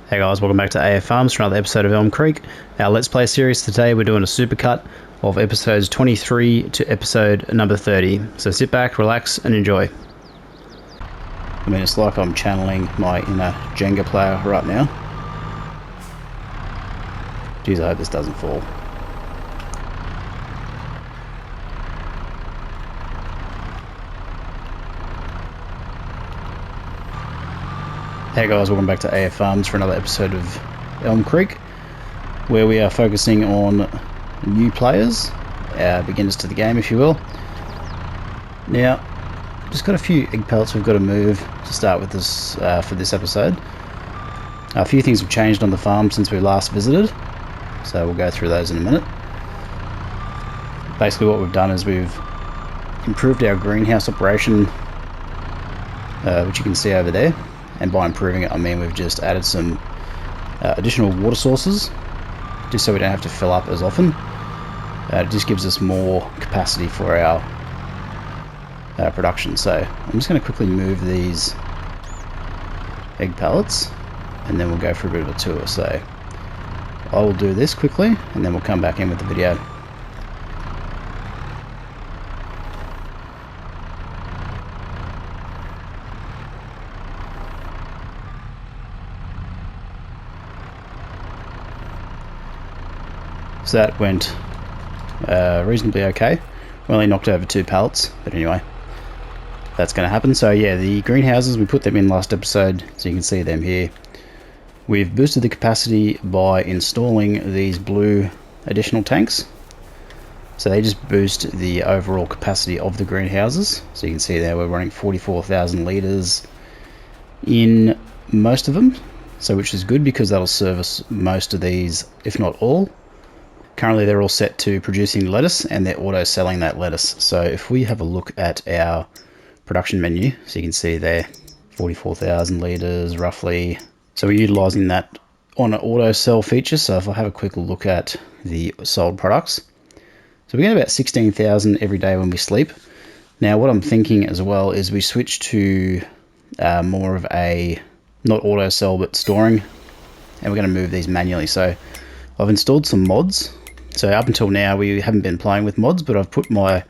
Hey guys, welcome back to AF Farms for another episode of Elm Creek. Our Let's Play series today, we're doing a supercut of episodes 23 to episode number 30. So sit back, relax, and enjoy. I mean, it's like I'm channeling my inner Jenga player right now. Jeez, I hope this doesn't fall. Hey guys, welcome back to AF Farms for another episode of Elm Creek, where we are focusing on new players, beginners to the game if you will. Now, just got a few egg pellets we've got to move to start with this for this episode. A few things have changed on the farm since we last visited, so we'll go through those in a minute. Basically what we've done is we've improved our greenhouse operation, which you can see over there. And by improving it, I mean we've just added some additional water sources, just so we don't have to fill up as often. It just gives us more capacity for our production. So I'm just going to quickly move these egg pellets, and then we'll go for a bit of a tour. So I will do this quickly, and then we'll come back in with the video. So that went reasonably okay. We only knocked over 2 pallets, but anyway, that's going to happen. So yeah, the greenhouses, we put them in last episode, so you can see them here. We've boosted the capacity by installing these blue additional tanks. So they just boost the overall capacity of the greenhouses. So you can see there we're running 44,000 litres in most of them, so which is good because that'll service most of these, if not all. Currently they're all set to producing lettuce, and they're auto selling that lettuce. So if we have a look at our production menu, so you can see there 44,000 litres roughly. So we're utilising that on an auto sell feature. So if I have a quick look at the sold products, so we get about 16,000 every day when we sleep. Now what I'm thinking as well is we switch to more of a, not auto sell, but storing, and we're going to move these manually. So I've installed some mods. So up until now we haven't been playing with mods, but I've put my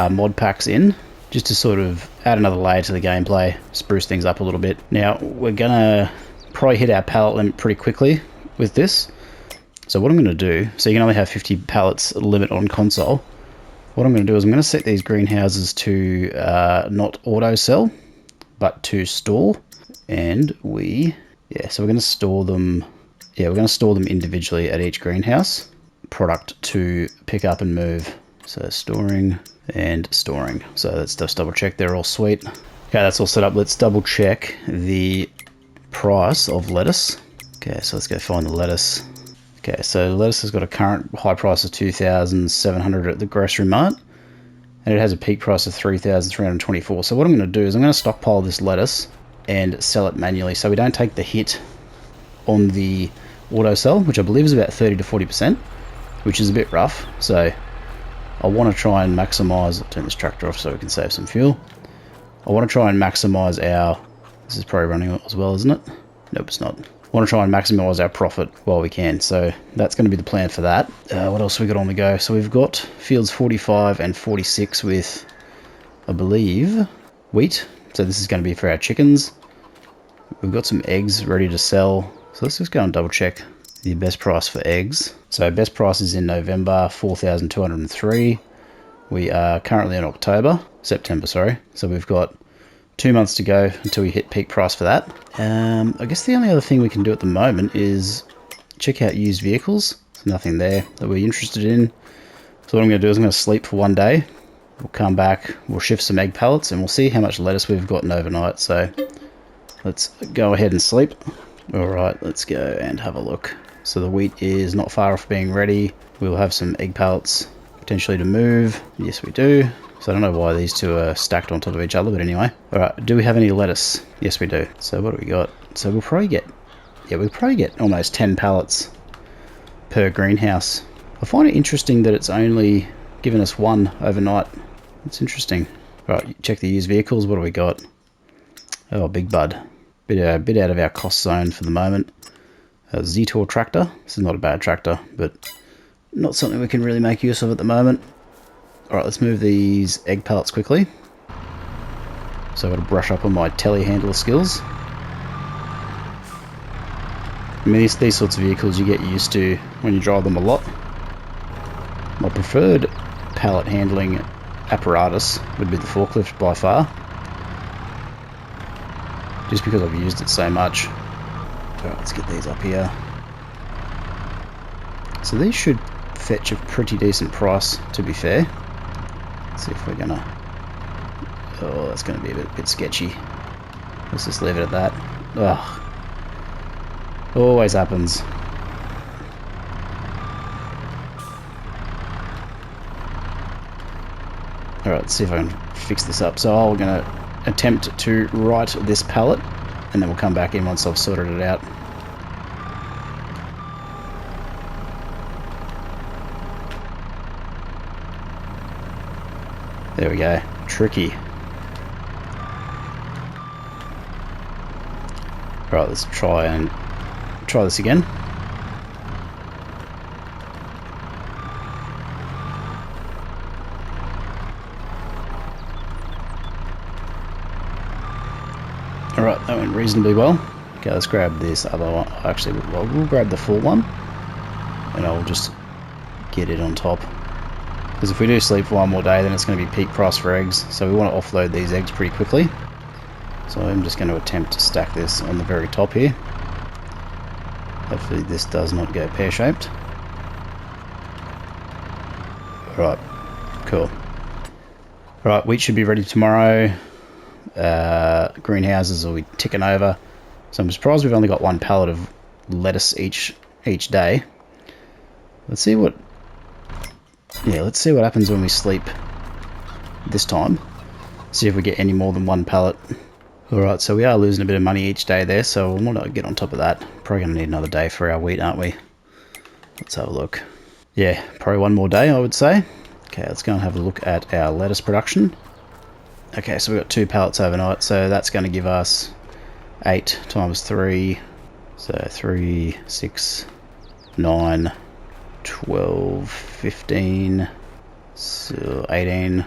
mod packs in just to sort of add another layer to the gameplay, spruce things up a little bit. Now we're gonna probably hit our pallet limit pretty quickly with this. So what I'm gonna do, so you can only have 50 pallets limit on console. What I'm gonna do is I'm gonna set these greenhouses to not auto sell, but to store. And so we're gonna store them. Yeah, we're going to store them individually at each greenhouse. Product to pick up and move. So storing and storing. So let's just double check they're all sweet. Okay, that's all set up. Let's double check the price of lettuce. Okay, so let's go find the lettuce. Okay, so lettuce has got a current high price of 2,700 at the grocery mart, and it has a peak price of 3,324. So what I'm going to do is I'm going to stockpile this lettuce and sell it manually, so we don't take the hit on the auto sell, which I believe is about 30 to 40%, which is a bit rough. So I want to try and maximize, I'll turn this tractor off so we can save some fuel. I want to try and maximize our, this is probably running as well, isn't it? Nope, it's not. I want to try and maximize our profit while we can. So that's going to be the plan for that. What else we got on the go? So we've got fields 45 and 46 with, I believe, wheat. So this is going to be for our chickens. We've got some eggs ready to sell. So let's just go and double check the best price for eggs. So best price is in November, 4,203. We are currently in September, sorry. So we've got 2 months to go until we hit peak price for that. I guess the only other thing we can do at the moment is check out used vehicles. There's nothing there that we're interested in. So what I'm going to do is I'm going to sleep for 1 day. We'll come back, we'll shift some egg pellets, and we'll see how much lettuce we've gotten overnight. So let's go ahead and sleep. Alright, let's go and have a look. So the wheat is not far off being ready. We'll have some egg pellets potentially to move. Yes, we do. So I don't know why these two are stacked on top of each other, but anyway. Alright, do we have any lettuce? Yes, we do. So what do we got? So we'll probably get almost 10 pallets per greenhouse. I find it interesting that it's only given us 1 overnight. It's interesting. Right, check the used vehicles. What do we got? Oh, big bud. Bit out of our cost zone for the moment. A Z-Tour tractor. This is not a bad tractor, but not something we can really make use of at the moment. Alright, let's move these egg pallets quickly. So I've got to brush up on my telehandler skills. I mean, these sorts of vehicles you get used to when you drive them a lot. My preferred pallet handling apparatus would be the forklift by far. Just because I've used it so much. Alright, let's get these up here. So these should fetch a pretty decent price, to be fair. Let's see if we're gonna... Oh, that's gonna be a bit sketchy. Let's just leave it at that. Ugh. Always happens. Alright, let's see if I can fix this up. So I'm going to attempt to right this pallet, and then we'll come back in once I've sorted it out. There we go. Tricky. Right, let's try this again. Alright, that went reasonably well. Okay, let's grab this other one. Actually, we'll grab the full one, and I'll just get it on top. Because if we do sleep for one more day, then it's going to be peak price for eggs. So we want to offload these eggs pretty quickly. So I'm just going to attempt to stack this on the very top here. Hopefully this does not go pear-shaped. Alright, cool. Alright, wheat should be ready tomorrow. Greenhouses will be ticking over. So I'm surprised we've only got one pallet of lettuce each day. Let's see what happens when we sleep this time. See if we get any more than one pallet. Alright, so we are losing a bit of money each day there, so we'll not get on top of that. Probably going to need another day for our wheat, aren't we? Let's have a look. Yeah, probably one more day, I would say. Okay, let's go and have a look at our lettuce production. Okay, so we've got 2 pallets overnight, so that's going to give us 8 times 3. So 3, 6, 9, 12, 15, so 18,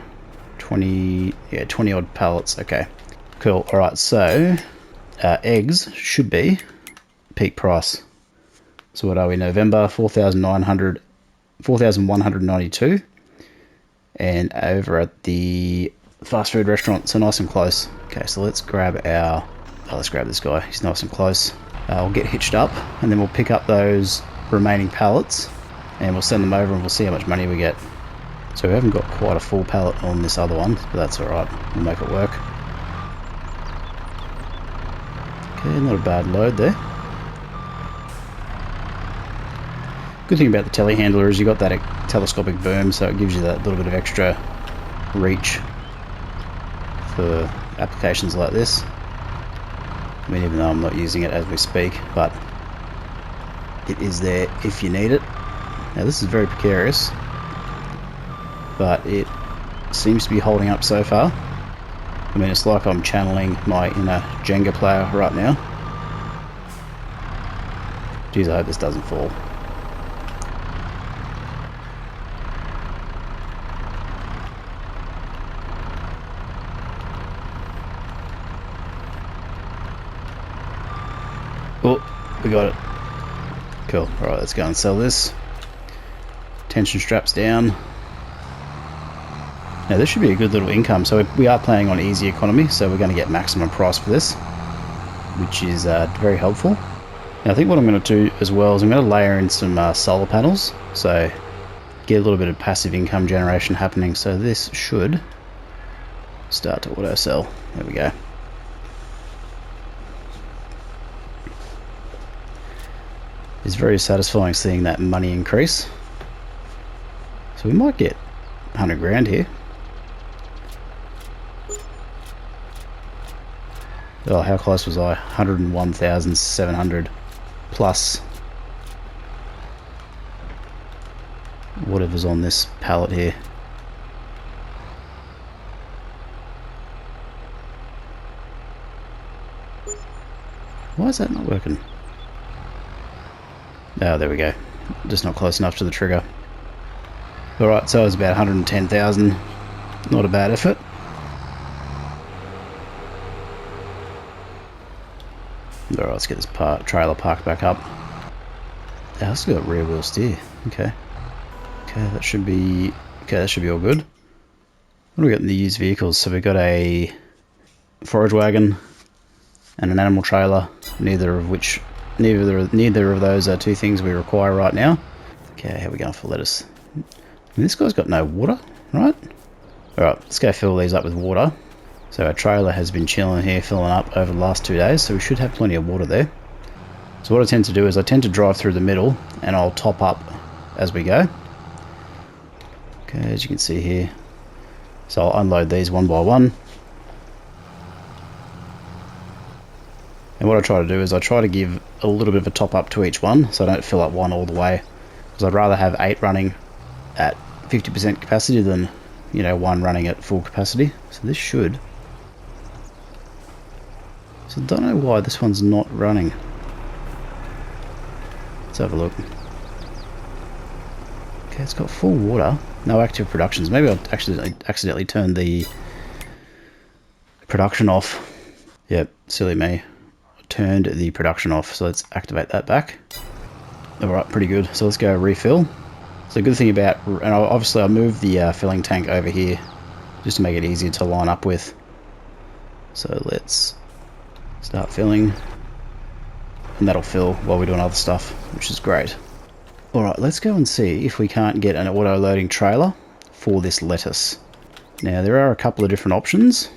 20, yeah, 20 odd pallets. Okay, cool. Alright, so eggs should be peak price. So what are we, November? 4,192. And over at the fast food restaurant, so nice and close. Okay, so let's grab let's grab this guy. He's nice and close. We'll get hitched up, and then we'll pick up those remaining pallets, and we'll send them over, and we'll see how much money we get. So we haven't got quite a full pallet on this other one, but that's alright. We'll make it work. Okay, not a bad load there. Good thing about the telehandler is you got that telescopic boom, so it gives you that little bit of extra reach for applications like this. I mean, even though I'm not using it as we speak, but it is there if you need it. Now this is very precarious, but it seems to be holding up so far. I mean, it's like I'm channeling my inner Jenga player right now. Geez, I hope this doesn't fall. Oh, we got it. Cool. Alright, let's go and sell this. Tension straps down. Now this should be a good little income. So we are playing on easy economy, so we're going to get maximum price for this, which is very helpful. Now I think what I'm going to do as well is I'm going to layer in some solar panels, so get a little bit of passive income generation happening. So this should start to auto sell. There we go. It's very satisfying seeing that money increase. So we might get 100 grand here. Oh, how close was I? 101,700 plus whatever's on this pallet here. Why is that not working? Oh, there we go. Just not close enough to the trigger. Alright, so it was about 110,000. Not a bad effort. Alright, let's get this trailer parked back up. Yeah, it's got rear wheel steer. Okay. Okay, that should be all good. What do we got in the used vehicles? So we've got a forage wagon and an animal trailer, neither of those are two things we require right now. Okay, how are we going for lettuce? This guy's got no water, right? Alright, let's go fill these up with water. So our trailer has been chilling here, filling up over the last 2 days, so we should have plenty of water there. So what I tend to do is I tend to drive through the middle and I'll top up as we go. Okay, as you can see here. So I'll unload these one by one. And what I try to do is I try to give a little bit of a top up to each one, so I don't fill up one all the way. Because I'd rather have 8 running at 50% capacity than, you know, 1 running at full capacity. So this should. So I don't know why this one's not running. Let's have a look. Okay, it's got full water. No active productions. Maybe I accidentally turned the production off. Yep, silly me. I turned the production off, so let's activate that back. Alright, pretty good. So let's go refill. So the good thing about, and obviously I moved the filling tank over here just to make it easier to line up with. So let's start filling. And that'll fill while we're doing other stuff, which is great. Alright, let's go and see if we can't get an auto-loading trailer for this lettuce. Now, there are a couple of different options.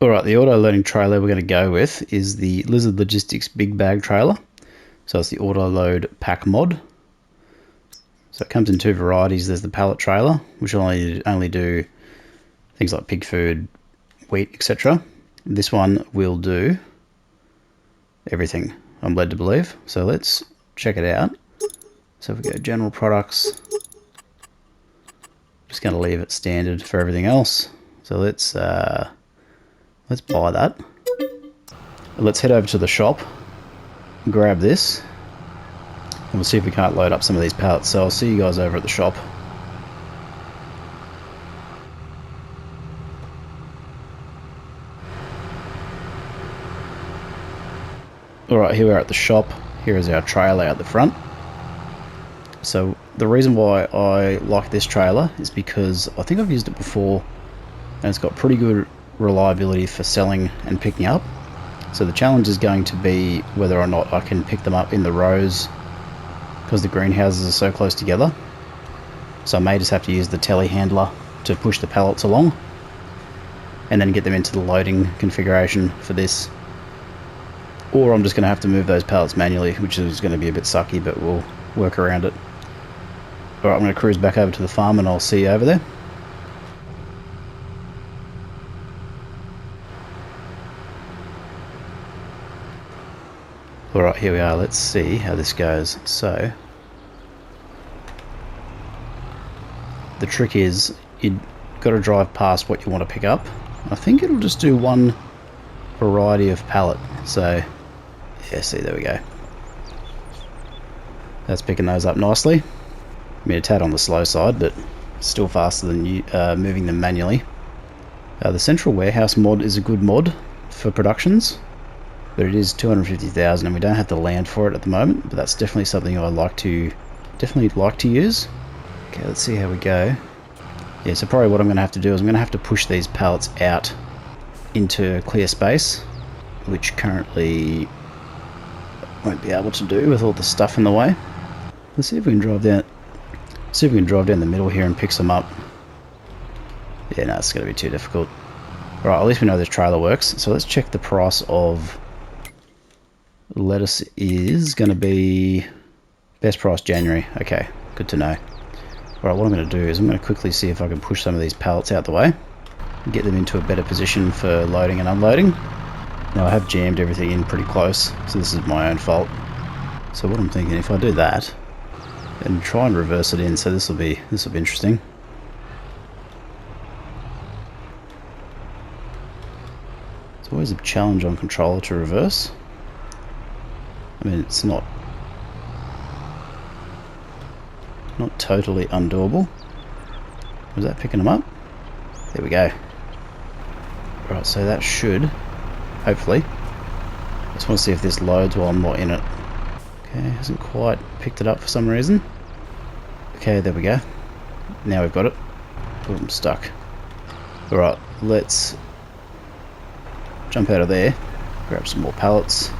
Alright, the auto-loading trailer we're going to go with is the Lizard Logistics Big Bag Trailer. So it's the auto-load pack mod. So it comes in 2 varieties. There's the pallet trailer, which will only do things like pig food, wheat, etc. This one will do everything, I'm led to believe. So let's check it out. So if we go general products, just going to leave it standard for everything else. So let's buy that. Let's head over to the shop, grab this, and we'll see if we can't load up some of these pallets. So I'll see you guys over at the shop. Alright, here we are at the shop. Here is our trailer out the front. So the reason why I like this trailer is because I think I've used it before and it's got pretty good reliability for selling and picking up. So the challenge is going to be whether or not I can pick them up in the rows because the greenhouses are so close together. So I may just have to use the telehandler to push the pallets along and then get them into the loading configuration for this. Or I'm just going to have to move those pallets manually, which is going to be a bit sucky, but we'll work around it. Alright, I'm going to cruise back over to the farm and I'll see you over there. Alright, here we are. Let's see how this goes. So, the trick is you've got to drive past what you want to pick up. I think it'll just do one variety of pallet. So, yeah, see, there we go. That's picking those up nicely. I mean, a tad on the slow side, but still faster than moving them manually. The central warehouse mod is a good mod for productions, but it is 250,000 and we don't have the land for it at the moment, but that's definitely something I'd like to use. Okay, let's see how we go. Yeah, so probably what I'm going to have to do is I'm going to have to push these pallets out into clear space, which currently won't be able to do with all the stuff in the way. Let's see if we can drive down. See if we can drive down the middle here and pick some up. Yeah, no, it's going to be too difficult. Alright, at least we know this trailer works. So let's check the price of lettuce is going to be best price January. Okay, good to know. Alright, what I'm going to do is I'm going to quickly see if I can push some of these pallets out the way and get them into a better position for loading and unloading. Now I have jammed everything in pretty close, so this is my own fault. So what I'm thinking, if I do that and try and reverse it in, so this will be interesting. It's always a challenge on controller to reverse. I mean, it's not not totally undoable. Was that picking them up? There we go. Right, so that should, hopefully. I just want to see if this loads while I'm not in it. Okay, hasn't quite picked it up for some reason. Okay, there we go. Now we've got it. Oh, I'm stuck. Alright, let's jump out of there, grab some more pallets.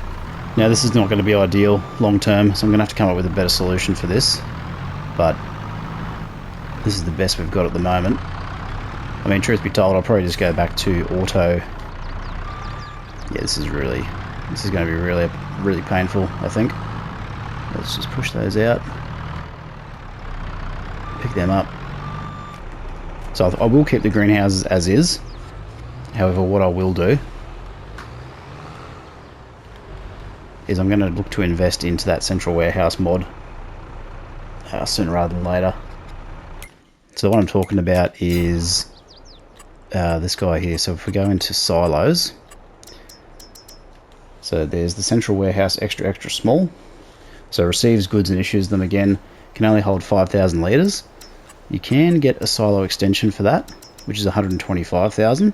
Now this is not going to be ideal long term, so I'm going to have to come up with a better solution for this. But this is the best we've got at the moment. I mean, truth be told, I'll probably just go back to auto. Yeah, this is going to be really painful, I think. Let's just push those out. Pick them up. So I will keep the greenhouses as is. However, what I will do is I'm going to look to invest into that central warehouse mod sooner rather than later. So what I'm talking about is this guy here. So if we go into silos, so there's the central warehouse extra small. So receives goods and issues them again. Can only hold 5,000 litres. You can get a silo extension for that, which is 125,000.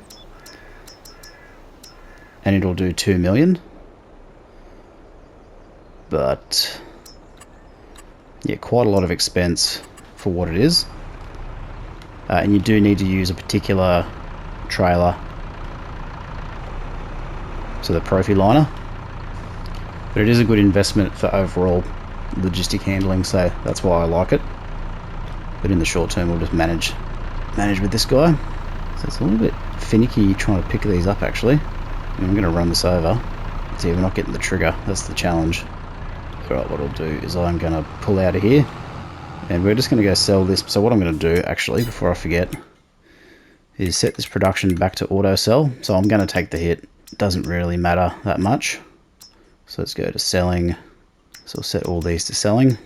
And it'll do 2 million. But yeah, quite a lot of expense for what it is. And you do need to use a particular trailer, so the Profi liner. But it is a good investment for overall logistic handling, so that's why I like it. But in the short term, we'll just manage with this guy. So it's a little bit finicky trying to pick these up, actually. And I'm going to run this over. See, we're not getting the trigger. That's the challenge. Alright, what I'll do is I'm going to pull out of here. And we're just going to go sell this. So what I'm going to do, actually, before I forget, is set this production back to auto sell. So I'm going to take the hit. It doesn't really matter that much. So let's go to selling. So I'll set all these to selling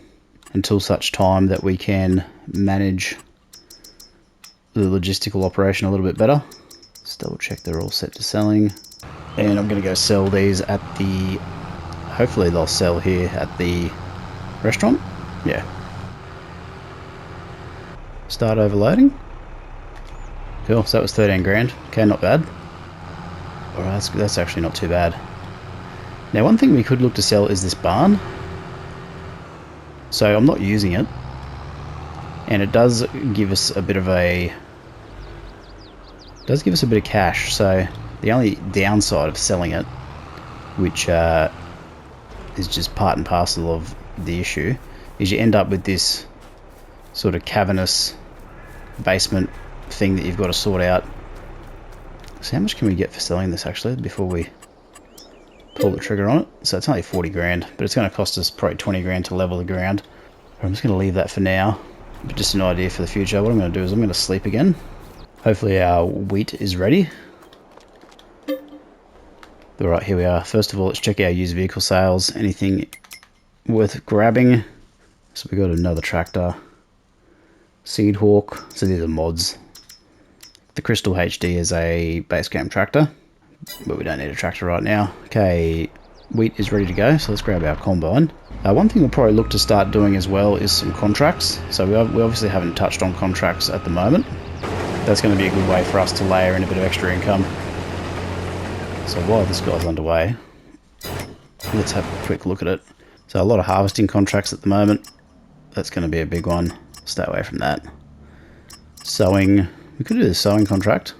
until such time that we can manage the logistical operation a little bit better. Just double check they're all set to selling. And I'm going to go sell these at the... Hopefully they'll sell here at the restaurant. Yeah. Start overloading. Cool, so that was 13 grand. Okay, not bad. Alright, that's actually not too bad. Now one thing we could look to sell is this barn. So I'm not using it. And it does give us a bit of a... does give us a bit of cash. So the only downside of selling it, which is just part and parcel of the issue, is you end up with this sort of cavernous basement thing that you've got to sort out. So how much can we get for selling this actually before we pull the trigger on it? So it's only 40 grand, but it's going to cost us probably 20 grand to level the ground. I'm just going to leave that for now, but just an idea for the future. What I'm going to do is I'm going to sleep again. Hopefully our wheat is ready. Alright, here we are. First of all, let's check our used vehicle sales. Anything worth grabbing? So we got another tractor. Seed Hawk. So these are mods. The Crystal HD is a base game tractor, but we don't need a tractor right now. Okay, wheat is ready to go, so let's grab our combine. One thing we'll probably look to start doing as well is some contracts. So we obviously haven't touched on contracts at the moment. That's going to be a good way for us to layer in a bit of extra income. So while this guy's underway, let's have a quick look at it. So a lot of harvesting contracts at the moment. That's going to be a big one. Stay away from that. Sowing. We could do the sowing contract.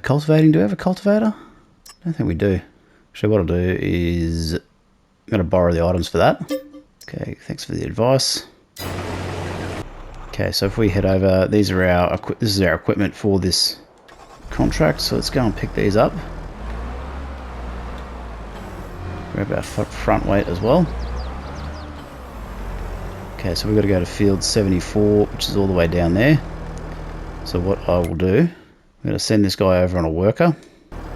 Cultivating. Do we have a cultivator? I don't think we do. Actually, what I'll do is I'm going to borrow the items for that. Okay, thanks for the advice. Okay, so if we head over, this is our equipment for this contract. So let's go and pick these up. Grab our front weight as well. Okay, so we've got to go to field 74, which is all the way down there. So what I will do, I'm going to send this guy over on a worker.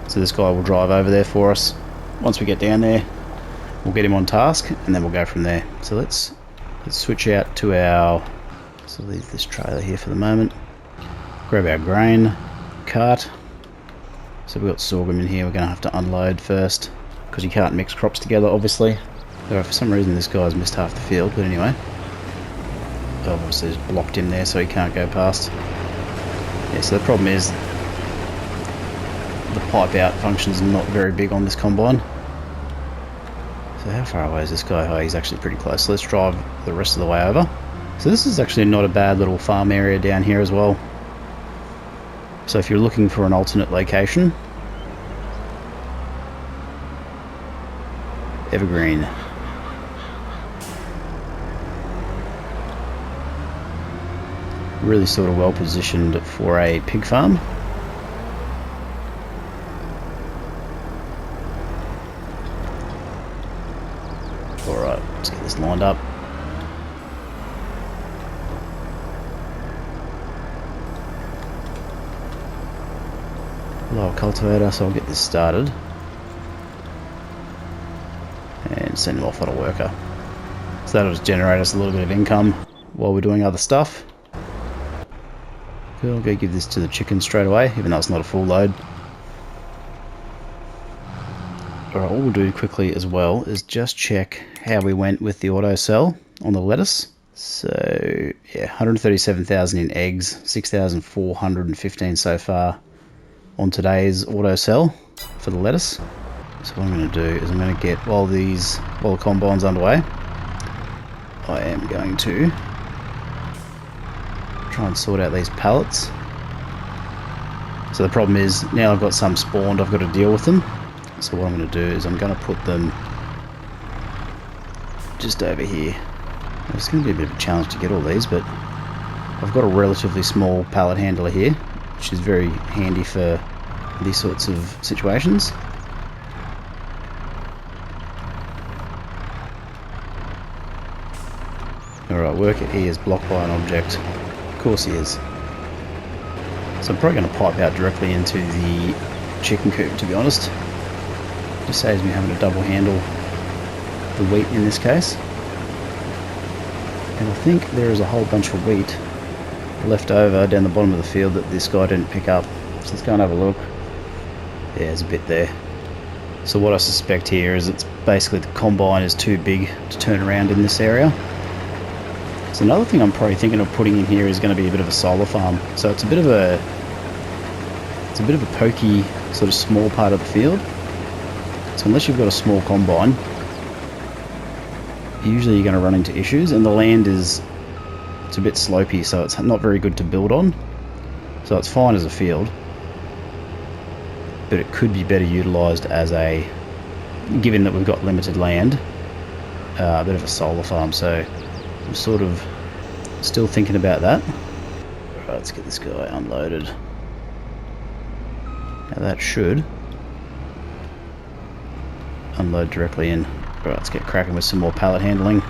So this guy will drive over there for us. Once we get down there, we'll get him on task, and then we'll go from there. So let's switch out to our... So leave this trailer here for the moment. Grab our grain cart. So we've got sorghum in here. We're going to have to unload first, because you can't mix crops together, obviously. For some reason this guy's missed half the field, but anyway. obviously it's blocked in there, so he can't go past. Yeah, so the problem is the pipe out function is not very big on this combine. So how far away is this guy? Oh, he's actually pretty close. So let's drive the rest of the way over. So this is actually not a bad little farm area down here as well. So if you're looking for an alternate location, Evergreen. Really sort of well positioned for a pig farm. Alright, let's get this lined up. Lower cultivator, so I'll get this started. And send him off on a worker. So that'll just generate us a little bit of income while we're doing other stuff. I'll go give this to the chicken straight away, even though it's not a full load. Alright, what we'll do quickly as well is just check how we went with the auto sell on the lettuce. So, yeah, 137,000 in eggs, 6,415 so far on today's auto sell for the lettuce. So what I'm going to do is I'm going to get, while the combine's underway, I am going to try and sort out these pallets. So the problem is, now I've got some spawned, I've got to deal with them. So what I'm going to do is I'm going to put them just over here. It's going to be a bit of a challenge to get all these, but I've got a relatively small pallet handler here, which is very handy for these sorts of situations. Alright, worker E is blocked by an object. Of course he is. So I'm probably going to pipe out directly into the chicken coop, to be honest. Just saves me having to double handle the wheat in this case. And I think there is a whole bunch of wheat left over down the bottom of the field that this guy didn't pick up. So let's go and have a look. Yeah, there's a bit there. So what I suspect here is it's basically the combine is too big to turn around in this area. So another thing I'm probably thinking of putting in here is going to be a bit of a solar farm. So it's a bit of a pokey sort of small part of the field. So unless you've got a small combine, usually you're going to run into issues, and the land it's a bit slopey, so it's not very good to build on. So it's fine as a field, but it could be better utilised as a, given that we've got limited land, a bit of a solar farm. So I'm sort of still thinking about that. Right, let's get this guy unloaded. Now that should unload directly in. Right, let's get cracking with some more pallet handling.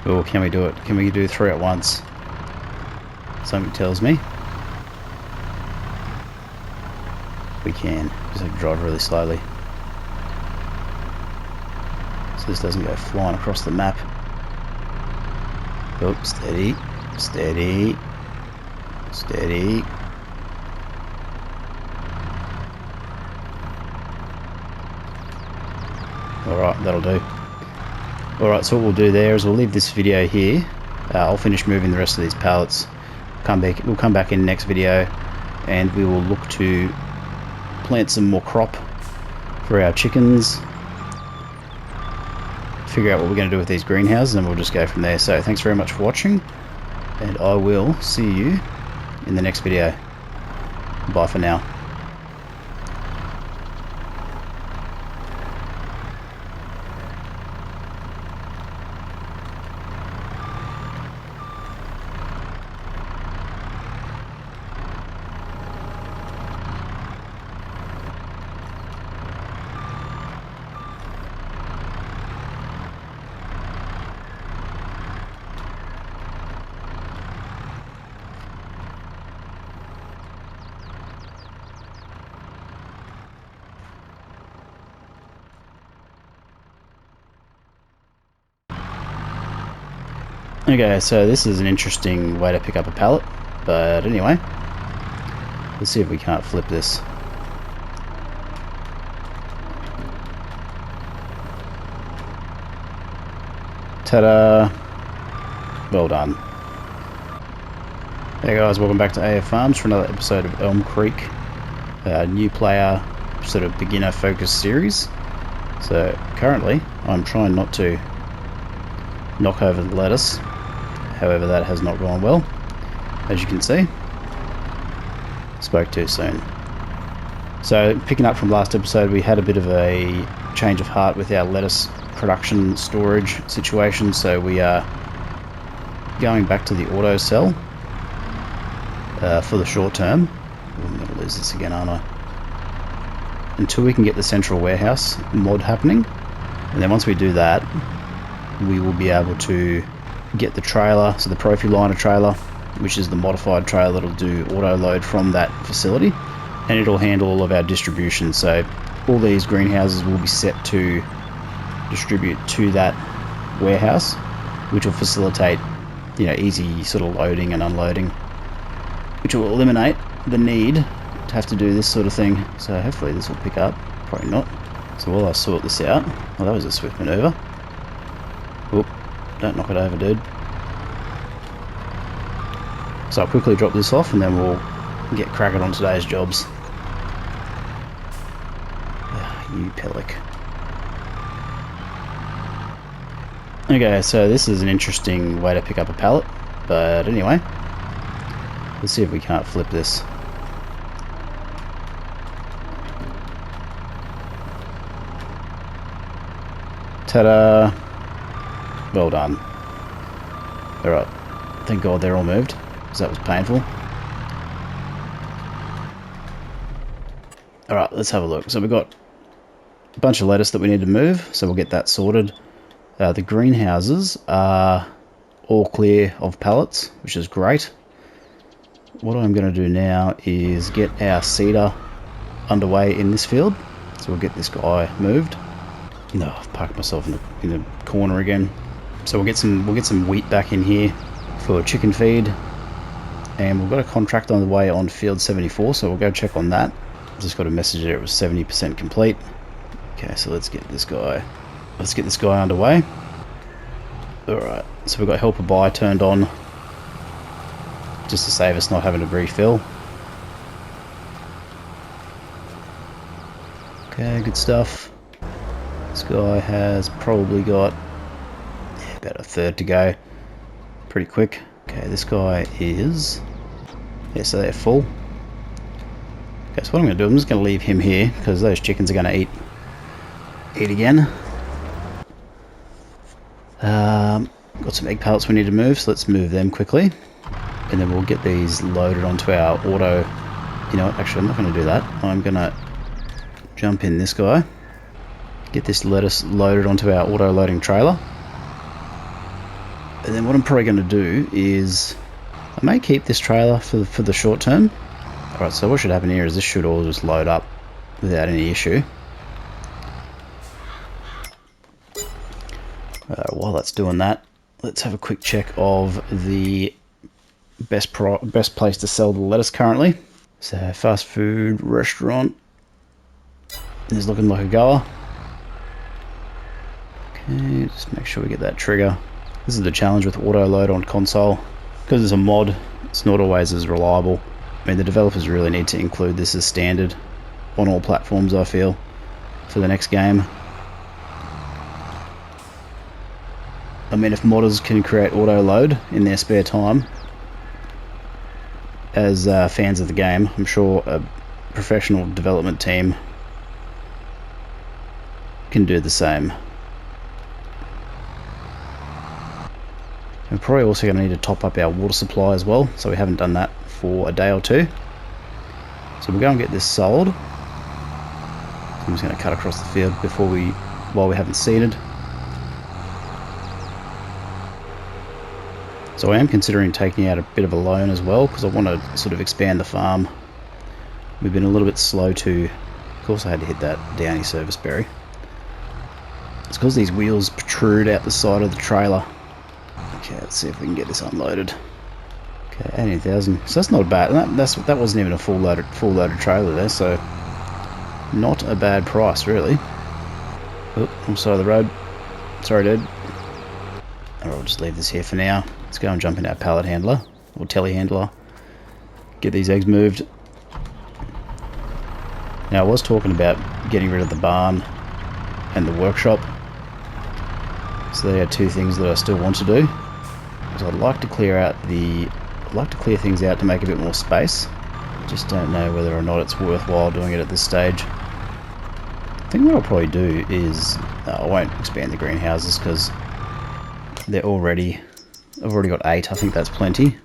Oh, can we do it? Can we do 3 at once? Something tells me we can. Just have to drive really slowly so this doesn't go flying across the map. Oh, steady, steady, steady. Alright, that'll do. Alright, so what we'll do there is we'll leave this video here. I'll finish moving the rest of these pallets. We'll come back in the next video and we will look to plant some more crop for our chickens, figure out what we're going to do with these greenhouses, and we'll just go from there. So thanks very much for watching, and I will see you in the next video. Bye for now. Okay, so this is an interesting way to pick up a pallet, but anyway, let's see if we can't flip this. Ta-da! Well done. Hey guys, welcome back to AF Farms for another episode of Elm Creek, new player sort of beginner focused series. So currently I'm trying not to knock over the lettuce, however that has not gone well, as you can see. Spoke too soon. So picking up from last episode, we had a bit of a change of heart with our lettuce production storage situation, so we are going back to the auto cell for the short term. I'm going to lose this again, aren't I? Until we can get the central warehouse mod happening, and then once we do that, we will be able to get the trailer, so the Profiliner trailer, which is the modified trailer that'll do auto load from that facility, and it'll handle all of our distribution. So all these greenhouses will be set to distribute to that warehouse, which will facilitate, you know, easy sort of loading and unloading, which will eliminate the need to have to do this sort of thing. So hopefully this will pick up. Probably not. So while I sort this out, well, that was a swift maneuver. Oop, don't knock it over, dude. So I'll quickly drop this off and then we'll get cracking on today's jobs. You pellic. Okay, so this is an interesting way to pick up a pallet, but anyway, let's see if we can't flip this. Ta-da! Well done. Alright, thank God they're all moved, because that was painful. Alright, let's have a look. So we've got a bunch of lettuce that we need to move, so we'll get that sorted. The greenhouses are all clear of pallets, which is great. What I'm going to do now is get our seeder underway in this field, so we'll get this guy moved. No, I've parked myself in the corner again. So we'll get some wheat back in here for chicken feed, and we've got a contract on the way on field 74, so we'll go check on that. Just got a message there it was 70% complete. Okay, so let's get this guy underway. Alright, so we've got helper buy turned on just to save us not having to refill. Okay, good stuff. This guy has probably got about a third to go. Pretty quick. Okay, this guy is... yeah, so they're full. Okay, so what I'm going to do, I'm just going to leave him here because those chickens are going to eat again. Got some egg pallets we need to move, so let's move them quickly, and then we'll get these loaded onto our auto. You know what, actually I'm not going to do that. I'm going to jump in this guy, get this lettuce loaded onto our auto loading trailer, and then what I'm probably going to do is I may keep this trailer for the short term. Alright, so what should happen here is this should all just load up without any issue. While that's doing that, let's have a quick check of the best place to sell the lettuce currently. So fast food restaurant is looking like a goer. Okay, just make sure we get that trigger. This is the challenge with auto load on console. Because it's a mod, it's not always as reliable. I mean, the developers really need to include this as standard on all platforms, I feel, for the next game. I mean, if modders can create auto load in their spare time as fans of the game, I'm sure a professional development team can do the same. We're probably also going to need to top up our water supply as well, so we haven't done that for a day or two. So we'll go and get this sold. I'm just going to cut across the field while we haven't seeded. So I am considering taking out a bit of a loan as well, because I want to sort of expand the farm. We've been a little bit slow to... Of course I had to hit that Downy service berry. It's because these wheels protrude out the side of the trailer. Okay, let's see if we can get this unloaded. Okay, 18,000. So that's not bad. That wasn't even a full loaded trailer there, so not a bad price really. Oh, I'm side of the road. Sorry, dude. Or I'll just leave this here for now. Let's go and jump in our pallet handler, or telehandler. Get these eggs moved. Now I was talking about getting rid of the barn and the workshop. So there are two things that I still want to do. So I'd like to clear things out to make a bit more space. Just don't know whether or not it's worthwhile doing it at this stage. I think what I'll probably do is I won't expand the greenhouses because I've already got 8. I think that's plenty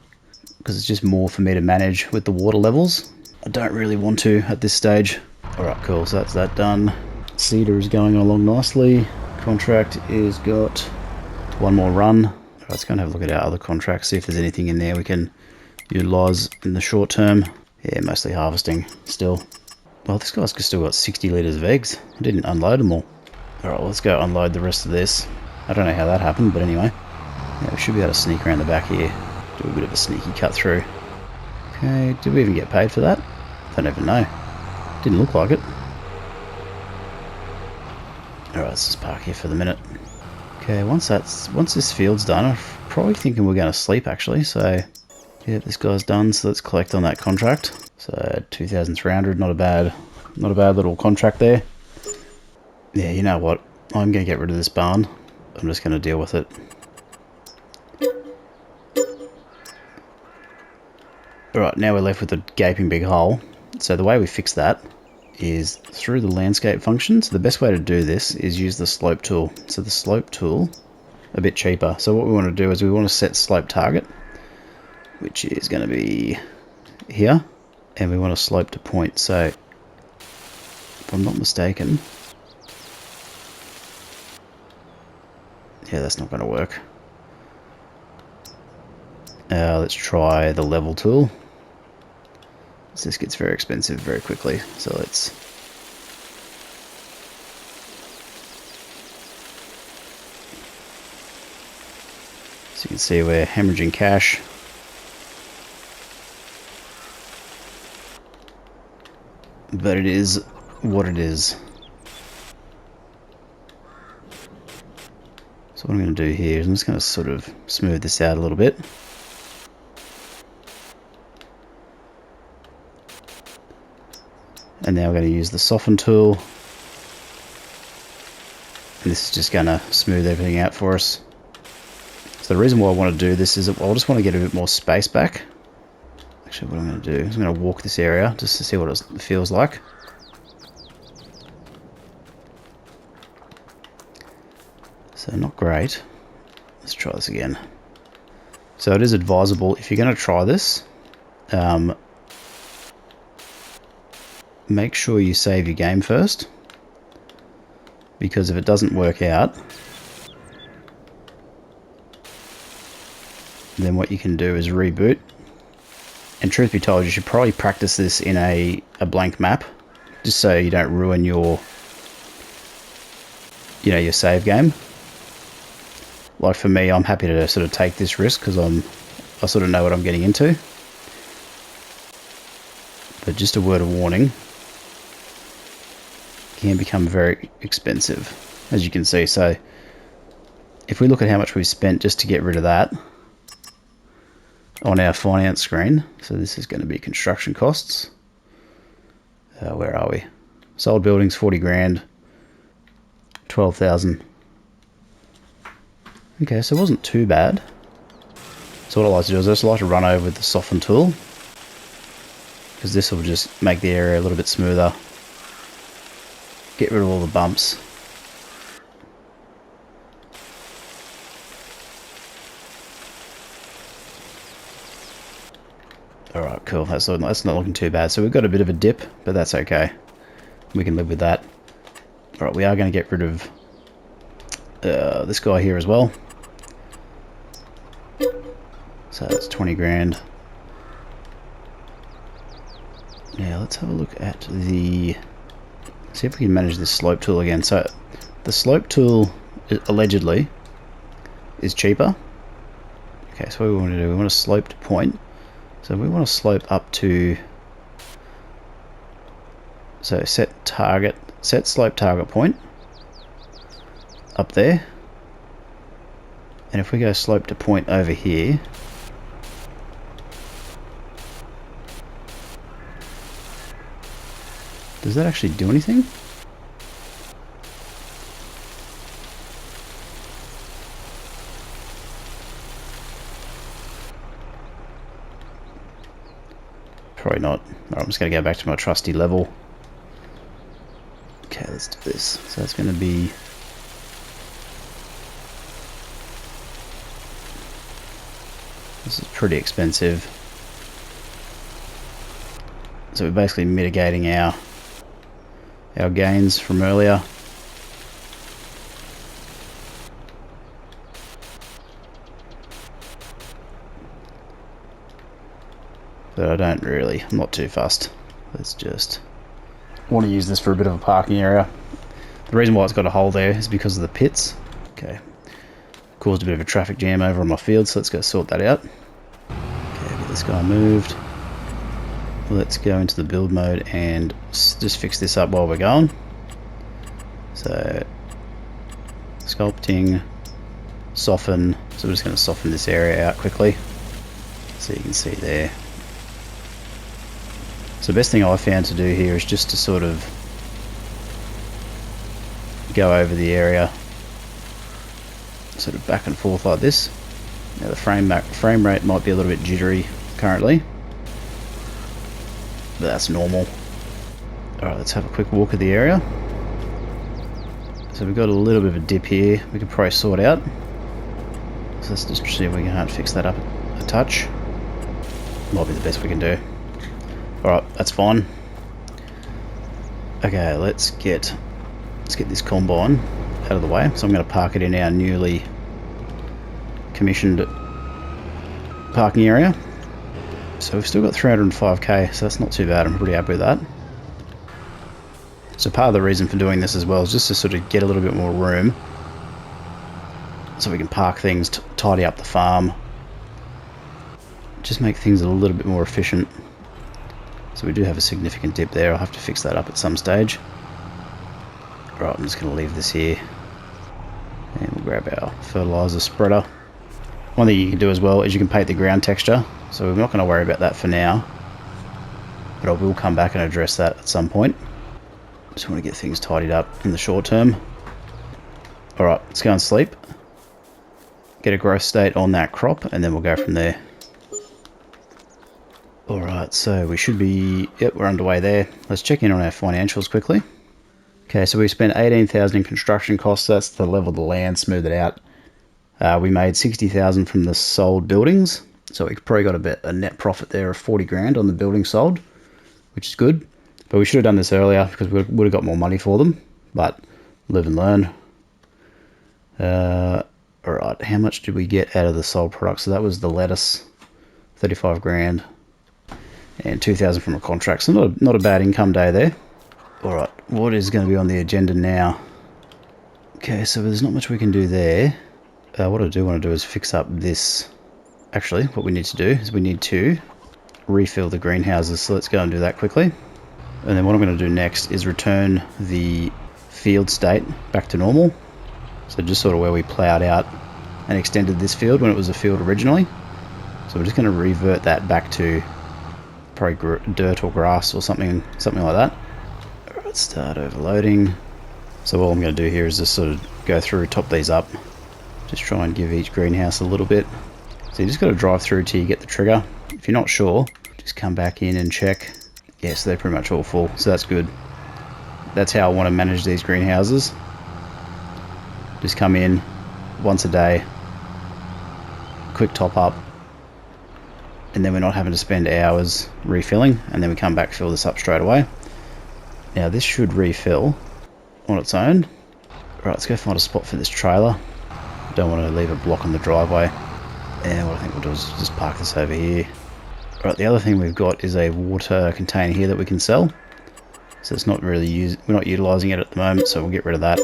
because it's just more for me to manage with the water levels. I don't really want to at this stage. Alright, cool, so that's that done. Cedar is going along nicely. Contract is got one more run. Alright, let's go and have a look at our other contracts, see if there's anything in there we can utilise in the short term. Yeah, mostly harvesting still. Well, this guy's still got 60 litres of eggs. I didn't unload them all. Alright, let's go unload the rest of this. I don't know how that happened, but anyway. Yeah, we should be able to sneak around the back here. Do a bit of a sneaky cut through. Okay, did we even get paid for that? I don't even know. Didn't look like it. Alright, let's just park here for the minute. Okay, once this field's done, I'm probably thinking we're going to sleep actually, so yeah, this guy's done, so let's collect on that contract. So 2,300, not a bad little contract there. Yeah, you know what? I'm going to get rid of this barn. I'm just going to deal with it. Alright, now we're left with a gaping big hole. So the way we fix that is through the landscape function. So the best way to do this is use the slope tool. So the slope tool, a bit cheaper. So what we want to do is we want to set slope target, which is going to be here. And we want to slope to point. So if I'm not mistaken, yeah, that's not going to work. Let's try the level tool. This gets very expensive very quickly, so let's... So you can see we're hemorrhaging cash. But it is what it is. So what I'm going to do here is I'm just going to sort of smooth this out a little bit. And now we're going to use the soften tool. And this is just going to smooth everything out for us. So the reason why I want to do this is I just want to get a bit more space back. Actually, what I'm going to do is I'm going to walk this area just to see what it feels like. So not great. Let's try this again. So it is advisable if you're going to try this, make sure you save your game first, because if it doesn't work out, then what you can do is reboot. And truth be told, you should probably practice this in a blank map, just so you don't ruin your save game. Like for me, I'm happy to sort of take this risk because I sort of know what I'm getting into. But just a word of warning, can become very expensive, as you can see. So if we look at how much we've spent just to get rid of that on our finance screen, so this is going to be construction costs. Where are we? Sold buildings, 40 grand, 12,000. Okay, so it wasn't too bad. So what I like to do is I just like to run over with the soften tool, because this will just make the area a little bit smoother. Get rid of all the bumps. Alright, cool. That's not looking too bad. So we've got a bit of a dip, but that's okay. We can live with that. Alright, we are going to get rid of this guy here as well. So that's 20 grand. Now let's have a look at the... See if we can manage this slope tool again. So the slope tool allegedly is cheaper. Okay, so what we want to do, we want to slope to point. So we want to slope up to, so set slope target point up there. And if we go slope to point over here, does that actually do anything? Probably not. Alright, I'm just going to go back to my trusty level. Okay, let's do this. So that's going to be... This is pretty expensive. So we're basically mitigating our gains from earlier. But I'm not too fussed. Let's just want to use this for a bit of a parking area. The reason why it's got a hole there is because of the pits. Okay, caused a bit of a traffic jam over on my field, so let's go sort that out. Okay, get this guy moved. Let's go into the build mode and just fix this up while we're going. So, sculpting, soften. So we're just going to soften this area out quickly. So you can see there. So the best thing I found to do here is just to sort of go over the area, sort of back and forth like this. Now the frame rate might be a little bit jittery currently, but that's normal. Alright, let's have a quick walk of the area. So we've got a little bit of a dip here we can probably sort out. So let's just see if we can't fix that up a touch. Might be the best we can do. Alright, that's fine. Okay, let's get this combine out of the way. So I'm going to park it in our newly commissioned parking area. So we've still got 305k, so that's not too bad. I'm pretty happy with that. So part of the reason for doing this as well is just to sort of get a little bit more room so we can park things, tidy up the farm, just make things a little bit more efficient. So we do have a significant dip there. I'll have to fix that up at some stage. Right, I'm just going to leave this here and we'll grab our fertilizer spreader. One thing you can do as well is you can paint the ground texture, so we're not going to worry about that for now, but I will come back and address that at some point. Just want to get things tidied up in the short term. Alright, let's go and sleep, get a growth state on that crop, and then we'll go from there. Alright, so we should be, yep, we're underway there. Let's check in on our financials quickly. Okay, so we spent 18,000 in construction costs. That's to level the land, smooth it out. We made 60,000 from the sold buildings, so we probably got a net profit there of 40 grand on the buildings sold, which is good. But we should have done this earlier because we would have got more money for them, but live and learn. Alright, how much did we get out of the sold product? So that was the lettuce, 35 grand. And 2,000 from a contract, so not a bad income day there. Alright, what is going to be on the agenda now? Okay, so there's not much we can do there. What I do want to do is fix up this. Actually, what we need to do is we need to refill the greenhouses, so let's go and do that quickly. And then what I'm going to do next is return the field state back to normal. So just sort of where we ploughed out and extended this field when it was a field originally. So we're just going to revert that back to probably dirt or grass or something like that. Alright, let's start overloading. So all I'm going to do here is just sort of go through, top these up, just try and give each greenhouse a little bit. So you just got to drive through till you get the trigger. If you're not sure, just come back in and check. Yes, they're pretty much all full, so that's good. That's how I want to manage these greenhouses. Just come in once a day, quick top up, and then we're not having to spend hours refilling, and then we come back, fill this up straight away. Now this should refill on its own. Right, let's go find a spot for this trailer. Don't want to leave a block on the driveway. And what I think we'll do is just park this over here. Right, the other thing we've got is a water container here that we can sell. So it's not really we're not utilising it at the moment, so we'll get rid of that.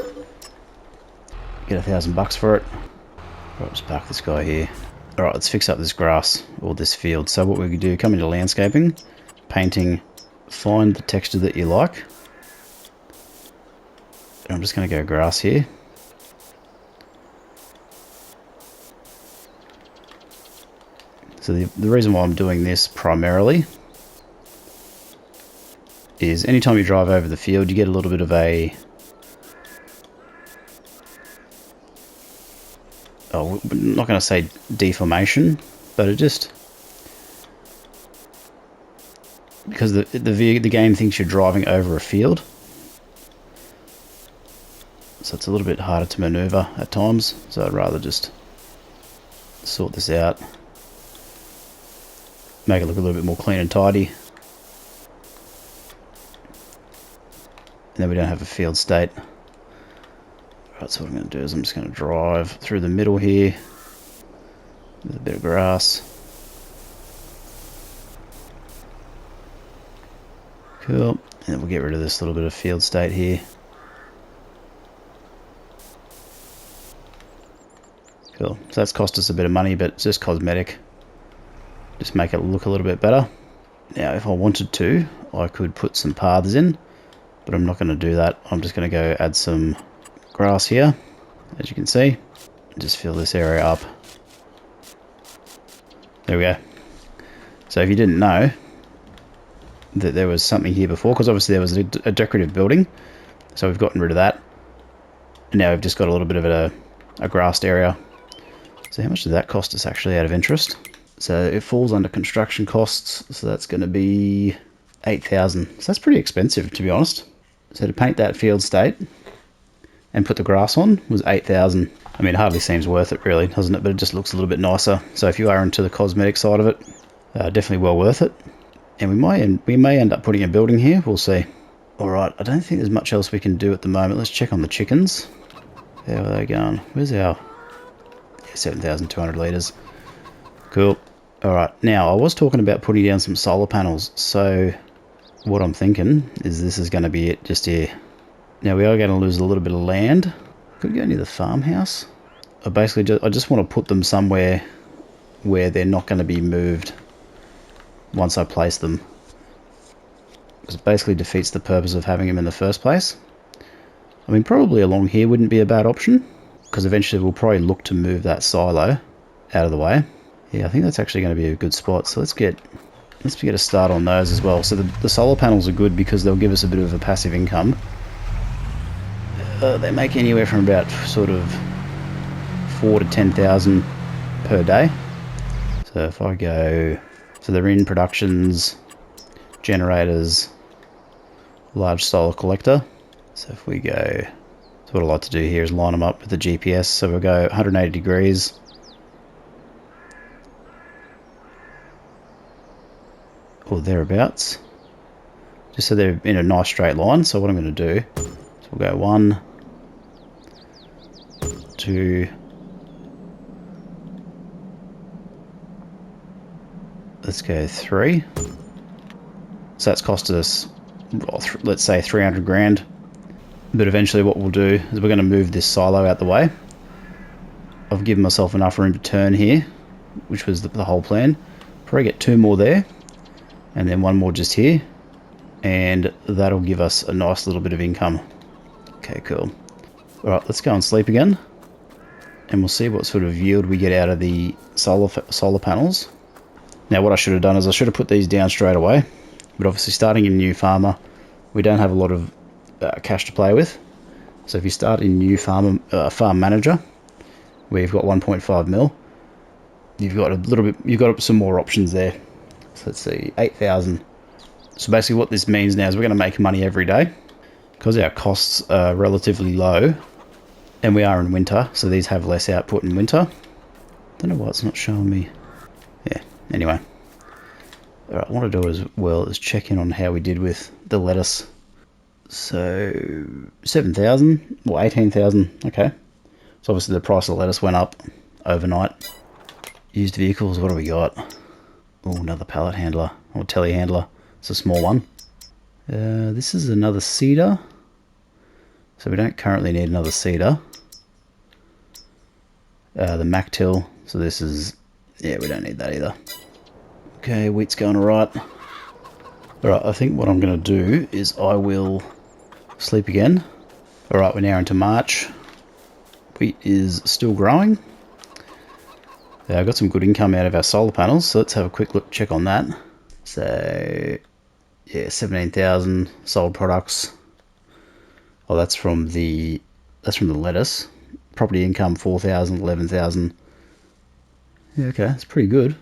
Get $1,000 for it. Right, let's park this guy here. Alright, let's fix up this grass, or this field. So what we could do, come into landscaping, painting, find the texture that you like. And I'm just going to go grass here. So the reason why I'm doing this primarily is anytime you drive over the field, you get a little bit of a... oh, I'm not going to say deformation, but it just... because the game thinks you're driving over a field. So it's a little bit harder to maneuver at times. So I'd rather just sort this out. Make it look a little bit more clean and tidy. And then we don't have a field state. Right, so what I'm going to do is I'm just going to drive through the middle here. There's a bit of grass. Cool. And then we'll get rid of this little bit of field state here. Cool. So that's cost us a bit of money, but it's just cosmetic. Just make it look a little bit better. Now, if I wanted to, I could put some paths in, but I'm not going to do that. I'm just going to go add some grass here, as you can see. Just fill this area up. There we go. So if you didn't know that there was something here before, because obviously there was a decorative building, so we've gotten rid of that. And now we've just got a little bit of a grassed area. So how much did that cost us actually out of interest? So it falls under construction costs, so that's going to be 8,000. So that's pretty expensive, to be honest. So to paint that field state and put the grass on was 8,000. I mean, it hardly seems worth it really, doesn't it? But it just looks a little bit nicer. So if you are into the cosmetic side of it, definitely well worth it. And we may end up putting a building here. We'll see. All right, I don't think there's much else we can do at the moment. Let's check on the chickens. How are they going? Where's our 7,200 litres? Cool. All right, now I was talking about putting down some solar panels. So what I'm thinking is this is going to be it just here. Now we are going to lose a little bit of land. Could go near the farmhouse. I just want to put them somewhere where they're not going to be moved once I place them. Because it basically defeats the purpose of having them in the first place. I mean, probably along here wouldn't be a bad option, because eventually we'll probably look to move that silo out of the way. Yeah, I think that's actually going to be a good spot. So let's get a start on those as well. So the solar panels are good because they'll give us a bit of a passive income. They make anywhere from about sort of 4,000 to 10,000 per day. So if I go, so they're in productions, generators, large solar collector. So if we go, so what I like to do here is line them up with the GPS. So we'll go 180 degrees. Or thereabouts. Just so they're in a nice straight line. So what I'm going to do is we'll go 1, 2, let's go 3. So that's costed us, let's say 300 grand. But eventually what we'll do is we're going to move this silo out the way. I've given myself enough room to turn here, which was the whole plan. Probably get 2 more there, and then 1 more just here. And that'll give us a nice little bit of income. Okay, cool. Alright, let's go and sleep again. And we'll see what sort of yield we get out of the solar panels. Now what I should have done is I should have put these down straight away. But obviously starting in new farmer, we don't have a lot of cash to play with. So if you start in new farm manager, where you've got 1.5 mil, you've got some more options there. So let's see, 8,000. So basically what this means now is we're going to make money every day because our costs are relatively low, and we are in winter, so these have less output in winter. Don't know why it's not showing me. Yeah, anyway. Alright, what I want to do as well is check in on how we did with the lettuce. So 7,000, well 18,000, okay. So obviously the price of lettuce went up overnight. Used vehicles, what do we got? Oh, another pallet handler, or telehandler. It's a small one. This is another seeder. So we don't currently need another seeder. The MacTill, so this is, yeah, we don't need that either. Okay, wheat's going alright. Alright, I think what I'm going to do is I will sleep again. Alright, we're now into March. Wheat is still growing. I got some good income out of our solar panels, so let's have a quick look check on that. So yeah, 17,000 sold products. Oh, that's from the lettuce. Property income 4,000, 11,000. Yeah, okay, that's pretty good.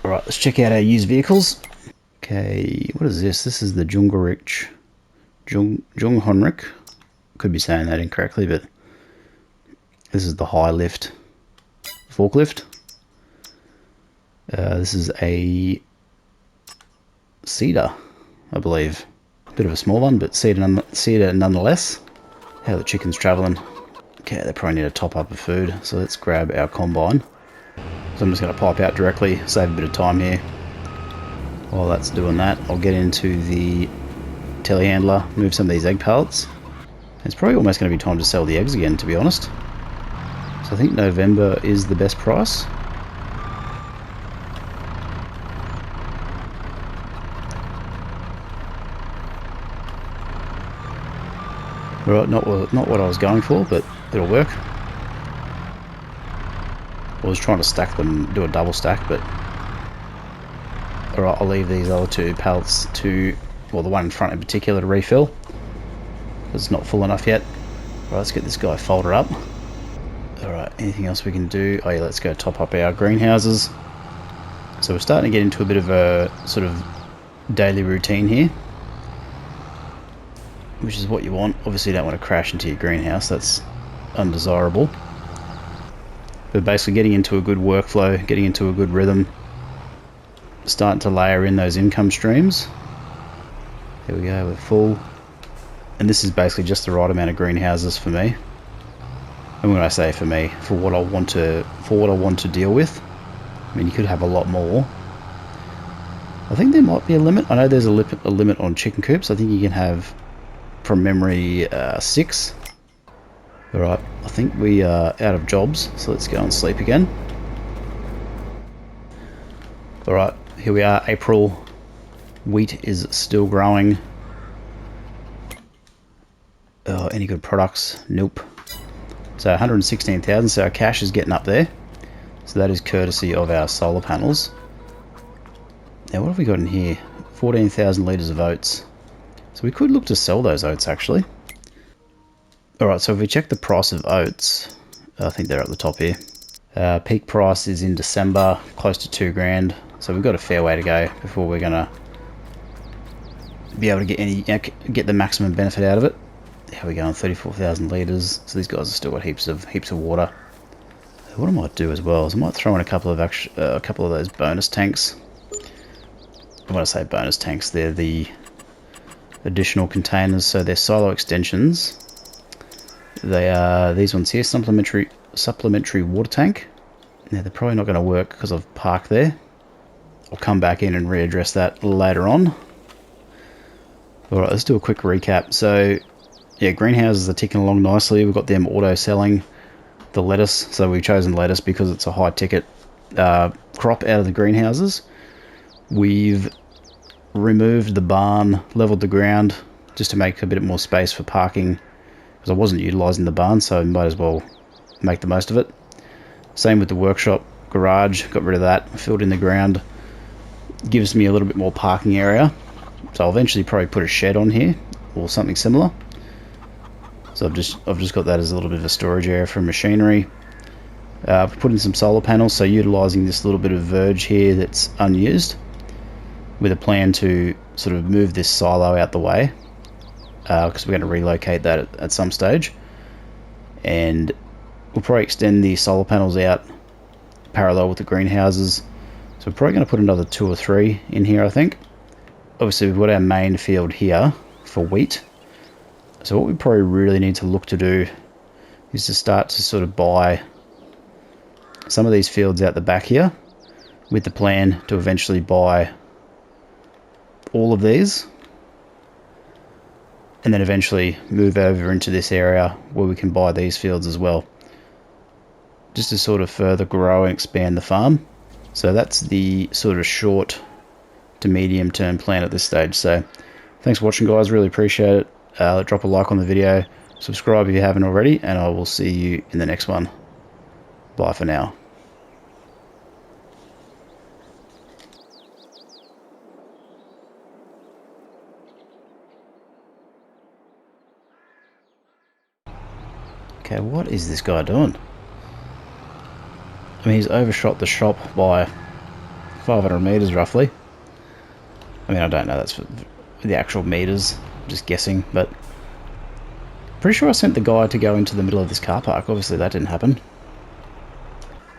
All right, let's check out our used vehicles. Okay, what is this? This is the Junghonrich. Could be saying that incorrectly, but this is the high lift forklift. This is a cedar, I believe. Bit of a small one, but cedar nonetheless. How are the chickens traveling? Okay, they probably need a top up of food, so let's grab our combine. So I'm just going to pipe out directly, save a bit of time here. While that's doing that, I'll get into the telehandler, move some of these egg pallets. It's probably almost going to be time to sell the eggs again, to be honest. So I think November is the best price. Right, not what I was going for, but it'll work. I was trying to stack them, do a double stack, but alright, I'll leave these other two pallets to, well, the one in front in particular, to refill. It's not full enough yet. Alright, let's get this guy folded up. Alright, anything else we can do? Oh yeah, let's go top up our greenhouses. So we're starting to get into a bit of a sort of daily routine here, which is what you want. Obviously you don't want to crash into your greenhouse, that's undesirable. But basically getting into a good workflow, getting into a good rhythm, starting to layer in those income streams. Here we go, we're full. And this is basically just the right amount of greenhouses for me. And when I say for me, for what I want to deal with. I mean, you could have a lot more. I think there might be a limit. I know there's a limit on chicken coops. I think you can have, from memory, 6. Alright, I think we are out of jobs, so let's go and sleep again. Alright, here we are, April. Wheat is still growing. Any good products? Nope. So 116,000, so our cash is getting up there. So that is courtesy of our solar panels. Now what have we got in here? 14,000 litres of oats. So we could look to sell those oats actually. Alright, so if we check the price of oats, I think they're at the top here. Peak price is in December, close to 2 grand. So we've got a fair way to go before we're gonna be able to get the maximum benefit out of it. How we go on 34,000 litres. So these guys have still got heaps of water. What I might do as well is I might throw in a couple of those bonus tanks. When I say bonus tanks, they're the additional containers, so they're silo extensions. They are these ones here, supplementary water tank. Now they're probably not going to work because I've parked there. I'll come back in and readdress that later on. Alright, let's do a quick recap. So yeah, greenhouses are ticking along nicely. We've got them auto selling the lettuce, so we've chosen lettuce because it's a high ticket crop out of the greenhouses. We've removed the barn, leveled the ground just to make a bit more space for parking, because I wasn't utilising the barn, so I might as well make the most of it. Same with the workshop garage, got rid of that, filled in the ground. Gives me a little bit more parking area, so I'll eventually probably put a shed on here or something similar. So I've just got that as a little bit of a storage area for machinery. Put in some solar panels, so utilising this little bit of verge here that's unused, with a plan to sort of move this silo out the way, because we're going to relocate that at some stage, and we'll probably extend the solar panels out parallel with the greenhouses. So we're probably going to put another 2 or 3 in here, I think. Obviously we've got our main field here for wheat. So what we probably really need to look to do is to start to sort of buy some of these fields out the back here, with the plan to eventually buy all of these, and then eventually move over into this area where we can buy these fields as well, just to sort of further grow and expand the farm. So that's the sort of short to medium term plan at this stage. So thanks for watching, guys, really appreciate it. Drop a like on the video, subscribe if you haven't already, and I will see you in the next one. Bye for now. Okay, what is this guy doing? I mean, he's overshot the shop by 500 meters roughly. I mean, I don't know, that's for the actual meters, I'm just guessing, but pretty sure I sent the guy to go into the middle of this car park. Obviously that didn't happen.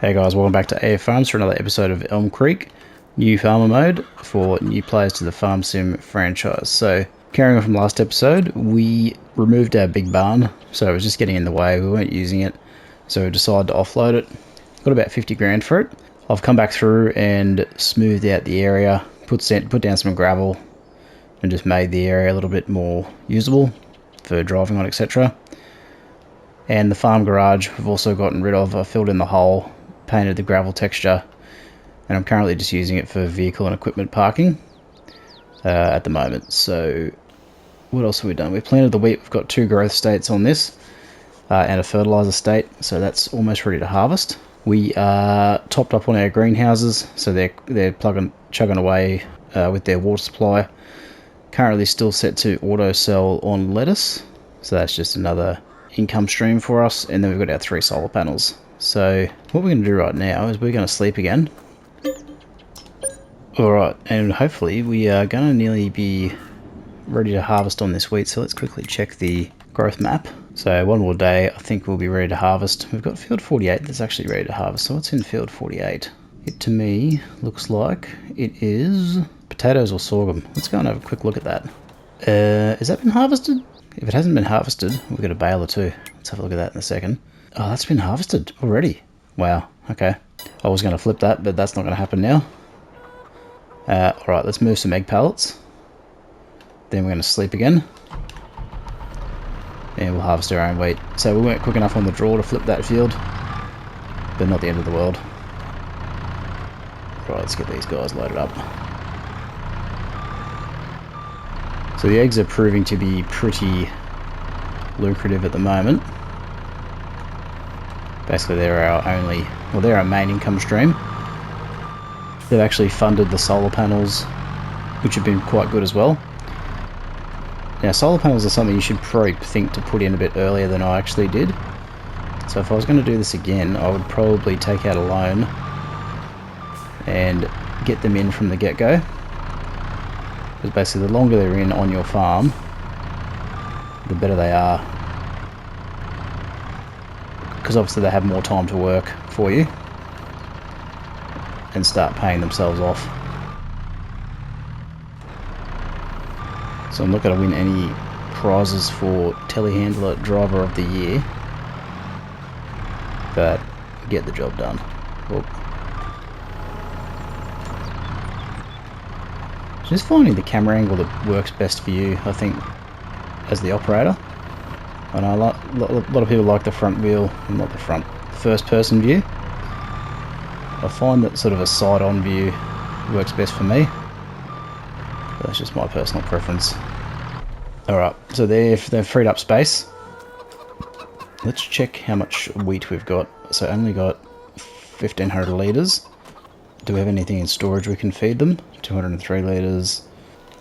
Hey guys, welcome back to AF Farms for another episode of Elm Creek, new farmer mode for new players to the Farm Sim franchise. So, carrying on from last episode, we removed our big barn, so it was just getting in the way, we weren't using it, so we decided to offload it. Got about 50 grand for it. I've come back through and smoothed out the area, put down some gravel, and just made the area a little bit more usable for driving on, etc. And the farm garage we've also gotten rid of. I filled in the hole, painted the gravel texture, and I'm currently just using it for vehicle and equipment parking at the moment. So what else have we done? We've planted the wheat. We've got 2 growth states on this and a fertilizer state, so that's almost ready to harvest. We are topped up on our greenhouses, so they're chugging away with their water supply. Currently still set to auto sell on lettuce, so that's just another income stream for us. And then we've got our 3 solar panels. So what we're going to do right now is we're going to sleep again. Alright, and hopefully we are going to nearly be ready to harvest on this wheat. So let's quickly check the growth map. So one more day, I think we'll be ready to harvest. We've got field 48 that's actually ready to harvest. So what's in field 48? It to me looks like it is potatoes or sorghum. Let's go and have a quick look at that. Has that been harvested? If it hasn't been harvested, we've got a baler too. Let's have a look at that in a second. Oh, that's been harvested already. Wow, okay. I was going to flip that, but that's not going to happen now. Alright, let's move some egg pallets. Then we're going to sleep again. And we'll harvest our own wheat. So we weren't quick enough on the draw to flip that field, but not the end of the world. Right, let's get these guys loaded up. So the eggs are proving to be pretty lucrative at the moment. Basically they're our main income stream. They've actually funded the solar panels, which have been quite good as well. Now, solar panels are something you should probably think to put in a bit earlier than I actually did. So if I was going to do this again, I would probably take out a loan and get them in from the get-go. Because basically the longer they're in on your farm, the better they are. Because obviously they have more time to work for you and start paying themselves off. So I'm not going to win any prizes for telehandler driver of the year, but get the job done. Well, just finding the camera angle that works best for you, I think, as the operator. I know a lot of people like the front wheel, not the front, first person view. I find that sort of a side-on view works best for me. That's just my personal preference. Alright, so they've freed up space. Let's check how much wheat we've got. So only got 1,500 litres. Do we have anything in storage we can feed them? 203 litres.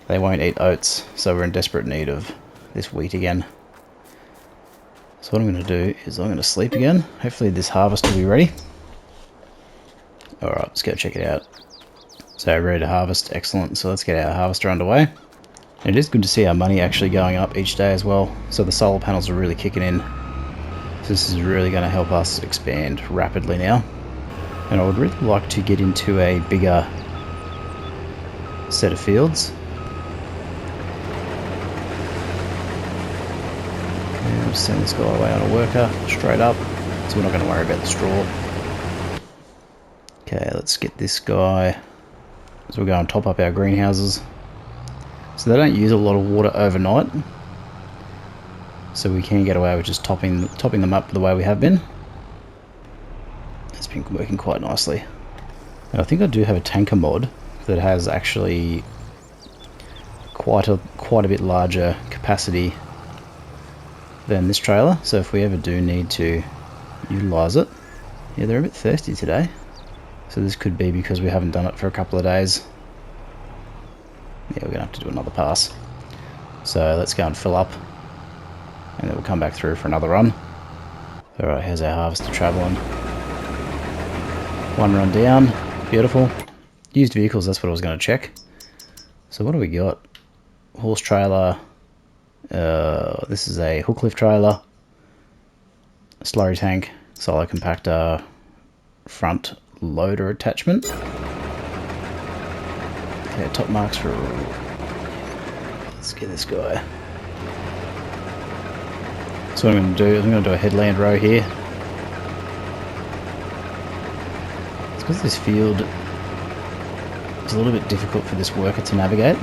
They won't eat oats, so we're in desperate need of this wheat again. So what I'm going to do is I'm going to sleep again. Hopefully this harvest will be ready. Alright, let's go check it out. So ready to harvest, excellent. So let's get our harvester underway. And it is good to see our money actually going up each day as well. So the solar panels are really kicking in. So this is really going to help us expand rapidly now. And I would really like to get into a bigger set of fields. Okay, I'll just send this guy away on a worker, straight up. So we're not going to worry about the straw. Okay, let's get this guy. So we'll go and top up our greenhouses. So they don't use a lot of water overnight. So we can get away with just topping them up the way we have been. It's been working quite nicely. And I think I do have a tanker mod that has actually quite a bit larger capacity than this trailer. So if we ever do need to utilise it. Yeah, they're a bit thirsty today. So this could be because we haven't done it for a couple of days. Yeah, we're going to have to do another pass. So let's go and fill up. And then we'll come back through for another run. Alright, here's our harvester travelling. One run down. Beautiful. Used vehicles, that's what I was going to check. So what do we got? Horse trailer. This is a hook lift trailer. Slurry tank. Silo compactor. Front loader attachment. Okay, top marks for... Let's get this guy. So what I'm going to do is I'm going to do a headland row here. It's because this field is a little bit difficult for this worker to navigate.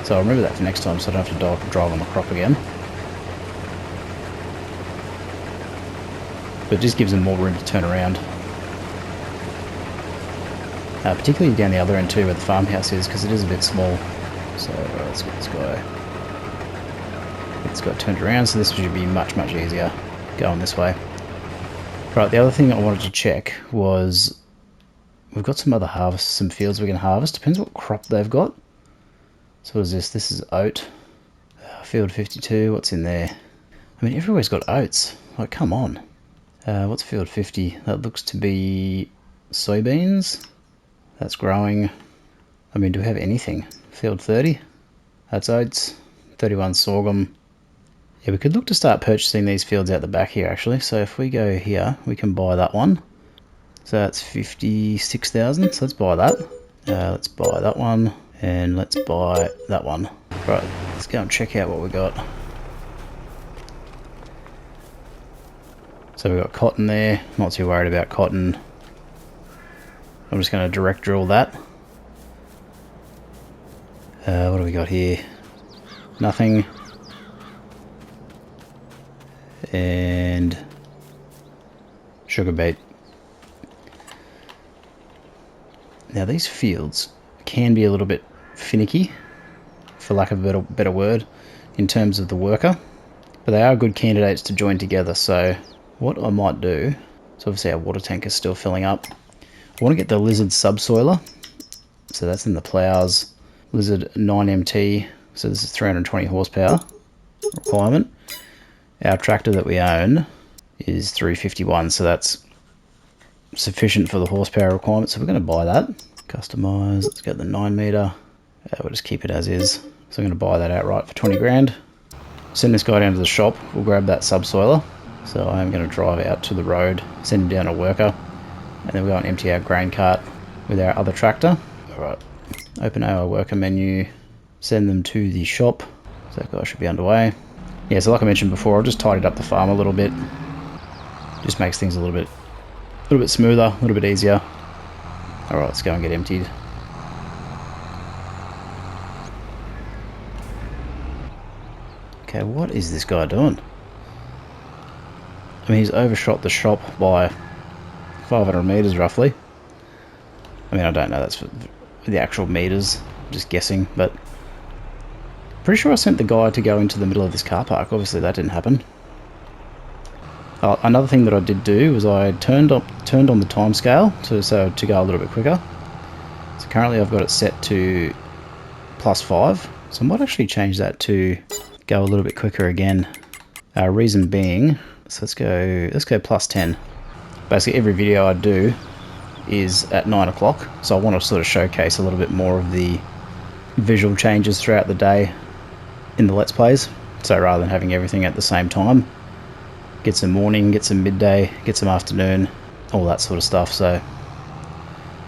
So I'll remember that for next time so I don't have to drive on the crop again. But it just gives them more room to turn around. Particularly down the other end too where the farmhouse is, because it is a bit small. So let's get this guy. It's got turned around, so this should be much easier going this way. Right, the other thing I wanted to check was we've got some fields we can harvest. Depends what crop they've got. So what is this? This is oat. Field 52, what's in there? I mean, everywhere's got oats. Like, come on. What's field 50? That looks to be soybeans. That's growing. I mean, do we have anything? Field 30? That's oats. 31 sorghum. Yeah, we could look to start purchasing these fields out the back here, actually. So if we go here, we can buy that one. So that's 56,000. So let's buy that. Let's buy that one. And let's buy that one. Right, let's go and check out what we got. So we've got cotton there. Not too worried about cotton. I'm just going to direct drill that. What do we got here? Nothing. And sugar beet. Now these fields can be a little bit finicky, for lack of a better word, in terms of the worker, but they are good candidates to join together. So what I might do, so obviously our water tank is still filling up. I want to get the Lizard subsoiler, so that's in the plows. Lizard 9MT, so this is 320 horsepower requirement. Our tractor that we own is 351, so that's sufficient for the horsepower requirement, so we're going to buy that. Customize, let's get the 9 meter. We'll just keep it as is. So I'm going to buy that outright for 20 grand. Send this guy down to the shop, we'll grab that subsoiler. So I'm going to drive out to the road, send him down a worker, and then we'll go and empty our grain cart with our other tractor. Alright, open our worker menu, send them to the shop. So that guy should be underway. Yeah, so like I mentioned before, I've just tidied up the farm a little bit. Just makes things a little bit smoother, a little bit easier. Alright, let's go and get emptied. Okay, what is this guy doing? I mean, he's overshot the shop by 500 meters roughly. I mean, I don't know, that's for the actual meters, I'm just guessing, but pretty sure I sent the guy to go into the middle of this car park. Obviously that didn't happen. Another thing that I did do was I turned on the time scale to go a little bit quicker. So currently I've got it set to +5, so I might actually change that to go a little bit quicker again. Reason being, so let's go +10. Basically every video I do is at 9 o'clock, so I want to sort of showcase a little bit more of the visual changes throughout the day in the Let's Plays. So rather than having everything at the same time, get some morning, get some midday, get some afternoon, all that sort of stuff. So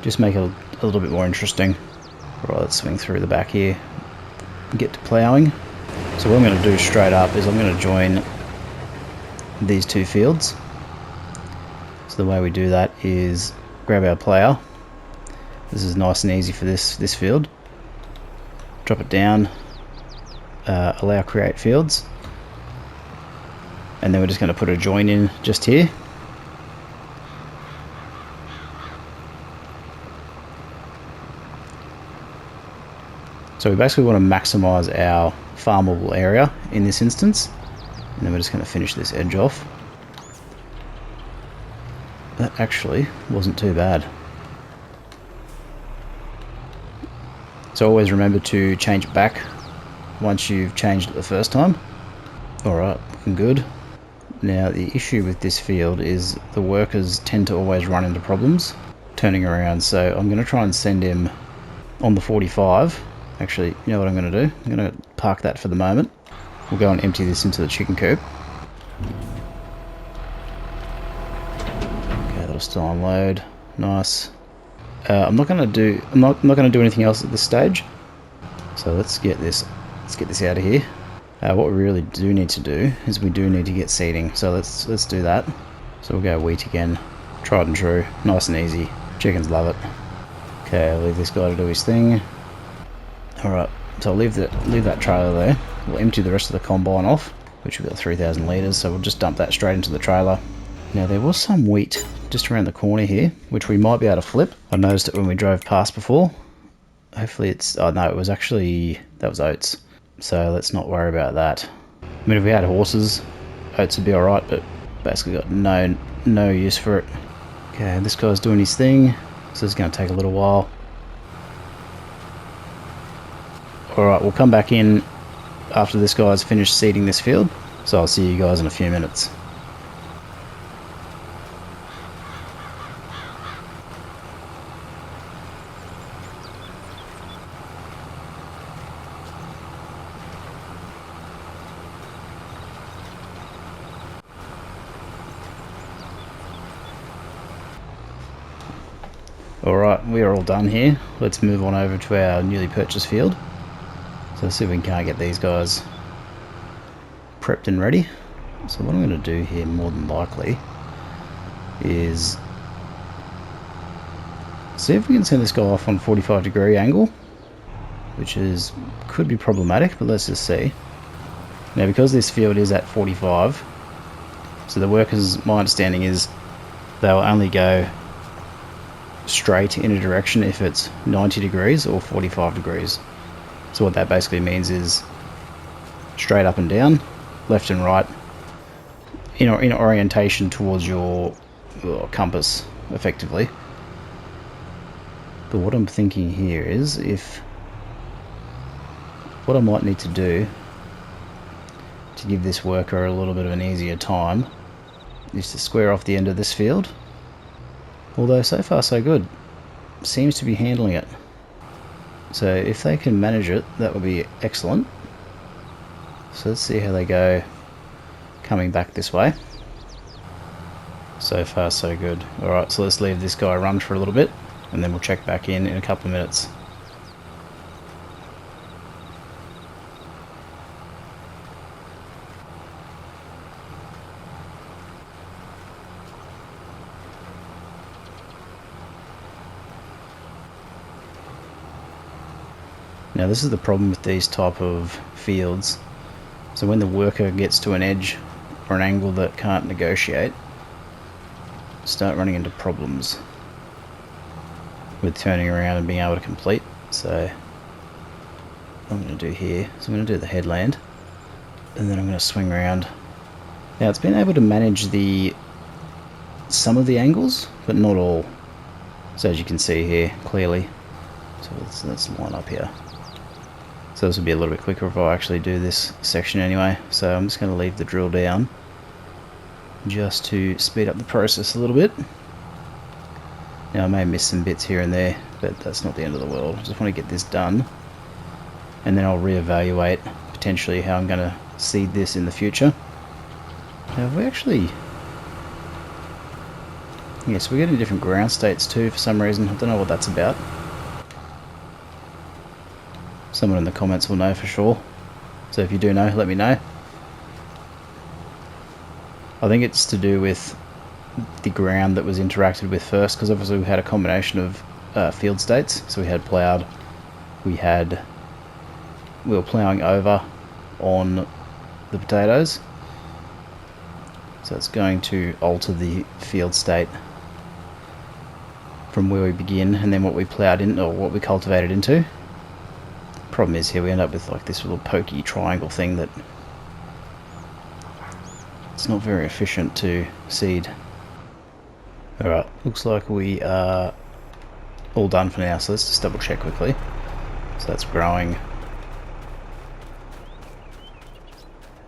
just make it a little bit more interesting. Right, let's swing through the back here and get to ploughing. So what I'm going to do straight up is I'm going to join these two fields. So the way we do that is grab our plough. This is nice and easy for this field. Drop it down, allow create fields, and then we're just going to put a join in just here. So we basically want to maximize our farmable area in this instance, and then we're just going to finish this edge off. That actually wasn't too bad. So always remember to change it back once you've changed it the first time. Alright, looking good. Now the issue with this field is the workers tend to always run into problems turning around, so I'm going to try and send him on the 45. Actually, you know what I'm going to do? I'm going to park that for the moment. We'll go and empty this into the chicken coop. Okay, that'll still unload. Nice. I'm not going to do anything else at this stage. So let's get this out of here. What we really do need to do is we do need to get seeding. So let's do that. So we'll go wheat again. Tried and true. Nice and easy. Chickens love it. Okay, I'll leave this guy to do his thing. Alright, so I'll leave that trailer there. We'll empty the rest of the combine off, which we've got 3,000 litres, so we'll just dump that straight into the trailer. Now there was some wheat just around the corner here, which we might be able to flip. I noticed it when we drove past before. Hopefully it's... oh no, it was actually... that was oats. So let's not worry about that. I mean, if we had horses, oats would be alright, but basically got no use for it. Okay, this guy's doing his thing, so it's going to take a little while. Alright, we'll come back in after this guy's finished seeding this field, so I'll see you guys in a few minutes. Alright, we are all done here. Let's move on over to our newly purchased field. So let's see if we can't get these guys prepped and ready. So what I'm going to do here more than likely is see if we can send this guy off on 45-degree angle, which could be problematic, but let's just see. Now because this field is at 45, so the workers, my understanding is they'll only go straight in a direction if it's 90 degrees or 45 degrees. So what that basically means is straight up and down, left and right, in orientation towards your compass, effectively. But what I'm thinking here is what I might need to do to give this worker a little bit of an easier time is to square off the end of this field. Although so far so good, seems to be handling it. So if they can manage it, that would be excellent. So let's see how they go coming back this way. So far so good. Alright, so let's leave this guy run for a little bit, and then we'll check back in a couple of minutes. Now this is the problem with these type of fields. So when the worker gets to an edge or an angle that can't negotiate, start running into problems with turning around and being able to complete. So what I'm going to do here is I'm going to do the headland, and then I'm going to swing around. Now it's been able to manage some of the angles, but not all. So as you can see here clearly. So let's line up here. So this will be a little bit quicker if I actually do this section anyway. So I'm just going to leave the drill down just to speed up the process a little bit. Now I may miss some bits here and there, but that's not the end of the world. I just want to get this done, and then I'll reevaluate potentially how I'm going to seed this in the future. Now we actually... yes, we're getting different ground states too for some reason. I don't know what that's about. Someone in the comments will know for sure. So if you do know, let me know. I think it's to do with the ground that was interacted with first, because obviously we had a combination of field states. So we had ploughed, we were ploughing over on the potatoes. So it's going to alter the field state from where we begin and then what we ploughed in, or what we cultivated into. Problem is here we end up with like this little pokey triangle thing that it's not very efficient to seed. Alright, looks like we are all done for now, so let's just double check quickly. So that's growing.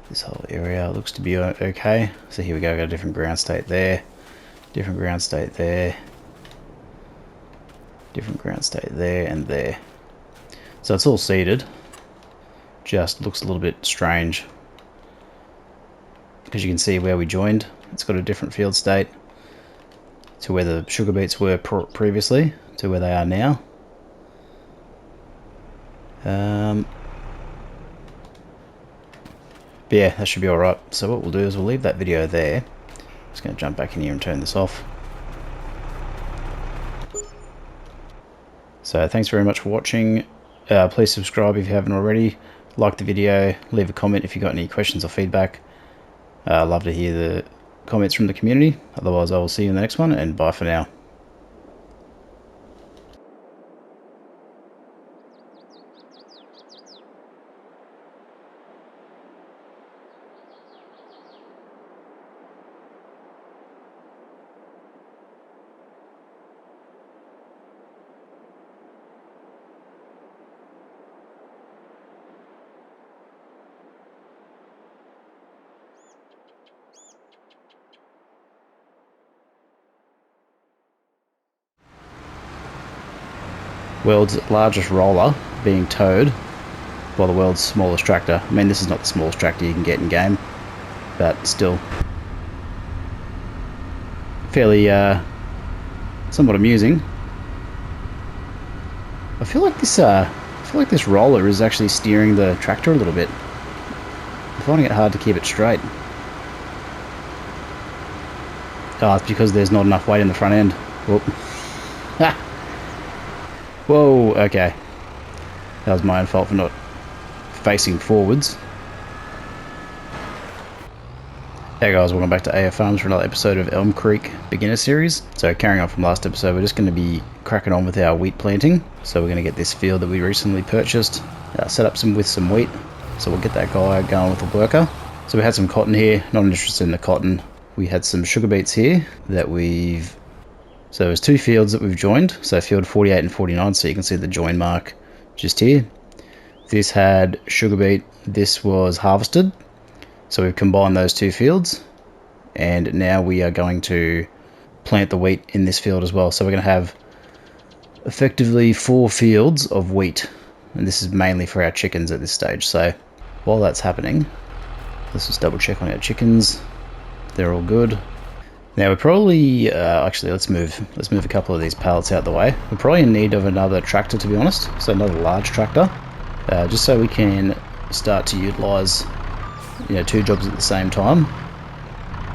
This whole area looks to be okay. So here we go, got a different ground state there, different ground state there, different ground state there and there. So it's all seeded, just looks a little bit strange because you can see where we joined. It's got a different field state to where the sugar beets were previously to where they are now. But yeah, that should be alright. So what we'll do is we'll leave that video there. Just going to jump back in here and turn this off. So thanks very much for watching. Please subscribe if you haven't already. Like the video, leave a comment if you've got any questions or feedback. I'd love to hear the comments from the community. Otherwise, I will see you in the next one, and bye for now. World's largest roller being towed by the world's smallest tractor. I mean, this is not the smallest tractor you can get in game, but still fairly somewhat amusing. I feel like this roller is actually steering the tractor a little bit. I'm finding it hard to keep it straight. Oh, it's because there's not enough weight in the front end. Whoop. Ha! Whoa, okay. That was my own fault for not facing forwards. Hey guys, welcome back to AF Farms for another episode of Elm Creek Beginner Series. So carrying on from last episode, we're just going to be cracking on with our wheat planting. So we're going to get this field that we recently purchased, set up with some wheat. So we'll get that guy going with a worker. So we had some cotton here, not interested in the cotton. We had some sugar beets here that so there's two fields that we've joined, so field 48 and 49, so you can see the join mark just here. This had sugar beet, this was harvested, so we've combined those two fields, and now we are going to plant the wheat in this field as well. So we're going to have effectively 4 fields of wheat, and this is mainly for our chickens at this stage. So while that's happening, let's just double check on our chickens. They're all good. Now we're probably, actually let's move a couple of these pallets out the way. We're probably in need of another tractor, to be honest, so another large tractor, just so we can start to utilise, 2 jobs at the same time.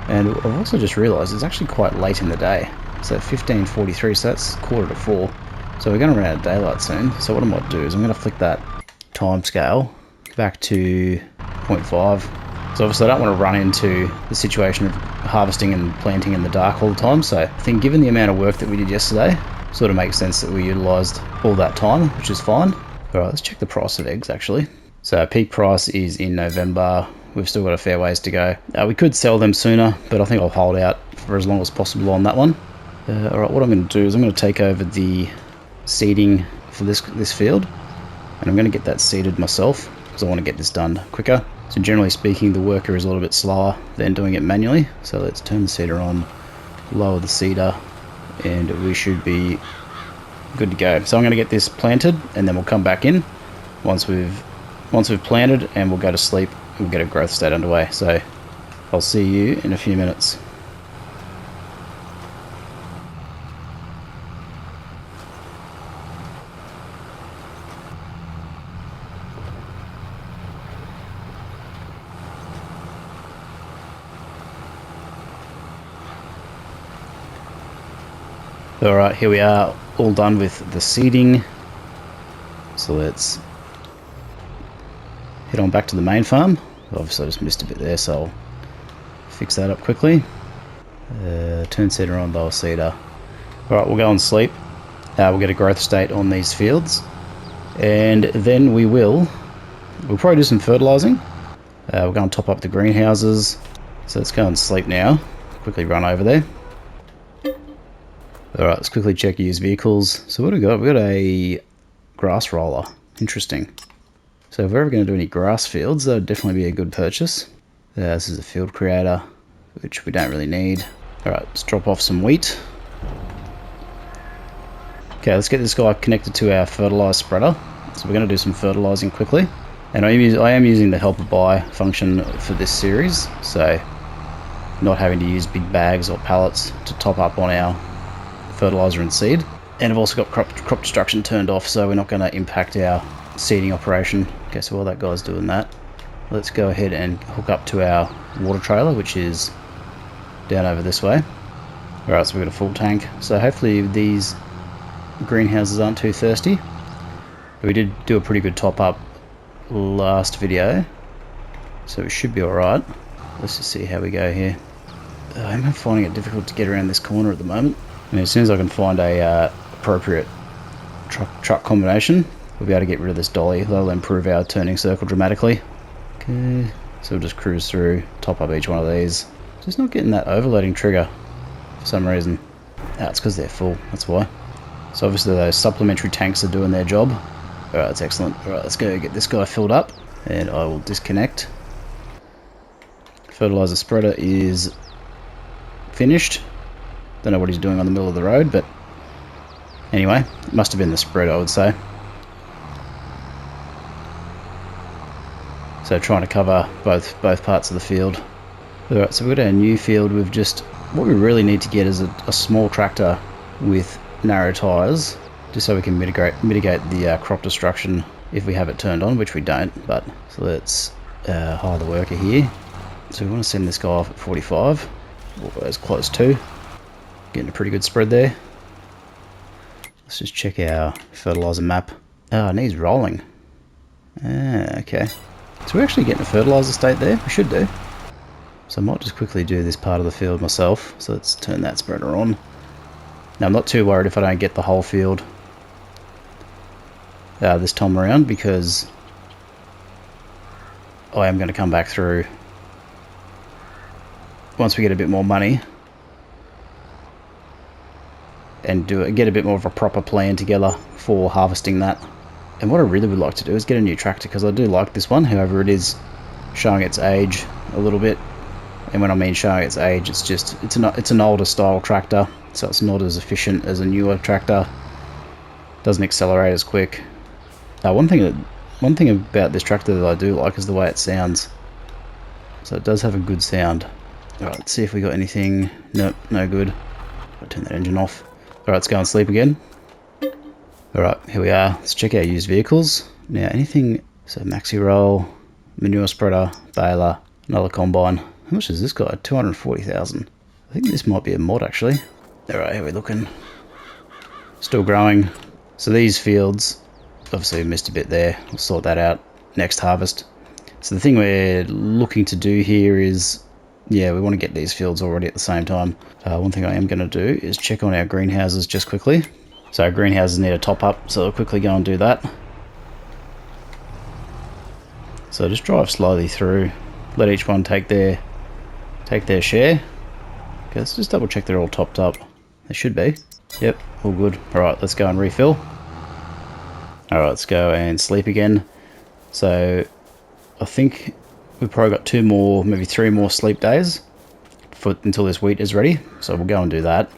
And I've also just realised it's actually quite late in the day, so 15:43, so that's 3:45. So we're going to run out of daylight soon. So what I might do is I'm going to flick that time scale back to 0.5. So obviously I don't want to run into the situation of harvesting and planting in the dark all the time. So I think given the amount of work that we did yesterday, it sort of makes sense that we utilised all that time, which is fine. Alright, let's check the price of eggs actually. So our peak price is in November. We've still got a fair ways to go. We could sell them sooner, but I think I'll hold out for as long as possible on that one. Alright, what I'm going to do is I'm going to take over the seeding for this field, and I'm going to get that seeded myself because I want to get this done quicker. So generally speaking, the worker is a little bit slower than doing it manually. So let's turn the seeder on, lower the seeder, and we should be good to go. So I'm going to get this planted, and then we'll come back in once we've planted, and we'll go to sleep. We'll get a growth state underway. So I'll see you in a few minutes. Alright, here we are, all done with the seeding. So let's head on back to the main farm. Obviously I just missed a bit there, so I'll fix that up quickly. Turn seeder on, lower seeder. Alright, we'll go and sleep. We'll get a growth state on these fields, and then we'll probably do some fertilising. We'll go and top up the greenhouses. So let's go and sleep now. Quickly run over there. Alright, let's quickly check used vehicles. So what have we got? We've got a grass roller. Interesting. So if we're ever going to do any grass fields, that would definitely be a good purchase. This is a field creator, which we don't really need. Alright, let's drop off some wheat. Okay, let's get this guy connected to our fertilizer spreader. So we're going to do some fertilizing quickly. And I am using the help buy function for this series, so not having to use big bags or pallets to top up on our fertilizer and seed. And I've also got crop destruction turned off, so we're not going to impact our seeding operation. Okay, so while that guy's doing that, let's go ahead and hook up to our water trailer, which is down over this way. Alright, so we've got a full tank. So hopefully these greenhouses aren't too thirsty. We did do a pretty good top up last video, so it should be alright. Let's just see how we go here. I'm finding it difficult to get around this corner at the moment. And as soon as I can find a appropriate truck combination, we'll be able to get rid of this dolly. That'll improve our turning circle dramatically. Okay, so we'll just cruise through, top up each one of these. Just not getting that overloading trigger for some reason. It's because they're full, that's why. So obviously those supplementary tanks are doing their job. Alright, that's excellent. Alright, let's go get this guy filled up, and I will disconnect. Fertilizer spreader is finished. Don't know what he's doing on the middle of the road, but anyway, it must have been the spread, I would say. So trying to cover both parts of the field. Alright, so we've got our new field. We've just, what we really need to get is a small tractor with narrow tyres, just so we can mitigate the crop destruction if we have it turned on, which we don't. But so let's hire the worker here. So we want to send this guy off at 45, or as close to. Getting a pretty good spread there. Let's just check our fertilizer map. Oh, it needs rolling. Okay. So we're actually getting a fertilizer state there. We should do. So I might just quickly do this part of the field myself. So let's turn that spreader on. Now I'm not too worried if I don't get the whole field this time around, because I am going to come back through once we get a bit more money and get a bit more of a proper plan together for harvesting that. And what I really would like to do is get a new tractor, because I do like this one, however it is showing its age a little bit. And when I mean showing its age, it's just it's an older style tractor, so it's not as efficient as a newer tractor. Doesn't accelerate as quick. One thing about this tractor that I do like is the way it sounds. So it does have a good sound. Alright, let's see if we got anything. Nope, no good. I'll turn that engine off. Alright, let's go and sleep again. Alright, here we are. Let's check our used vehicles. Now anything, so maxi roll, manure spreader, baler, another combine. How much is this guy? 240,000. I think this might be a mod actually. Alright, how are we looking? Still growing. So these fields, obviously we missed a bit there. We'll sort that out next harvest. So the thing we're looking to do here is, yeah, we want to get these fields already at the same time. One thing I am going to do is check on our greenhouses just quickly. So our greenhouses need a top up, so I'll quickly go and do that. So just drive slowly through, let each one take their share. Okay, let's just double check they're all topped up. They should be. Yep, all good. Alright, let's go and refill. Alright, let's go and sleep again. So I think we've probably got 2 more, maybe 3 more sleep days until this wheat is ready. So we'll go and do that.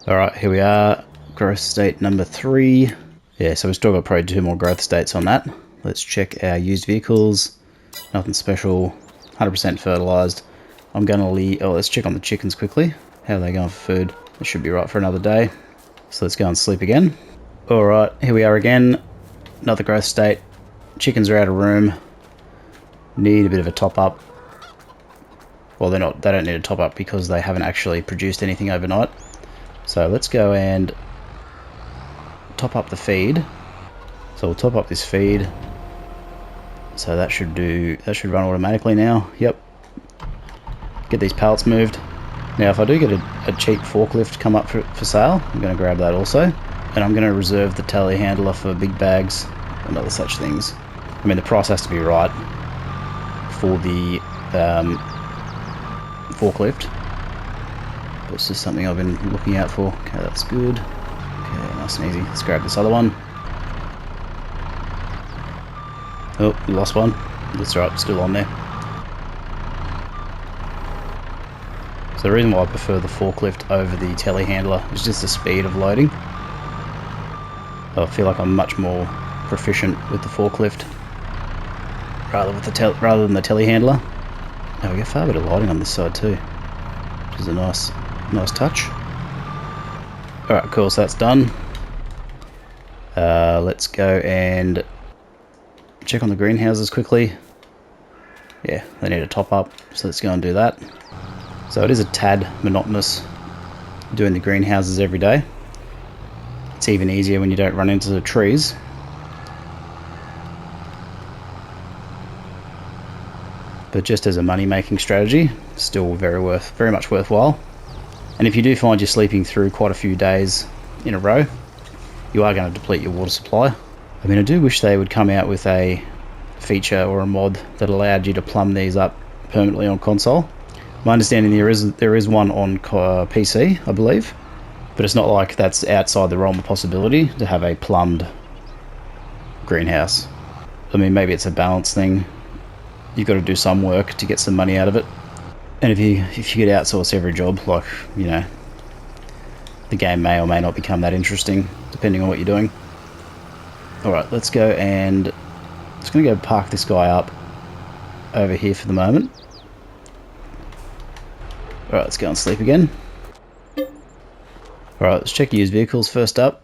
Alright, here we are. Growth state number 3. Yeah, so we've still got probably 2 more growth states on that. Let's check our used vehicles. Nothing special. 100% fertilized. I'm going to leave. Oh, let's check on the chickens quickly. How are they going for food? It should be right for another day. So let's go and sleep again. Alright, here we are again. Another growth state. Chickens are out of room. Need a bit of a top up. Well, they don't need a top up because they haven't actually produced anything overnight. So let's go and top up the feed. So we'll top up this feed. So that should run automatically now. Yep. Get these pallets moved. Now if I do get a cheap forklift come up for sale, I'm going to grab that also. And I'm going to reserve the telehandler for big bags and other such things. I mean, the price has to be right for the forklift. But it's just something I've been looking out for. Okay, that's good. Okay, nice and easy. Let's grab this other one. Oh, we lost one. That's right, still on there. So the reason why I prefer the forklift over the telehandler is just the speed of loading. I feel like I'm much more proficient with the forklift rather than the telehandler. Now we get far better lighting on this side too, which is a nice touch. Alright, cool, so that's done. Let's go and check on the greenhouses quickly. Yeah, they need a top up, so let's go and do that. So it is a tad monotonous doing the greenhouses every day. It's even easier when you don't run into the trees. But just as a money-making strategy, still very much worthwhile. And if you do find you're sleeping through quite a few days in a row, you are going to deplete your water supply. I mean, I do wish they would come out with a feature or a mod that allowed you to plumb these up permanently on console. My understanding there is one on PC, I believe, but it's not like that's outside the realm of possibility to have a plumbed greenhouse. I mean, maybe it's a balance thing. You've got to do some work to get some money out of it. And if you could outsource every job, like, you know, the game may or may not become that interesting, depending on what you're doing. Alright, let's go and... just going to go park this guy up over here for the moment. Alright, let's go and sleep again. Alright, let's check used vehicles first up.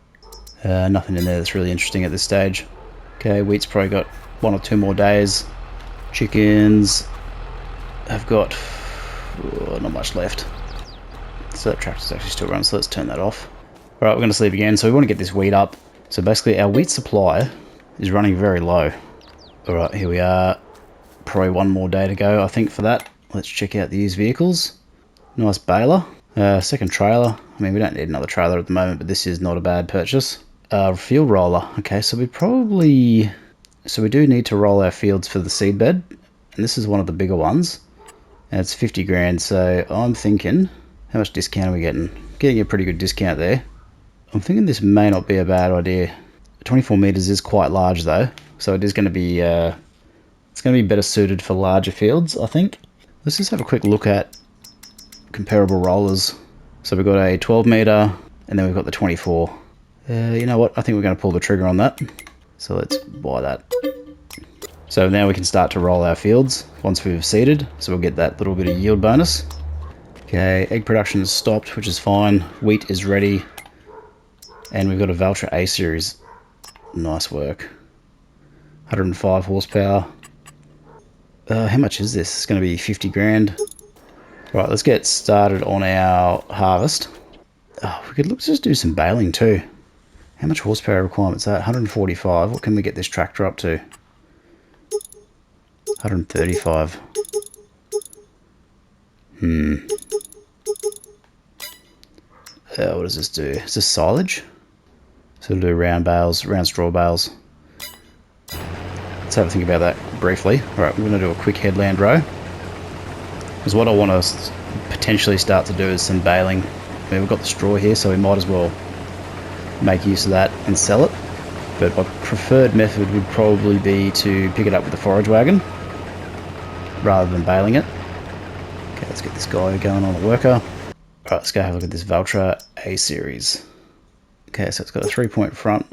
Nothing in there that's really interesting at this stage. Okay, wheat's probably got 1 or 2 more days. Chickens have got not much left. So that tractor's actually still running, so let's turn that off. Alright, we're going to sleep again, so we want to get this wheat up. So basically our wheat supply is running very low. Alright, here we are. Probably 1 more day to go, I think, for that. Let's check out the used vehicles. Nice baler. Second trailer. I mean, we don't need another trailer at the moment, but this is not a bad purchase. Field roller. Okay, so we do need to roll our fields for the seed bed. And this is one of the bigger ones. And it's 50 grand, so I'm thinking... how much discount are we getting? Getting a pretty good discount there. I'm thinking this may not be a bad idea. 24 meters is quite large though, so it is going to be it's going to be better suited for larger fields, I think. Let's just have a quick look at comparable rollers. So we've got a 12 meter and then we've got the 24. You know what? I think we're going to pull the trigger on that. So let's buy that. So now we can start to roll our fields once we've seeded. So we'll get that little bit of yield bonus. Okay, egg production has stopped, which is fine. Wheat is ready. And we've got a Valtra A series. Nice work. 105 horsepower. How much is this? It's going to be 50 grand. Right, let's get started on our harvest. Oh, we could let's just do some baling too. How much horsepower requirement's that? 145. What can we get this tractor up to? 135. What does this do? Is this silage? So it'll do round bales, round straw bales. Let's have a think about that briefly. Alright, we're going to do a quick headland row. Because what I want to potentially start to do is some baling. I mean, we've got the straw here, so we might as well make use of that and sell it. But my preferred method would probably be to pick it up with the forage wagon rather than baling it. Okay, let's get this guy going on a worker. Alright, let's go have a look at this Valtra A series. Okay, so it's got a 3-point front.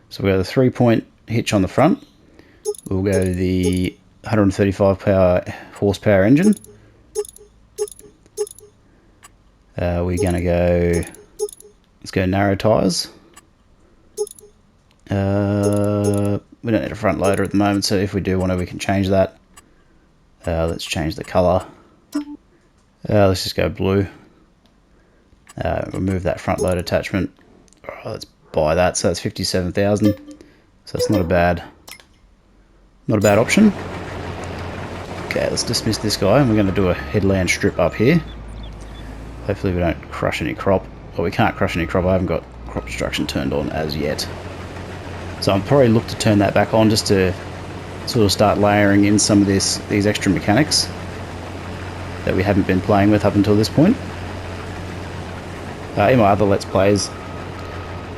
So we've got a 3-point hitch on the front. We'll go the 135 horsepower engine. We're going to go... let's go narrow tyres. We don't need a front loader at the moment, so if we do want to, we can change that. Let's change the colour. Let's just go blue. Remove that front load attachment. Alright, let's buy that. So that's 57,000. So it's not a bad option. Okay, let's dismiss this guy, and we're going to do a headland strip up here. Hopefully we don't crush any crop. Well, we can't crush any crop. I haven't got crop destruction turned on as yet. So I'll probably look to turn that back on just to sort of start layering in some of these extra mechanics that we haven't been playing with up until this point. In my other Let's Plays,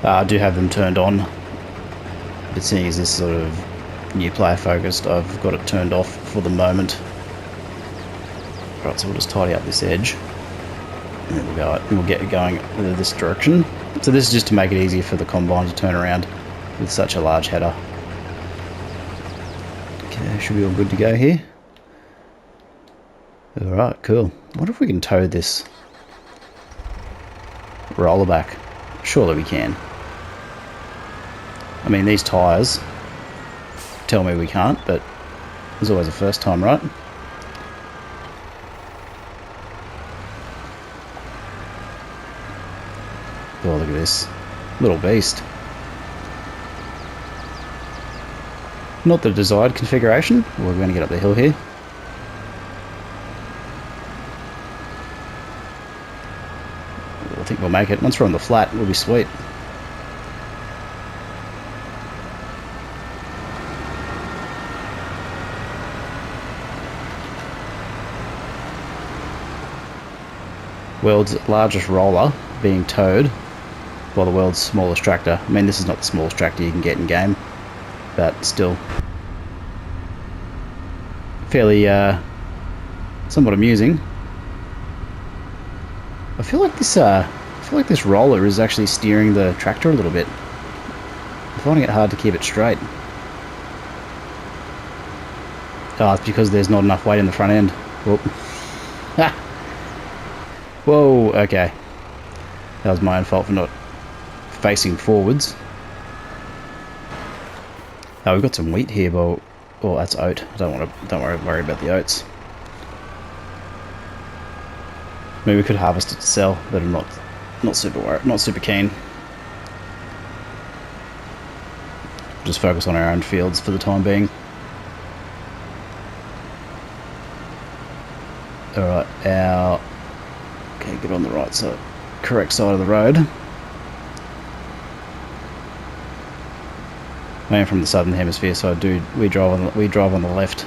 I do have them turned on, but seeing as this sort of new player focused, I've got it turned off for the moment. Right, so we'll just tidy up this edge. And then we'll get it going this direction. So this is just to make it easier for the combine to turn around with such a large header. Okay, should be all good to go here. Alright, cool. I wonder if we can tow this roller back. Surely we can. I mean, these tyres tell me we can't, but there's always a first time, right? Oh, look at this. Little beast. Not the desired configuration. We're going to get up the hill here. I think we'll make it. Once we're on the flat, we'll be sweet. World's largest roller being towed by the world's smallest tractor. I mean, this is not the smallest tractor you can get in game, but still fairly somewhat amusing. I feel like this roller is actually steering the tractor a little bit. I'm finding it hard to keep it straight. Oh, it's because there's not enough weight in the front end. Whoop. Whoa, okay. That was my own fault for not facing forwards. Oh, we've got some wheat here, but oh, that's oat. I don't worry about the oats. Maybe we could harvest it to sell, but I'm not super keen. Just focus on our own fields for the time being. Alright, okay, get on the right side, correct side of the road. I am from the southern hemisphere, so we drive on the left,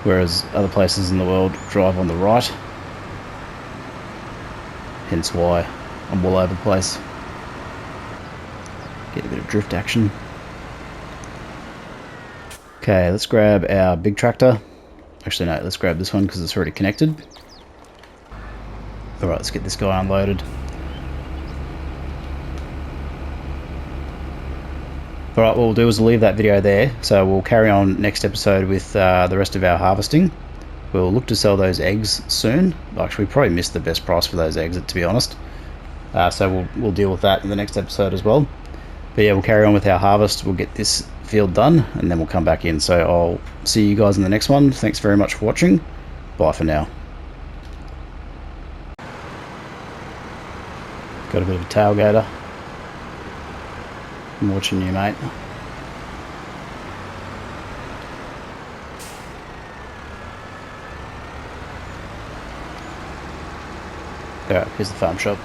whereas other places in the world drive on the right. Hence why I'm all over the place. Get a bit of drift action. Okay, let's grab our big tractor. Actually, no, let's grab this one because it's already connected. Alright, let's get this guy unloaded. Alright, what we'll do is we'll leave that video there. So we'll carry on next episode with the rest of our harvesting. We'll look to sell those eggs soon. Actually, we probably missed the best price for those eggs, to be honest. So we'll deal with that in the next episode as well. But yeah, we'll carry on with our harvest. We'll get this field done, and then we'll come back in. So I'll see you guys in the next one. Thanks very much for watching. Bye for now. Got a bit of a tailgater. I'm watching you, mate. Alright, here's the farm shop.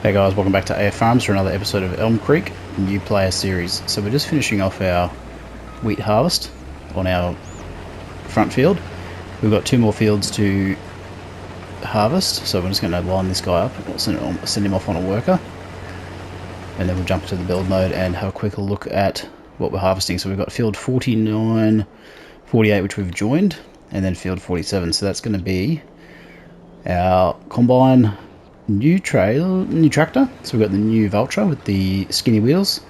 Hey guys, welcome back to AF Farms for another episode of Elm Creek, new player series. So we're just finishing off our wheat harvest on our front field. We've got 2 more fields to harvest, so we're just going to line this guy up. We'll send him off on a worker, and then we'll jump to the build mode and have a quick look at what we're harvesting. So we've got field 49, 48, which we've joined, and then field 47. So that's going to be our combine new tractor. So we've got the new Vulture with the skinny wheels.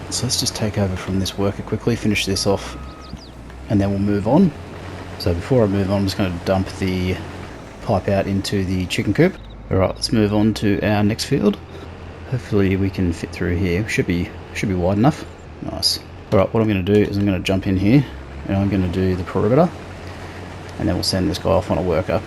So let's just take over from this worker quickly, finish this off, and then we'll move on. So before I move on, I'm just going to dump the pipe out into the chicken coop. Alright, let's move on to our next field. Hopefully we can fit through here. Should be wide enough. Nice. Alright, what I'm going to do is I'm going to jump in here, and I'm going to do the perimeter, and then we'll send this guy off on a worker.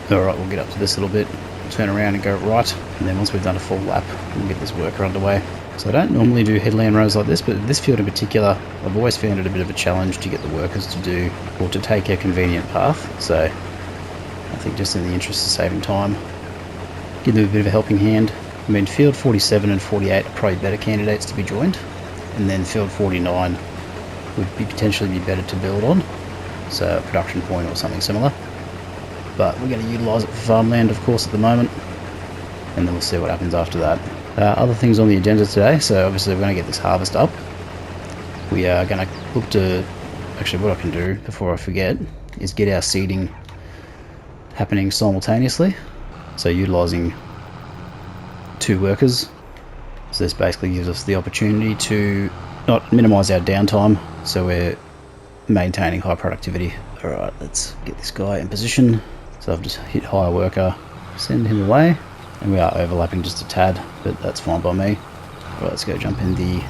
Alright, we'll get up to this little bit, turn around and go right, and then once we've done a full lap, we'll get this worker underway. So I don't normally do headland rows like this, but this field in particular, I've always found it a bit of a challenge to get the workers to do, or to take a convenient path. So I think just in the interest of saving time, give them a bit of a helping hand. I mean, field 47 and 48 are probably better candidates to be joined, and then field 49 would potentially be better to build on, so a production point or something similar. But we're going to utilise it for farmland, of course, at the moment, and then we'll see what happens after that. Other things on the agenda today, so obviously we're going to get this harvest up, we are going to look to, actually what I can do before I forget is get our seeding happening simultaneously. So utilising 2 workers. So this basically gives us the opportunity to not minimise our downtime, so we're maintaining high productivity. Alright, let's get this guy in position. So I've just hit hire worker, send him away, and we are overlapping just a tad, but that's fine by me. Alright, let's go jump in the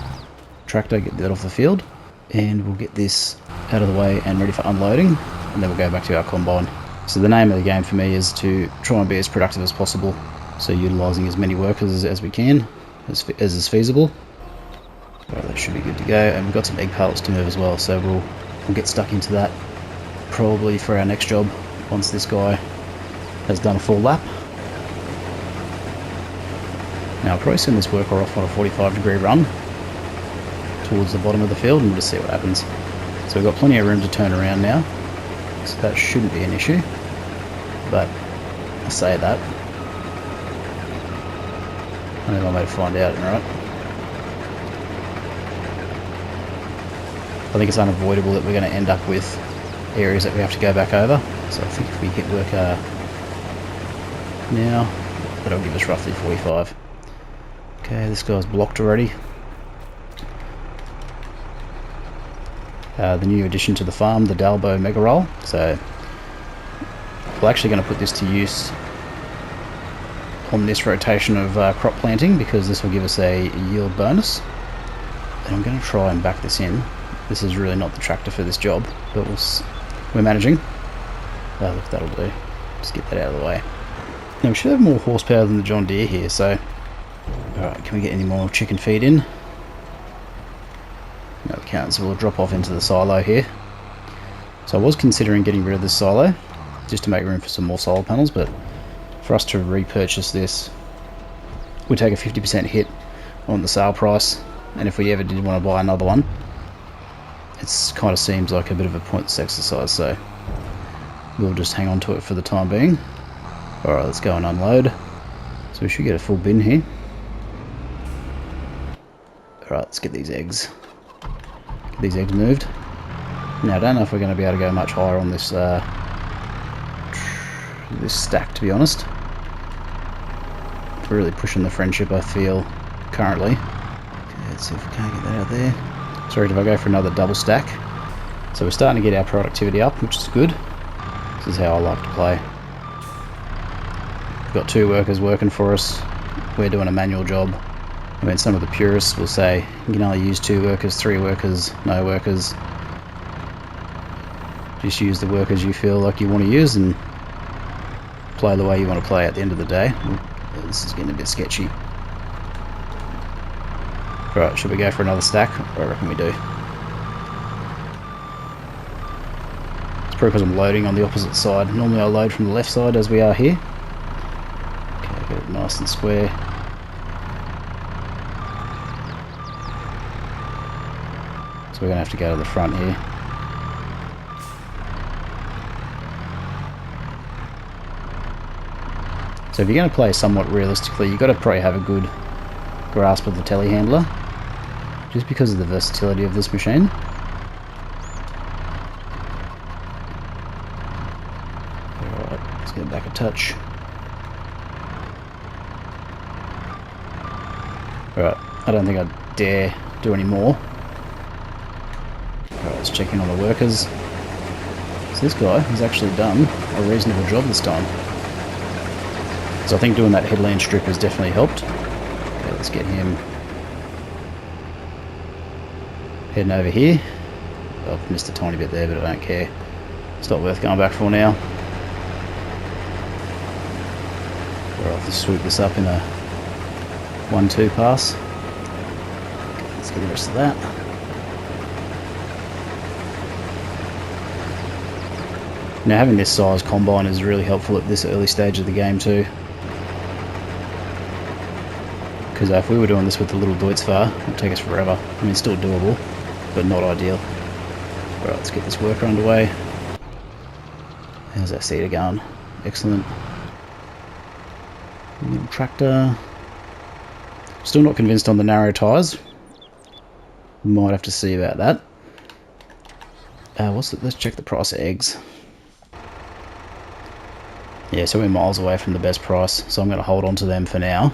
tractor, get that off the field, and we'll get this out of the way and ready for unloading, and then we'll go back to our combine. So the name of the game for me is to try and be as productive as possible, so utilising as many workers as we can, as is feasible. Right, that should be good to go, and we've got some egg pallets to move as well, so we'll get stuck into that probably for our next job once this guy has done a full lap. Now I'll probably send this worker off on a 45-degree run towards the bottom of the field and we'll just see what happens. So we've got plenty of room to turn around now, so that shouldn't be an issue, but I say that, I think I may find out, right? I think it's unavoidable that we're going to end up with areas that we have to go back over. So I think if we hit worker now, that'll give us roughly 45. Okay, this guy's blocked already. The new addition to the farm, the Dalbo Mega Roll. So we're actually going to put this to use on this rotation of crop planting, because this will give us a yield bonus. And I'm going to try and back this in. This is really not the tractor for this job, but we're managing. Oh, look, that'll do. Just get that out of the way. Now we should have more horsepower than the John Deere here, so... Alright, can we get any more chicken feed in? No, we can't, so we'll drop off into the silo here. So I was considering getting rid of this silo, just to make room for some more solar panels, but for us to repurchase this, we take a 50% hit on the sale price, and if we ever did want to buy another one, it kind of seems like a bit of a pointless exercise, so we'll just hang on to it for the time being. Alright, let's go and unload. So we should get a full bin here. Alright, let's get these eggs. Get these eggs moved. Now I don't know if we're going to be able to go much higher on this this stack, to be honest. We're really pushing the friendship, I feel, currently. Okay, let's see if we can't get that out there. Sorry if I go for another double stack. So we're starting to get our productivity up, which is good. This is how I like to play. We've got 2 workers working for us. We're doing a manual job. I mean, some of the purists will say you can only use 2 workers, 3 workers, no workers. Just use the workers you feel like you want to use and play the way you want to play at the end of the day. This is getting a bit sketchy. Right, should we go for another stack? I reckon we do. It's probably because I'm loading on the opposite side. Normally I load from the left side as we are here. Okay, get it nice and square. So we're going to have to go to the front here. So if you're going to play somewhat realistically, you've got to probably have a good grasp of the telehandler, just because of the versatility of this machine. Alright, let's get it back a touch. Alright, I don't think I dare do any more. Alright, let's check in on the workers. So this guy has actually done a reasonable job this time. So I think doing that headland strip has definitely helped. Okay, let's get him heading over here. I've missed a tiny bit there, but I don't care. It's not worth going back for now. Or I'll just swoop this up in a 1-2 pass. Okay, let's get the rest of that. Now having this size combine is really helpful at this early stage of the game too. Because if we were doing this with the little Deutz-Fahr, it would take us forever. I mean, still doable, but not ideal. Alright, let's get this worker underway. How's that seeder going? Excellent. Little tractor. Still not convinced on the narrow tyres, Might have to see about that. Let's check the price of eggs. Yeah, so we're miles away from the best price, so I'm going to hold on to them for now.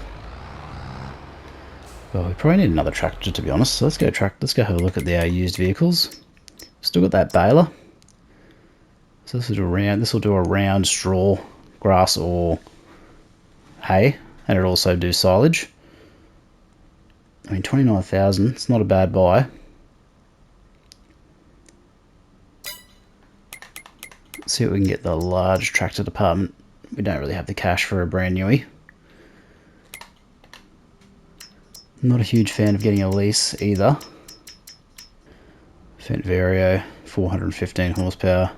Well, we probably need another tractor, to be honest. So let's go have a look at our used vehicles. Still got that baler. So this will do a round straw, grass or hay, and it'll also do silage. I mean, 29,000. It's not a bad buy. Let's see what we can get the large tractor department. We don't really have the cash for a brand newie. Not a huge fan of getting a lease either. Fendt Vario, 415 horsepower,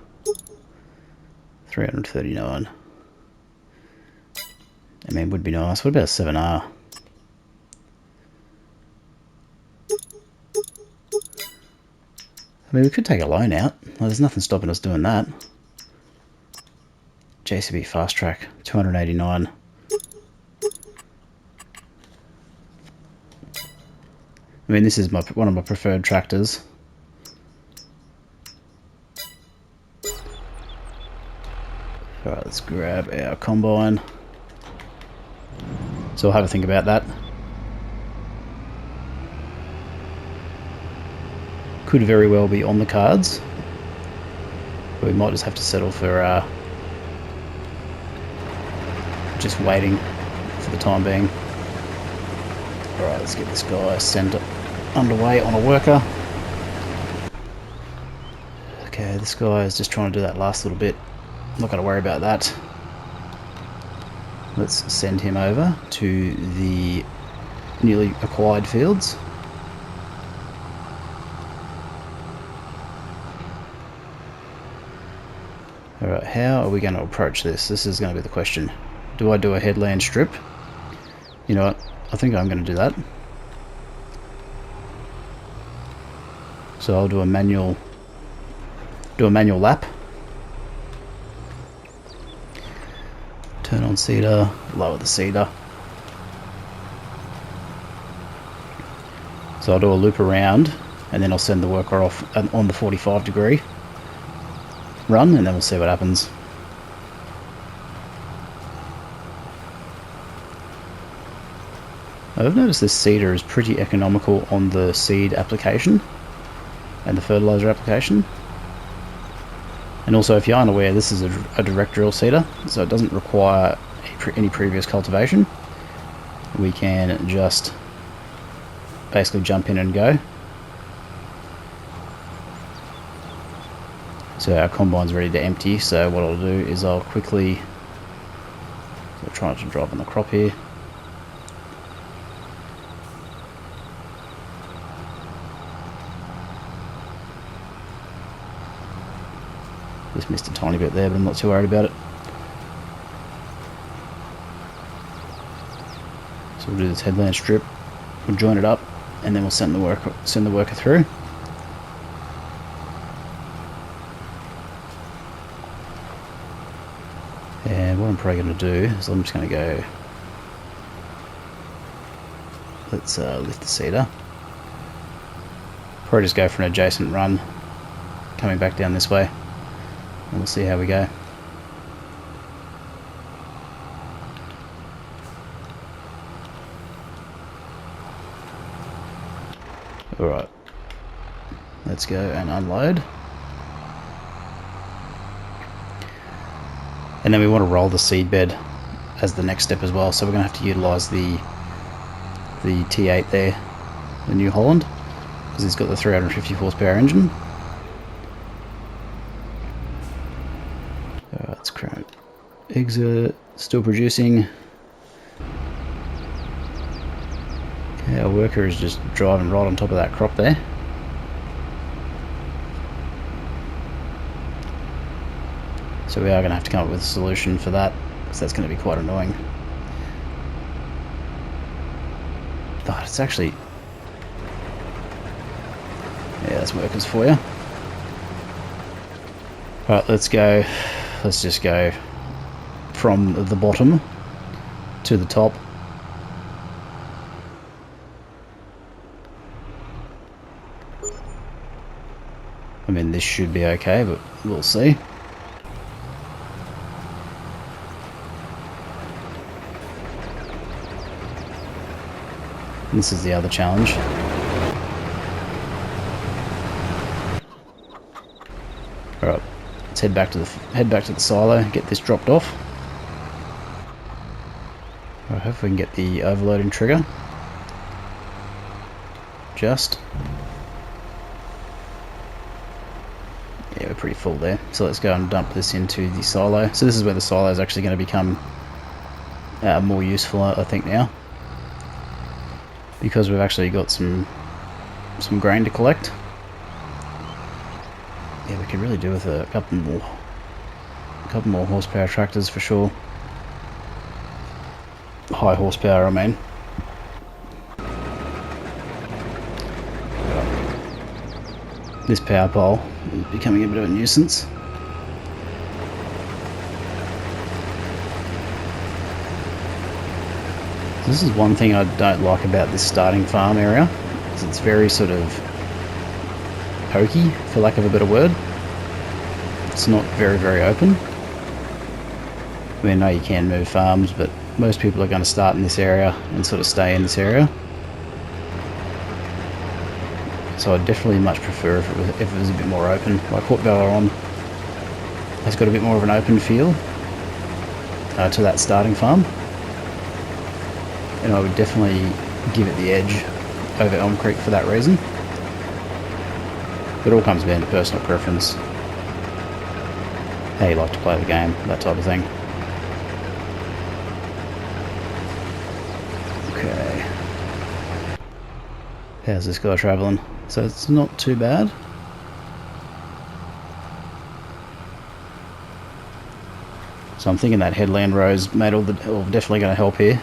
339. I mean, would be nice. What about a 7R? I mean, we could take a loan out. Well, there's nothing stopping us doing that. JCB Fast Track, 289. I mean, this is one of my preferred tractors. Alright, let's grab our combine. So I'll have a think about that. Could very well be on the cards. But we might just have to settle for just waiting for the time being. Alright, let's get this guy sent underway on a worker. Okay, this guy is just trying to do that last little bit. I'm not going to worry about that. Let's send him over to the newly acquired fields. Alright, how are we going to approach this? This is going to be the question. Do I do a headland strip? You know what? I think I'm going to do that. So I'll do a manual lap. Turn on seeder, lower the seeder. So I'll do a loop around and then I'll send the worker off on the 45-degree run and then we'll see what happens. I've noticed this seeder is pretty economical on the seed application and the fertilizer application. And also, if you're unaware, this is a direct drill seeder, so it doesn't require any previous cultivation. We can just basically jump in and go. So our combine's ready to empty, so what I'll do is I'll quickly try not to drop on the crop here. Just missed a tiny bit there, but I'm not too worried about it. So we'll do this headland strip, we'll join it up, and then we'll send the worker through. And what I'm probably going to do is I'm just going to go. Let's lift the seeder. Probably just go for an adjacent run, coming back down this way. And we'll see how we go. Alright. Let's go and unload. And then we want to roll the seed bed as the next step as well. So we're going to have to utilise the T8 there, the New Holland, because it's got the 350 horsepower engine. Let's crank. Eggs are still producing. Okay, our worker is just driving right on top of that crop there. So we are going to have to come up with a solution for that, because that's going to be quite annoying. Oh, it's actually... Yeah, that's workers for you. Right, let's go. Let's just go from the bottom to the top. I mean, this should be okay, but we'll see. This is the other challenge. Alright, let's head back to the silo, get this dropped off. Alright, hopefully we can get the overloading trigger. Just. Yeah, we're pretty full there. So let's go and dump this into the silo. So this is where the silo is actually going to become more useful, I think, now. Because we've actually got some grain to collect. Yeah, we could really do with a couple more horsepower tractors for sure. High horsepower, I mean. This power pole is becoming a bit of a nuisance. This is one thing I don't like about this starting farm area. It's very sort of pokey, for lack of a better word. It's not very, very open. I mean, I know you can move farms, but most people are going to start in this area and sort of stay in this area. So I'd definitely much prefer if it was a bit more open. Like Port Valeron has got a bit more of an open feel to that starting farm. And I would definitely give it the edge over Elm Creek for that reason. It all comes down to personal preference. How you like to play the game, that type of thing. Okay. How's this guy travelling? So it's not too bad. So I'm thinking that headland row's made definitely going to help here.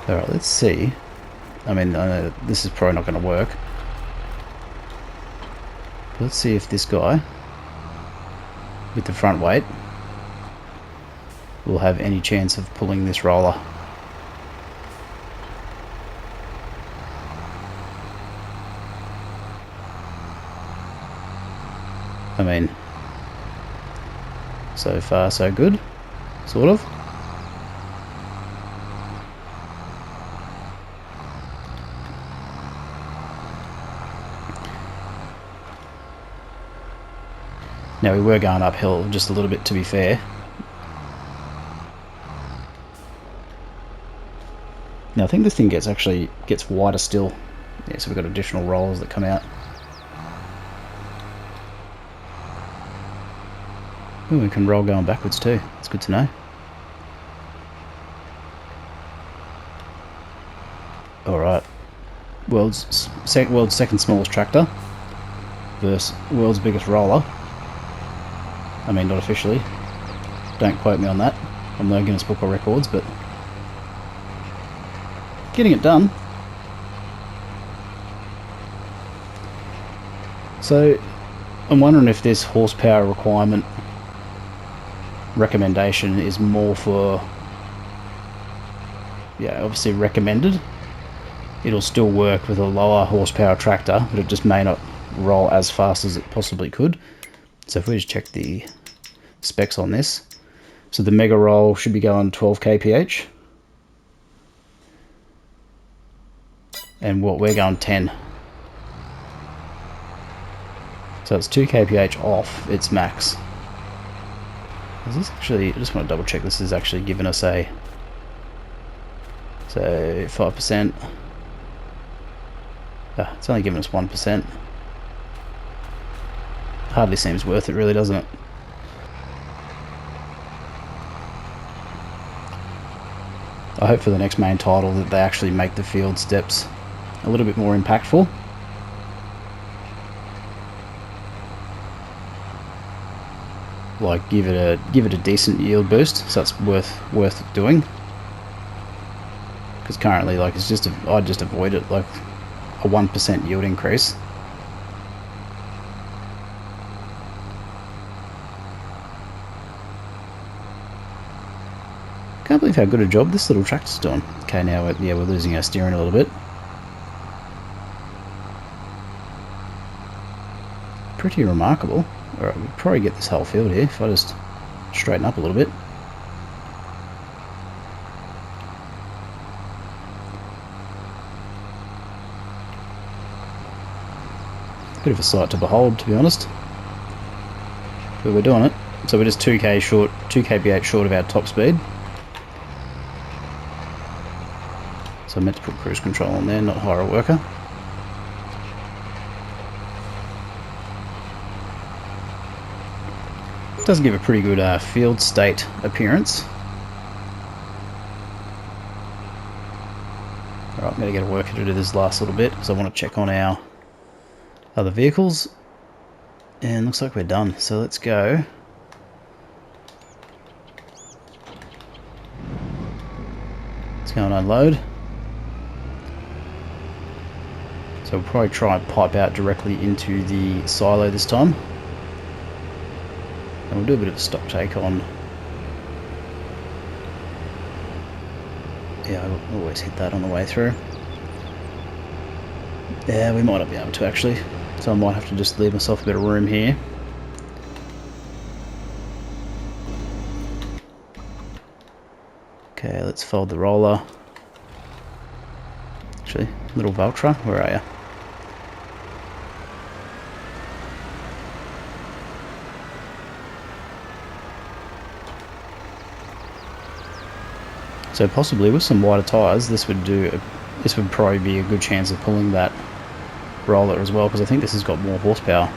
Alright, let's see. I mean, I know this is probably not going to work. Let's see if this guy with the front weight will have any chance of pulling this roller. I mean, so far so good, sort of. Now we were going uphill just a little bit, to be fair. Now I think this thing gets wider still. Yeah, so we've got additional rollers that come out. Ooh, we can roll going backwards too. That's good to know. Alright. World's second smallest tractor versus world's biggest roller. I mean, not officially. Don't quote me on that. I'm no Guinness Book of Records, but getting it done. So I'm wondering if this horsepower requirement recommendation is more for, yeah, obviously recommended. It'll still work with a lower horsepower tractor, but it just may not roll as fast as it possibly could. So if we just check the specs on this, so the mega roll should be going 12 kph, and what we're going 10. So it's 2 kph off its max. Is this actually? I just want to double check. This is actually giving us a 5%. It's only giving us 1%. Hardly seems worth it, really, doesn't it? I hope for the next main title that they actually make the field steps a little bit more impactful. Like give it a decent yield boost, so it's worth doing. Because currently, like, I'd just avoid it, like a 1% yield increase. Can't believe how good a job this little tractor's doing. Okay, now we're losing our steering a little bit. Pretty remarkable. Alright, we'll probably get this whole field here if I just straighten up a little bit. Bit of a sight to behold, to be honest. But we're doing it. So we're just 2k short, 2 kph short of our top speed. So I meant to put cruise control on there, not hire a worker. It does give a pretty good field state appearance. Alright, I'm going to get a worker to do this last little bit because I want to check on our other vehicles. And looks like we're done. So let's go. Let's go and unload. So we'll probably try and pipe out directly into the silo this time. And we'll do a bit of a stock take on. Yeah, I always hit that on the way through. Yeah, we might not be able to actually. So I might have to just leave myself a bit of room here. Okay, let's fold the roller. Actually, little Valtra, where are you? So possibly with some wider tyres, this would probably be a good chance of pulling that roller as well, because I think this has got more horsepower.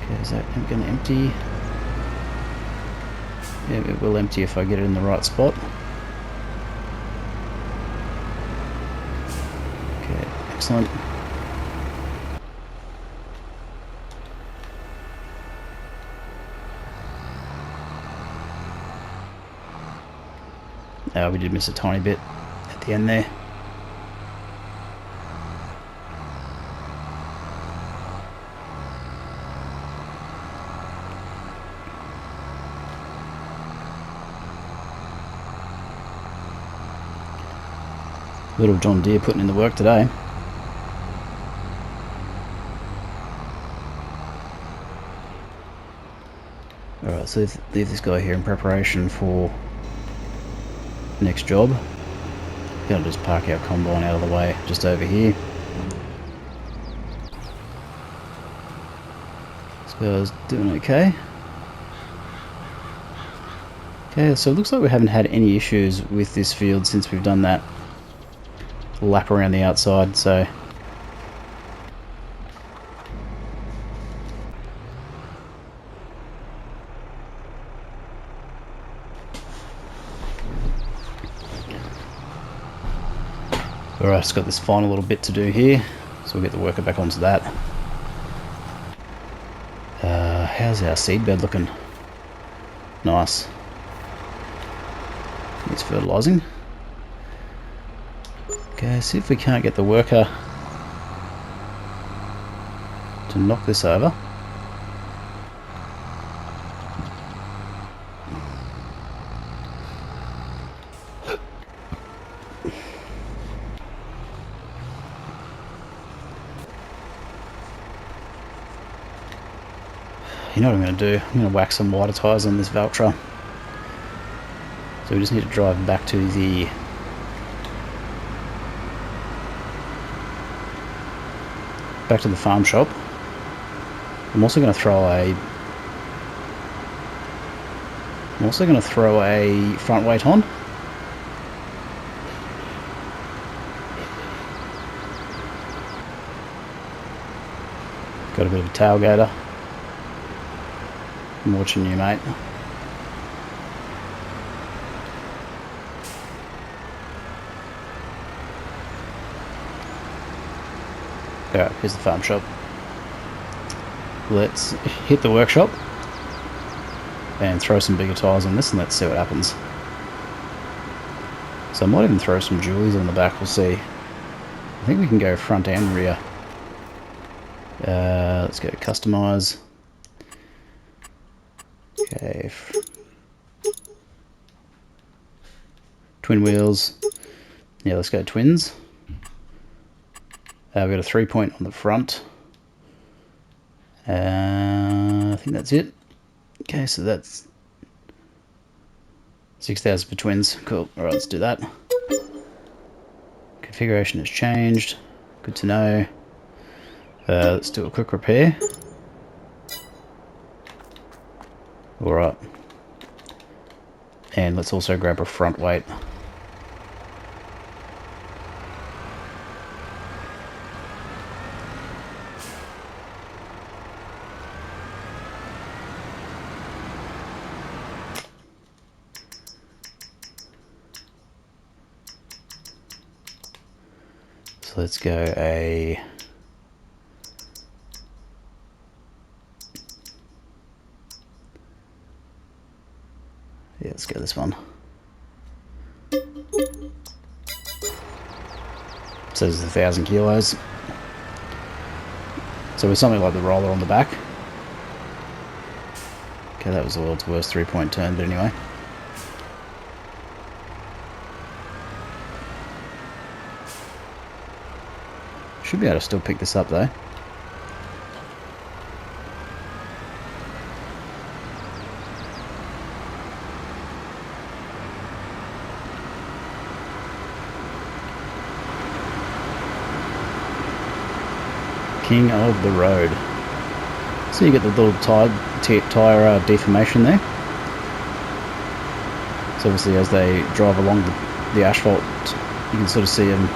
Okay, is that going to empty? Yeah, it will empty if I get it in the right spot. Okay, excellent. We did miss a tiny bit at the end there. Little John Deere putting in the work today. Alright, so leave this guy here in preparation for next job. Gonna just park our combine out of the way just over here. This guy's doing okay. Okay, so it looks like we haven't had any issues with this field since we've done that lap around the outside, so alright, just got this final little bit to do here, so we'll get the worker back onto that. How's our seed bed looking? Nice. It's fertilising. Okay, see if we can't get the worker to knock this over. You know what I'm going to do? I'm going to whack some wider tyres on this Valtra. So we just need to drive back to the farm shop. I'm also going to throw a front weight on. Got a bit of a tailgater. I'm watching you, mate. Alright, here's the farm shop. Let's hit the workshop and throw some bigger tyres on this and let's see what happens. So I might even throw some dualies on the back, we'll see. I think we can go front and rear. Let's go customize. Okay. Twin wheels. Yeah, let's go twins. We've got a 3-point on the front. I think that's it. Okay, so that's 6,000 for twins. Cool. Alright, let's do that. Configuration has changed. Good to know. Let's do a quick repair. Alright. And let's also grab a front weight. So let's go a... Yeah, let's go this one. Says it's 1,000 kilos. So with something like the roller on the back. Okay, that was the world's worst 3-point turn, but anyway. Should be able to still pick this up though. King of the road. So you get the little tyre deformation there. So obviously as they drive along the asphalt, you can sort of see them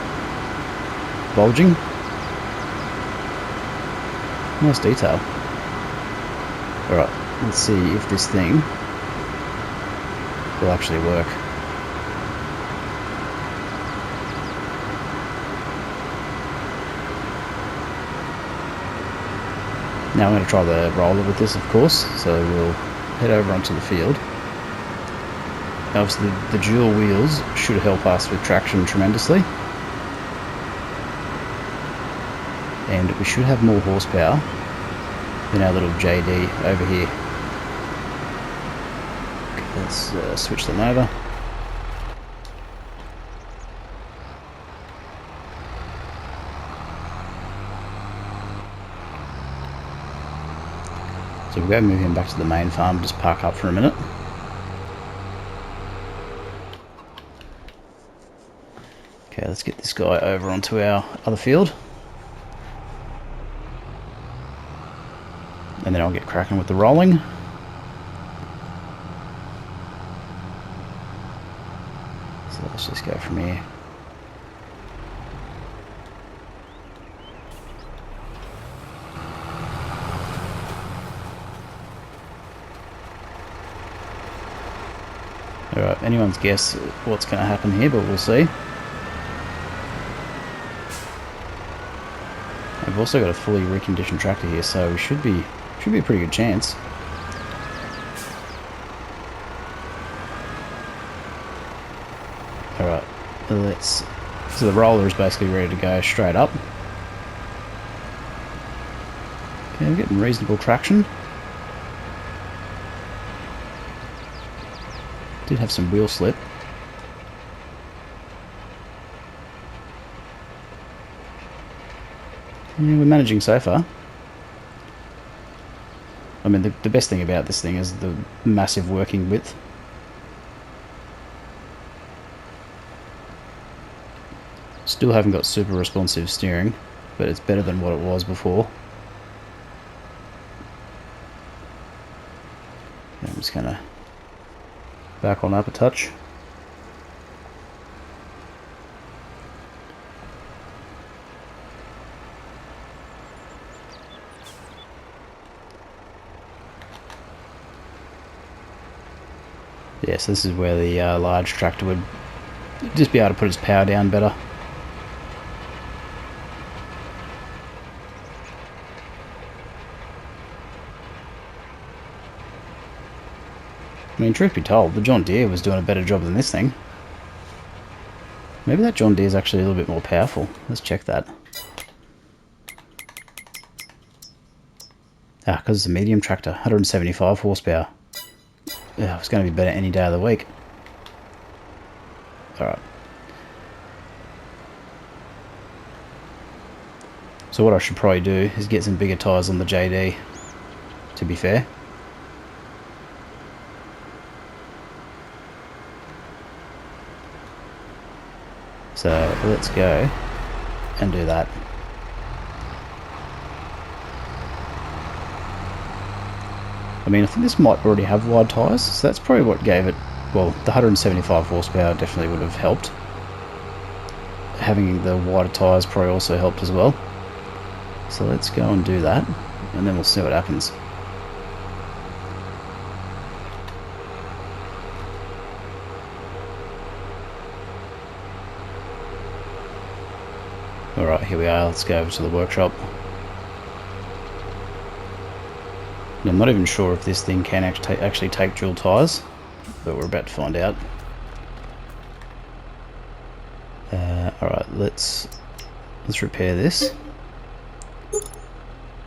bulging. Nice detail. Alright, let's see if this thing will actually work. Now I'm going to try the roller with this, of course, so we'll head over onto the field. Now obviously the dual wheels should help us with traction tremendously. And we should have more horsepower than our little JD over here. Okay, let's switch them over. So we'll go move him back to the main farm, just park up for a minute. Okay, let's get this guy over onto our other field. And then I'll get cracking with the rolling. So let's just go from here. Alright, anyone's guess what's going to happen here, but we'll see. We've also got a fully reconditioned tractor here, so we should be a pretty good chance. Alright, so the roller is basically ready to go straight up. Okay, we're getting reasonable traction. Did have some wheel slip. Yeah, we're managing so far. I mean, the best thing about this thing is the massive working width. Still haven't got super responsive steering, but it's better than what it was before. Yeah, I'm just gonna back on up a touch. Yes, this is where the large tractor would just be able to put its power down better. I mean, truth be told, the John Deere was doing a better job than this thing. Maybe that John Deere is actually a little bit more powerful. Let's check that. Ah, because it's a medium tractor, 175 horsepower. Yeah, it's going to be better any day of the week. Alright. So what I should probably do is get some bigger tyres on the JD, to be fair. So let's go and do that. I mean, I think this might already have wide tyres, so that's probably what gave it, well, the 175 horsepower definitely would have helped. Having the wider tyres probably also helped as well. So let's go and do that, and then we'll see what happens. Alright, here we are, let's go over to the workshop. Now, I'm not even sure if this thing can actually take dual tyres, but we're about to find out. Alright, let's repair this.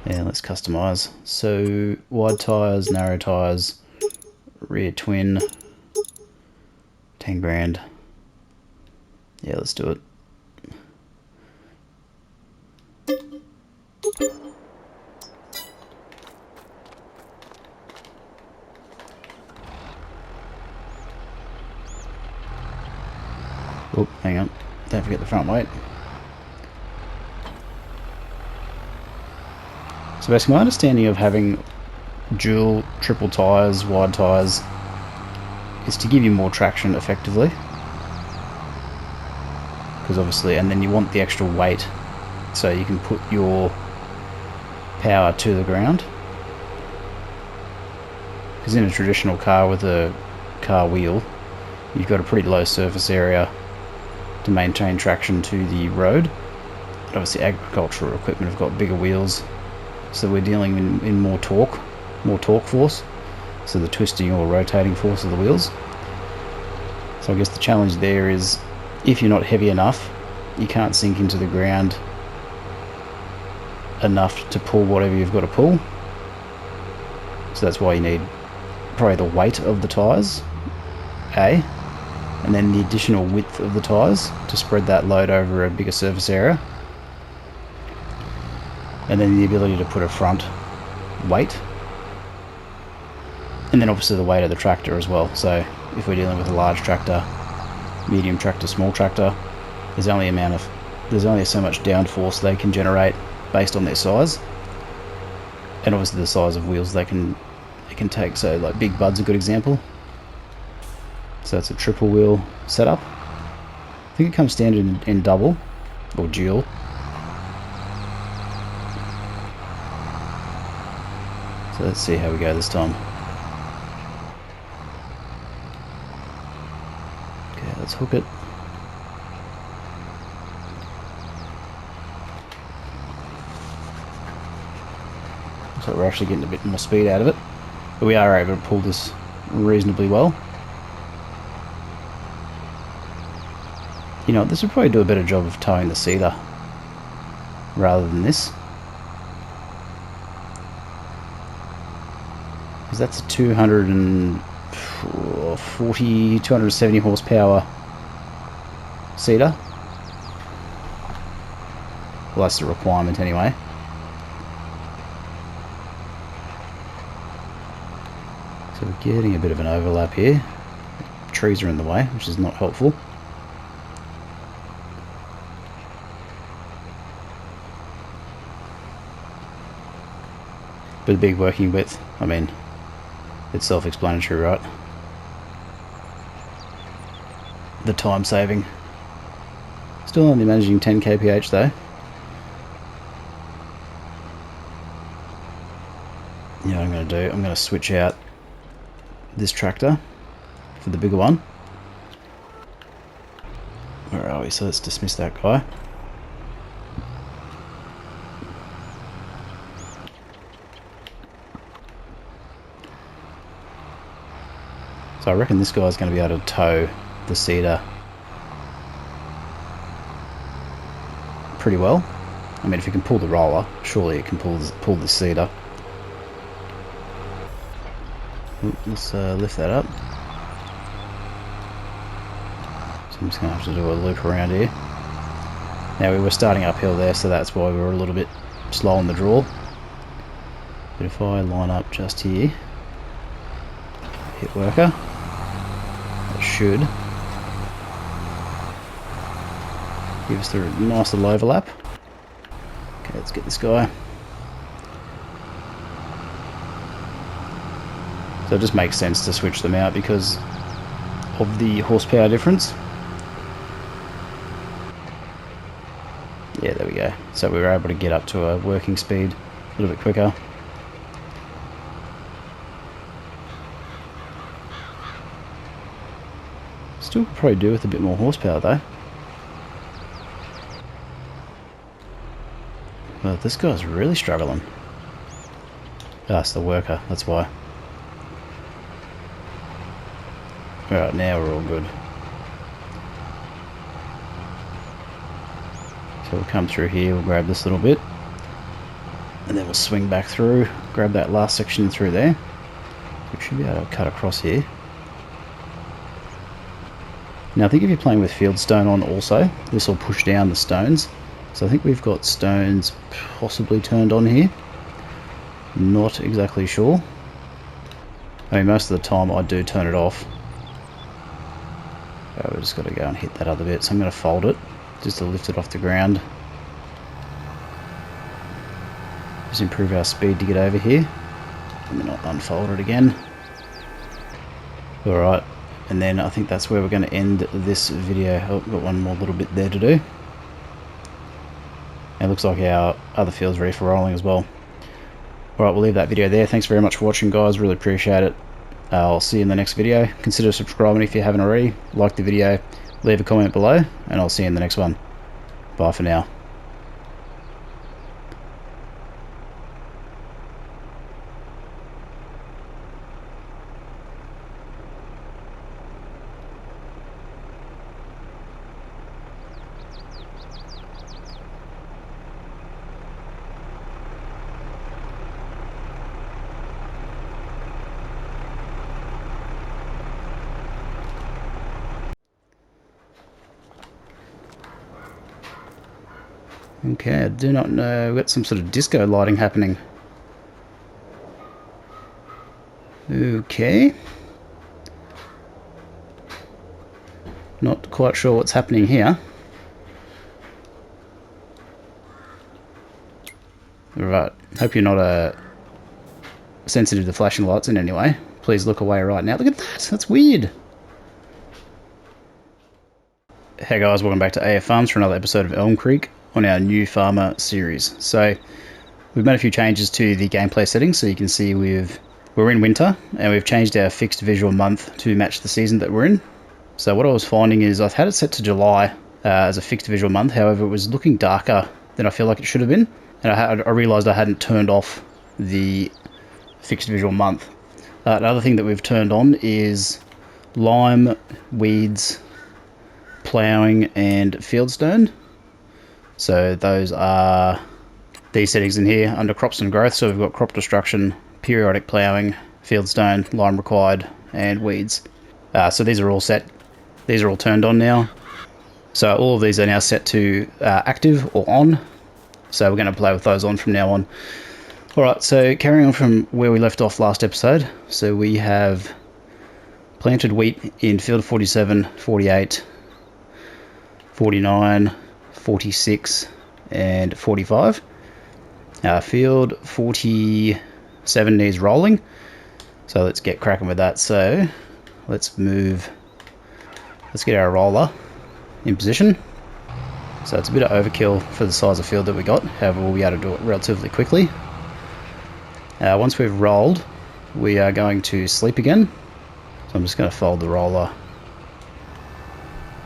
Yeah, let's customise. So, wide tyres, narrow tyres, rear twin, 10 grand. Yeah, let's do it. Oh, hang on. Don't forget the front weight. So basically my understanding of having dual, triple tyres, wide tyres is to give you more traction effectively. Because obviously, and then you want the extra weight so you can put your power to the ground. Because in a traditional car with a car wheel, you've got a pretty low surface area to maintain traction to the road. But obviously agricultural equipment have got bigger wheels, so we're dealing in more torque force, so the twisting or rotating force of the wheels. So I guess the challenge there is, if you're not heavy enough, you can't sink into the ground enough to pull whatever you've got to pull. So that's why you need probably the weight of the tyres, and then the additional width of the tyres to spread that load over a bigger surface area, and then the ability to put a front weight, and then obviously the weight of the tractor as well. So if we're dealing with a large tractor, medium tractor, small tractor, there's only so much downforce they can generate based on their size, and obviously the size of wheels they can take. So like Big Bud's a good example. So it's a triple wheel setup. I think it comes standard in double or dual. So let's see how we go this time. Okay, let's hook it. So we're actually getting a bit more speed out of it, but we are able to pull this reasonably well. You know, this would probably do a better job of towing the seeder rather than this, because that's a 270 horsepower seeder. Well, that's the requirement anyway. So we're getting a bit of an overlap here. Trees are in the way, which is not helpful. But a big working width, I mean, it's self-explanatory, right? The time saving. Still only managing 10 kph though. You know what I'm going to do? I'm going to switch out this tractor for the bigger one. Where are we? So let's dismiss that guy. So I reckon this guy's going to be able to tow the seeder pretty well. I mean, if you can pull the roller, surely it can pull the seeder. Let's lift that up. So I'm just going to have to do a loop around here. Now we were starting uphill there, so that's why we were a little bit slow on the draw. But if I line up just here, hit worker, that should give us the nice little overlap. Okay, let's get this guy. So it just makes sense to switch them out because of the horsepower difference. Yeah, there we go. So we were able to get up to a working speed a little bit quicker. Still probably do with a bit more horsepower though. But this guy's really struggling. Ah, it's the worker, that's why. Alright, now we're all good. So we'll come through here, we'll grab this little bit. And then we'll swing back through, grab that last section through there. We should be able to cut across here. Now I think if you're playing with field stone on also, this will push down the stones. So I think we've got stones possibly turned on here. Not exactly sure. I mean, most of the time I do turn it off. Oh, we've just got to go and hit that other bit. So I'm going to fold it just to lift it off the ground. Just improve our speed to get over here. And then I'll unfold it again. Alright, and then I think that's where we're going to end this video. Oh, got one more little bit there to do. It looks like our other field's ready for rolling as well. Alright, we'll leave that video there. Thanks very much for watching, guys. Really appreciate it. I'll see you in the next video. Consider subscribing if you haven't already. Like the video, leave a comment below, and I'll see you in the next one. Bye for now. Okay, I do not know. We've got some sort of disco lighting happening. Okay. Not quite sure what's happening here. Right, hope you're not sensitive to flashing lights in any way. Please look away right now. Look at that, that's weird. Hey guys, welcome back to AF Farms for another episode of Elm Creek on our new Farmer series. So we've made a few changes to the gameplay settings, so you can see we're in winter and we've changed our fixed visual month to match the season that we're in. So what I was finding is I've had it set to July as a fixed visual month, however it was looking darker than I feel like it should have been, and I realised I hadn't turned off the fixed visual month. Another thing that we've turned on is lime, weeds, ploughing and fieldstone. So those are these settings in here under crops and growth. So we've got crop destruction, periodic ploughing, fieldstone, lime required, and weeds. So these are all set. These are all turned on now. So all of these are now set to active or on. So we're going to play with those on from now on. Alright, so carrying on from where we left off last episode. So we have planted wheat in field 47, 48, 49, 46 and 45. Field 47 needs rolling, so let's get cracking with that. So let's get our roller in position. So it's a bit of overkill for the size of field that we got, however we'll be able to do it relatively quickly. Once we've rolled, we are going to sleep again. So I'm just going to fold the roller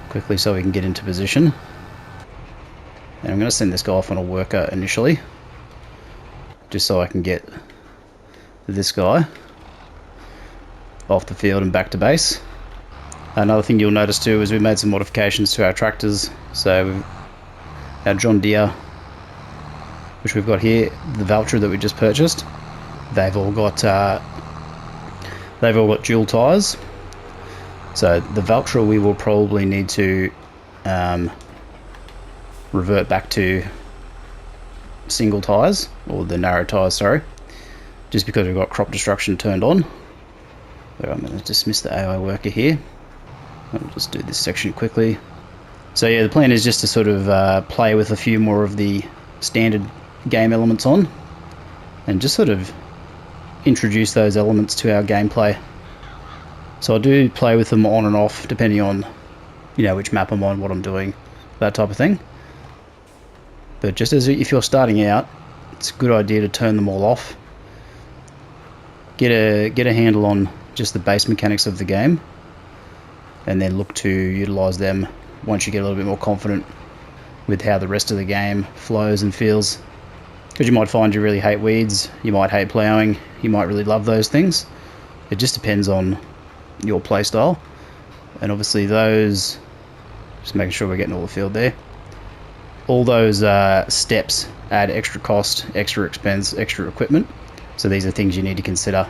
quickly so we can get into position. And I'm going to send this guy off on a worker initially, just so I can get this guy off the field and back to base. Another thing you'll notice too is we made some modifications to our tractors. So our John Deere, which we've got here, the Valtra that we just purchased, they've all got They've all got dual tyres. So the Valtra we will probably need to revert back to single tyres, or the narrow tyres, sorry, just because we've got crop destruction turned on. So I'm going to dismiss the AI worker here. I'll just do this section quickly. So yeah, the plan is just to sort of play with a few more of the standard game elements on, and just sort of introduce those elements to our gameplay. So I do play with them on and off, depending on, you know, which map I'm on, what I'm doing, that type of thing. But just as if you're starting out, it's a good idea to turn them all off. Get a handle on just the base mechanics of the game, and then look to utilise them once you get a little bit more confident with how the rest of the game flows and feels. Because you might find you really hate weeds, you might hate ploughing, you might really love those things. It just depends on your playstyle. And obviously those, just making sure we're getting all the field there, all those steps add extra cost, extra expense, extra equipment. So these are things you need to consider,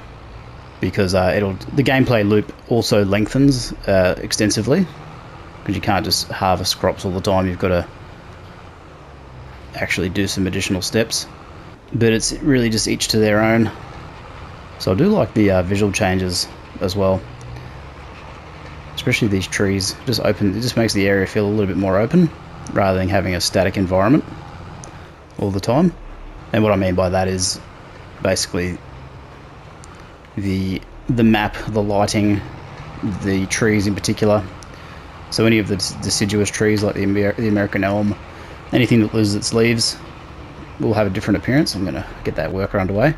because the gameplay loop also lengthens extensively, because you can't just harvest crops all the time. You've got to actually do some additional steps, but it's really just each to their own. So I do like the visual changes as well, especially these trees. It just makes the area feel a little bit more open rather than having a static environment all the time. And what I mean by that is basically the map, the lighting, the trees in particular. So any of the deciduous trees like the American elm, anything that loses its leaves will have a different appearance. I'm going to get that worker underway.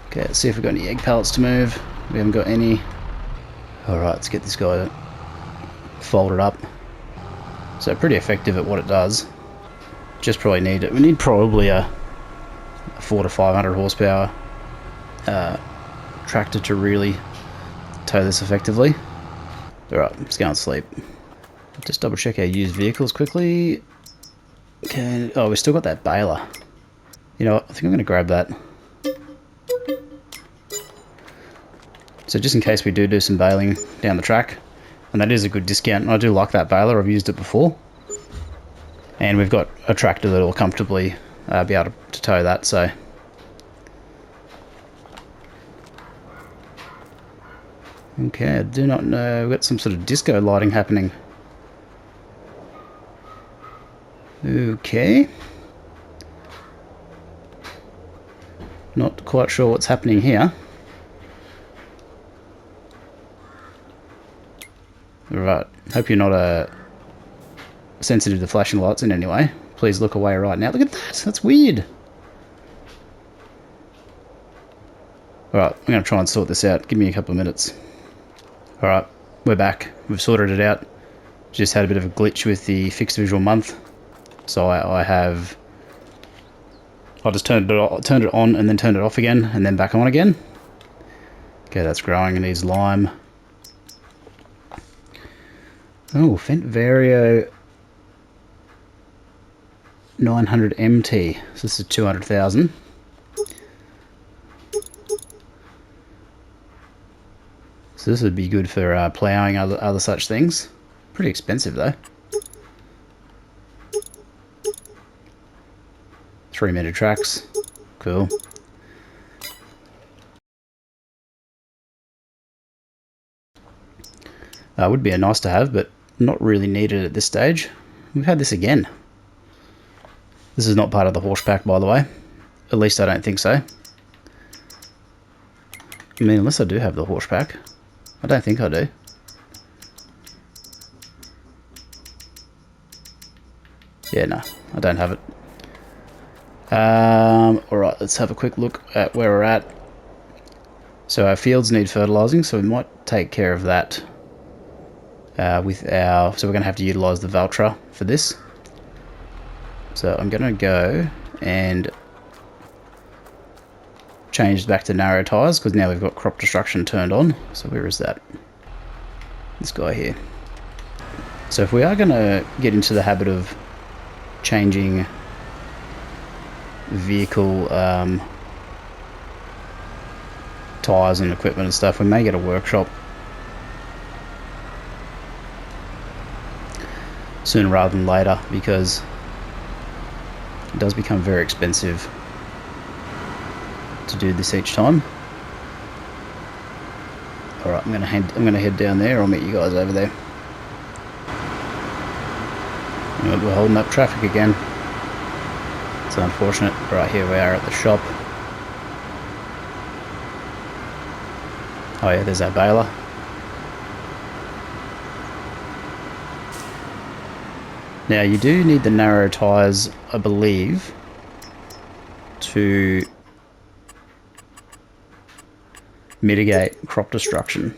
Okay, let's see if we've got any egg pallets to move. We haven't got any. Alright, let's get this guy folded up. So pretty effective at what it does. Just probably we need probably a 400 to 500 horsepower tractor to really tow this effectively. Alright, let's go and sleep. Just double check our used vehicles quickly. Okay, oh, we've still got that baler. You know what, I think I'm going to grab that. So just in case we do some baling down the track, and that is a good discount, and I do like that baler, I've used it before. And we've got a tractor that will comfortably be able to tow that, so. Okay, I do not know, we've got some sort of disco lighting happening. Okay. Not quite sure what's happening here. Right, hope you're not sensitive to flashing lights in any way. Please look away right now. Look at that, that's weird. Alright, I'm going to try and sort this out. Give me a couple of minutes. Alright, we're back. We've sorted it out. Just had a bit of a glitch with the fixed visual month. So I just turned it on and then turned it off again and then back on again. Okay, that's growing. It needs lime. Oh, Fendt Vario 900 MT. So this is 200,000. So this would be good for ploughing, other such things. Pretty expensive though. 3-meter tracks. Cool. Would be a nice to have, but not really needed at this stage. We've had this again. This is not part of the horse pack, by the way. At least I don't think so. I mean, unless I do have the horse pack. I don't think I do. Yeah, no, I don't have it. Alright, let's have a quick look at where we're at. So our fields need fertilising, so we might take care of that with our... So we're going to have to utilise the Valtra for this. So I'm going to go and change back to narrow tyres, because now we've got crop destruction turned on. So where is that? This guy here. So if we are going to get into the habit of changing tyres and equipment and stuff, we may get a workshop sooner rather than later, because it does become very expensive to do this each time. Alright, I'm gonna head down there. I'll meet you guys over there. We're holding up traffic again. It's unfortunate. Right, here we are at the shop. Oh yeah, there's our baler. Now you do need the narrow tyres, I believe, to mitigate crop destruction.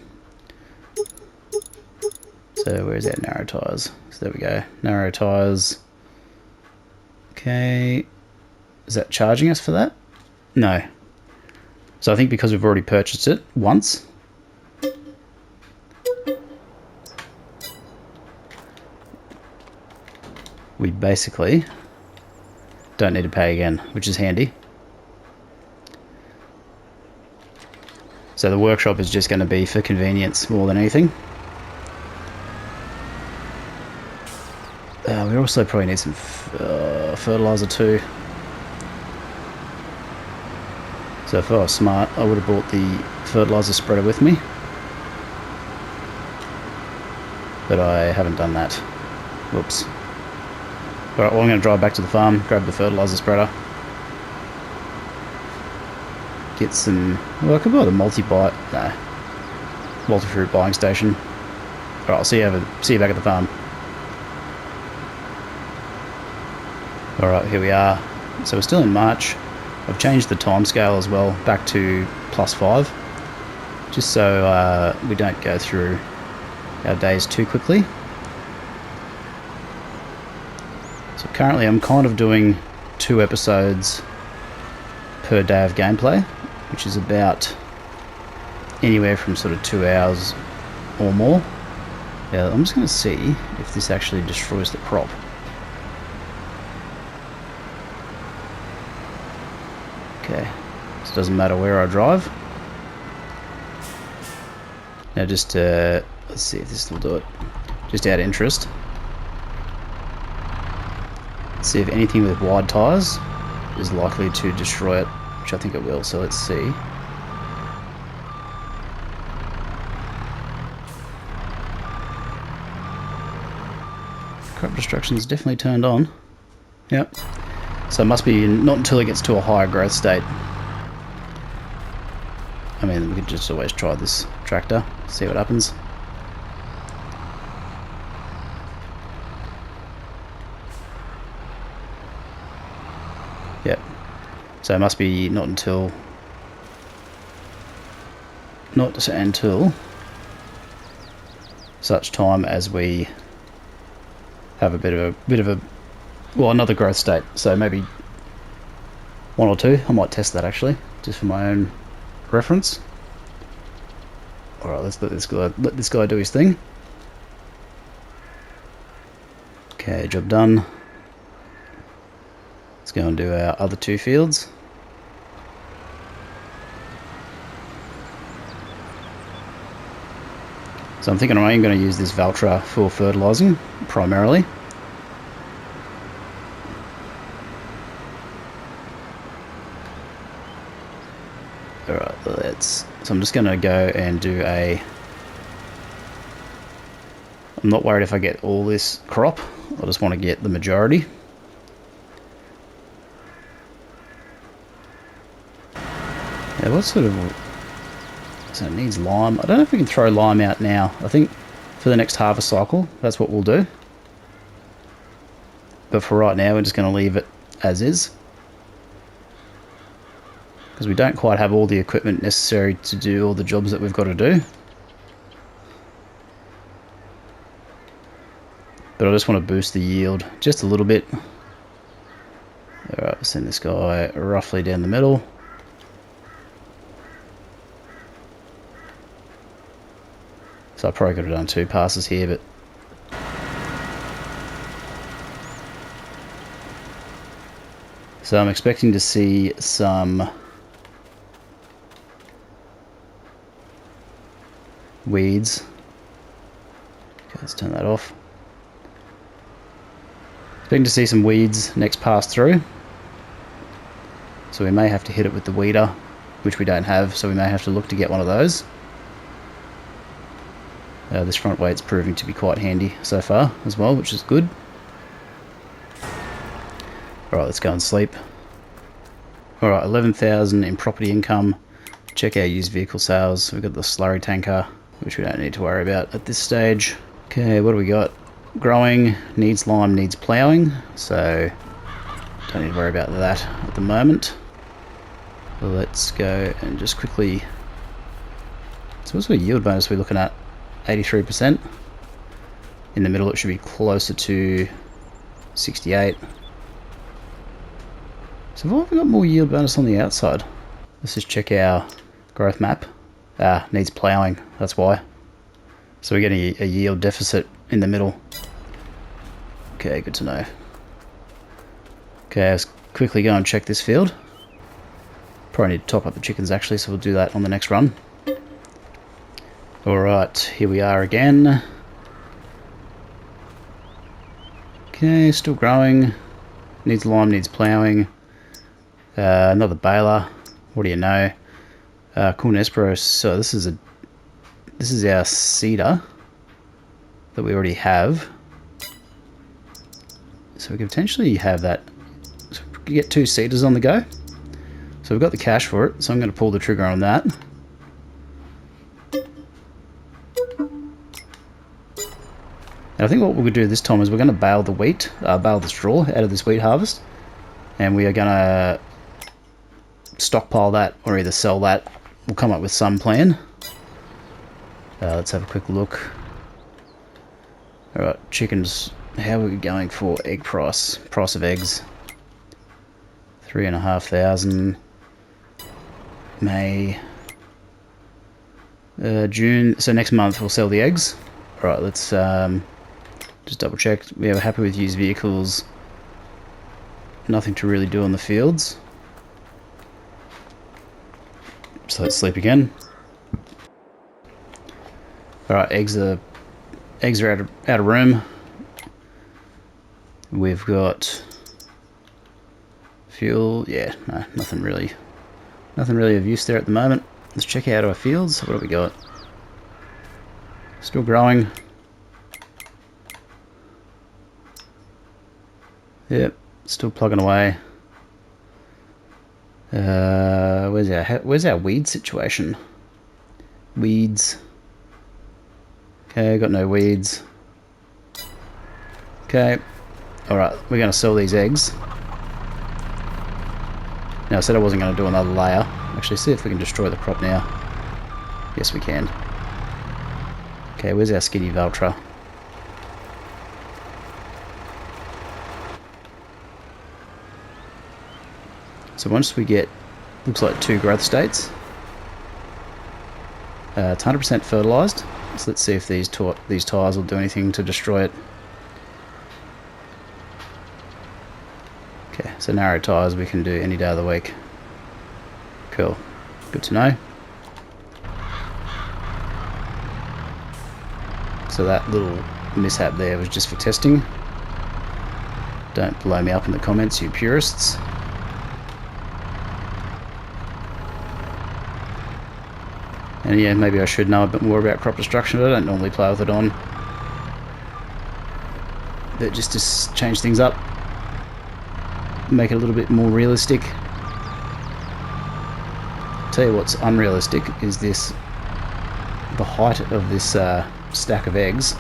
So where's our narrow tyres? So there we go, narrow tyres. Okay, is that charging us for that? No. So I think because we've already purchased it once, we basically don't need to pay again, which is handy. So the workshop is just going to be for convenience more than anything. We also probably need some fertilizer too. So if I was smart, I would have brought the fertilizer spreader with me. But I haven't done that. Whoops. Alright, well I'm going to drive back to the farm, grab the fertilizer spreader. Get some... Well, I could buy the multi-fruit buying station. Alright, I'll see you back at the farm. Alright, here we are. So we're still in March. I've changed the time scale as well back to +5, just so we don't go through our days too quickly. So currently I'm kind of doing 2 episodes per day of gameplay, which is about anywhere from sort of 2 hours or more. Yeah, I'm just going to see if this actually destroys the crop. Okay, so it doesn't matter where I drive. Now just, let's see if this will do it. Just out of interest. Let's see if anything with wide tyres is likely to destroy it, which I think it will, so let's see. Crop destruction is definitely turned on. Yep. So it must be not until it gets to a higher growth state. I mean, we could just always try this tractor, see what happens. Yep. So it must be not until such time as we have a bit of a well, another growth state. So maybe 1 or 2. I might test that actually, just for my own reference. Alright, let's let this guy do his thing. Okay, job done. Let's go and do our other 2 fields. So I'm thinking I'm going to use this Valtra for fertilising primarily. Alright, so I'm just going to go and do I'm not worried if I get all this crop, I just want to get the majority. Yeah, what sort of... So it needs lime. I don't know if we can throw lime out now. I think for the next harvest cycle, that's what we'll do. But for right now, we're just going to leave it as is. Because we don't quite have all the equipment necessary to do all the jobs that we've got to do. But I just want to boost the yield just a little bit. Alright, send this guy roughly down the middle. So I probably could have done 2 passes here, but... So I'm expecting to see some weeds. Okay, let's turn that off. Expecting to see some weeds next pass through. So we may have to hit it with the weeder, which we don't have, so we may have to look to get one of those. This front weight's proving to be quite handy so far as well, which is good. Alright, let's go and sleep. Alright, 11,000 in property income. Check our used vehicle sales. We've got the slurry tanker, which we don't need to worry about at this stage. Okay, what do we got? Growing, needs lime, needs ploughing, so don't need to worry about that at the moment. Let's go and just quickly... So what's the yield bonus we're looking at? 83%. In the middle it should be closer to 68. So have we got more yield bonus on the outside? Let's just check our growth map. Needs ploughing, that's why. So we're getting a yield deficit in the middle. Okay, good to know. Okay, let's quickly go and check this field. Probably need to top up the chickens actually, so we'll do that on the next run. Alright, here we are again. Okay, still growing. Needs lime, needs ploughing. Another baler. What do you know? Cool Nespero. So this is our cedar that we already have. So we could potentially have that. So we could get 2 cedars on the go. So we've got the cash for it. So I'm going to pull the trigger on that. And I think what we're going to do this time is we're going to bale the wheat, bale the straw out of this wheat harvest. And we are going to stockpile that or either sell that. We'll come up with some plan. Let's have a quick look. Alright, chickens. How are we going for egg price? Price of eggs. 3,500. May. June. So next month we'll sell the eggs. Alright, let's just double check. We are happy with used vehicles. Nothing to really do on the fields. So let's sleep again. Alright, eggs are out of room. We've got fuel. Yeah, no, nothing really of use there at the moment. Let's check out our fields. What have we got? Still growing. Yep, still plugging away. Where's our weed situation? Weeds. Okay, got no weeds. Okay. Alright, we're going to sell these eggs. Now, I said I wasn't going to do another layer. Actually, see if we can destroy the crop now. Yes, we can. Okay, where's our Skiddy Valtra? So once we get, looks like 2 growth states. It's 100% fertilised. So let's see if these tyres will do anything to destroy it. Okay, so narrow tyres we can do any day of the week. Cool. Good to know. So that little mishap there was just for testing. Don't blow me up in the comments, you purists. And yeah, maybe I should know a bit more about crop destruction, but I don't normally play with it on. But just to change things up, make it a little bit more realistic. Tell you what's unrealistic is this, the height of this stack of eggs.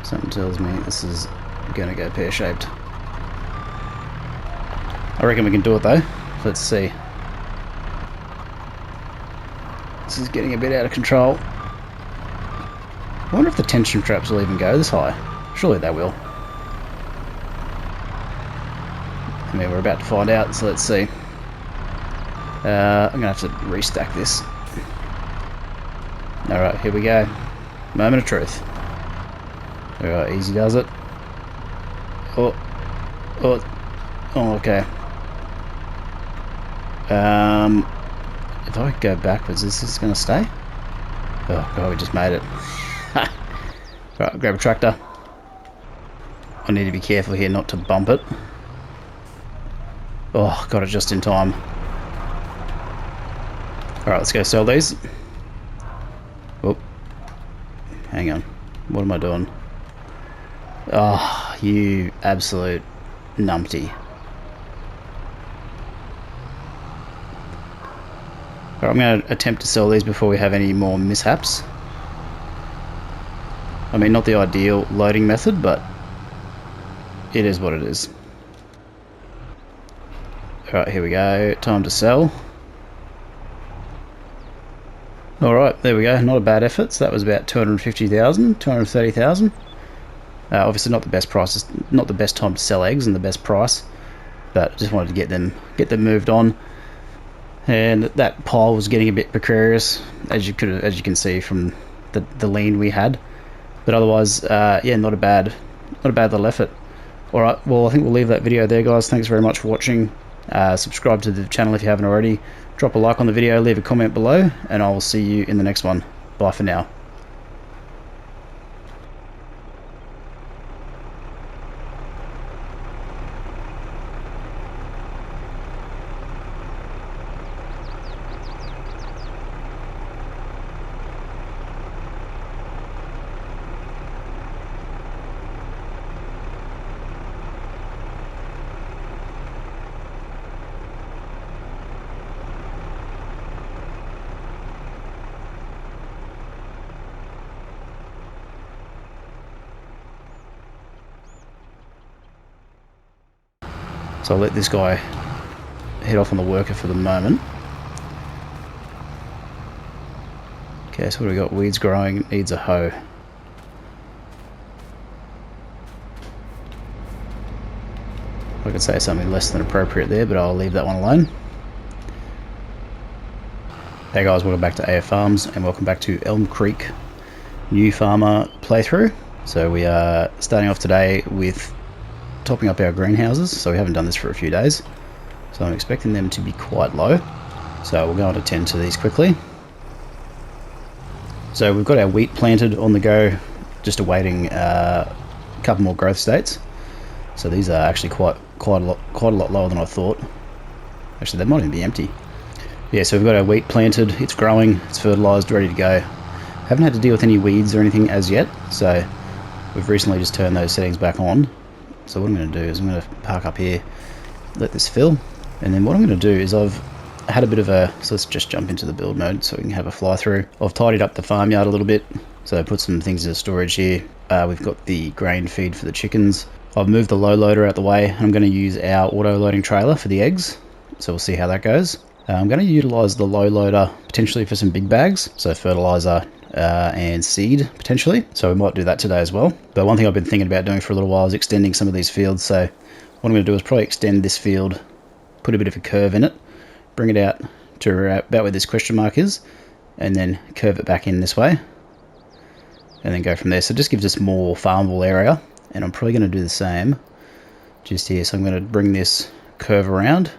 Something tells me this is going to go pear-shaped. I reckon we can do it though. Let's see. This is getting a bit out of control. I wonder if the tension traps will even go this high. Surely they will. I mean, we're about to find out, so let's see. I'm going to have to restack this. Alright, here we go. Moment of truth. Alright, easy does it. Oh, okay. If I go backwards, is this going to stay? Oh god, we just made it. Right, grab a tractor. I need to be careful here not to bump it. Oh, got it just in time. Alright, let's go sell these. Oh, hang on. What am I doing? Oh, you absolute numpty. Alright, I'm going to attempt to sell these before we have any more mishaps. I mean, not the ideal loading method, but it is what it is. Alright, here we go. Time to sell. Alright, there we go. Not a bad effort. So that was about 250,000, 230,000. Obviously not the best price, not the best time to sell eggs and the best price, but just wanted to get them moved on. And that pile was getting a bit precarious, as you can see from the lean we had. But otherwise, yeah, not a bad little effort. Alright, well I think we'll leave that video there, guys. Thanks very much for watching. Subscribe to the channel if you haven't already. Drop a like on the video, leave a comment below, and I will see you in the next one. Bye for now. So I'll let this guy head off on the worker for the moment. Okay, so what do we got? Weeds growing, needs a hoe. I could say something less than appropriate there, but I'll leave that one alone. Hey guys, welcome back to AF Farms and welcome back to Elm Creek New Farmer playthrough. So we are starting off today with topping up our greenhouses. So we haven't done this for a few days, so I'm expecting them to be quite low, so we'll go on to tend to these quickly. So we've got our wheat planted on the go, just awaiting a couple more growth states. So these are actually quite a lot lower than I thought. Actually, they might even be empty. Yeah, so we've got our wheat planted, it's growing, it's fertilized, ready to go. Haven't had to deal with any weeds or anything as yet, so we've recently just turned those settings back on. So what I'm going to do is I'm going to park up here, let this fill, and then what I'm going to do is I've had a bit of a, so let's just jump into the build mode so we can have a fly through. I've tidied up the farmyard a little bit, so I put some things into storage here. We've got the grain feed for the chickens. I've moved the low loader out the way, and I'm going to use our auto loading trailer for the eggs, so we'll see how that goes. I'm going to utilize the low loader potentially for some big bags, so fertilizer and seed potentially, so we might do that today as well. But one thing I've been thinking about doing for a little while is extending some of these fields. So what I'm going to do is probably extend this field, put a bit of a curve in it, bring it out to about where this question mark is, and then curve it back in this way, and then go from there. So it just gives us more farmable area, and I'm probably going to do the same just here. So I'm going to bring this curve around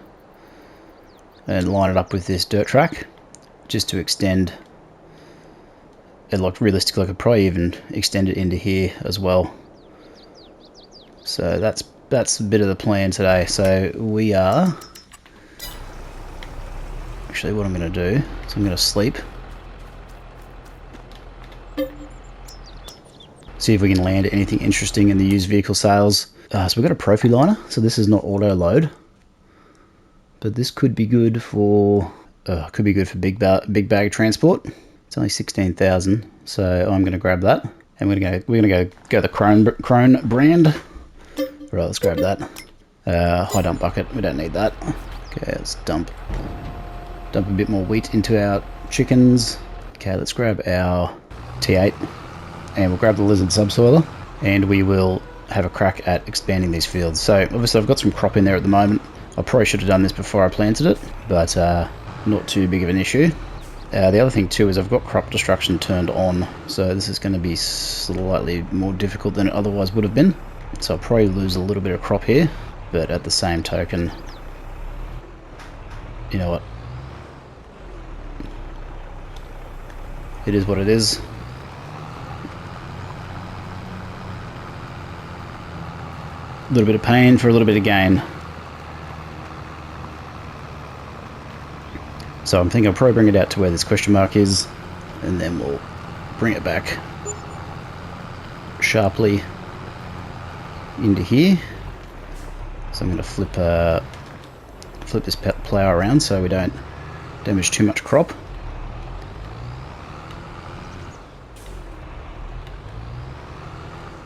and line it up with this dirt track just to extend it. Like realistically, I could probably even extend it into here as well. So that's a bit of the plan today. So we are actually, what I'm going to do is I'm going to sleep, see if we can land anything interesting in the used vehicle sales. So we've got a Profi liner, so this is not auto load, but this could be good for big bag transport. It's only 16,000, so I'm going to grab that, and we're going to go the Krone brand. Right, let's grab that. High dump bucket, we don't need that. Okay, let's dump a bit more wheat into our chickens. Okay, let's grab our T8, and we'll grab the lizard subsoiler, and we will have a crack at expanding these fields. So obviously I've got some crop in there at the moment. I probably should have done this before I planted it, but not too big of an issue. The other thing too is I've got crop destruction turned on, so this is going to be slightly more difficult than it otherwise would have been. So I'll probably lose a little bit of crop here, but at the same token, you know what? It is what it is. A little bit of pain for a little bit of gain. So I'm thinking I'll probably bring it out to where this question mark is, and then we'll bring it back sharply into here. So I'm going to flip this plough around so we don't damage too much crop.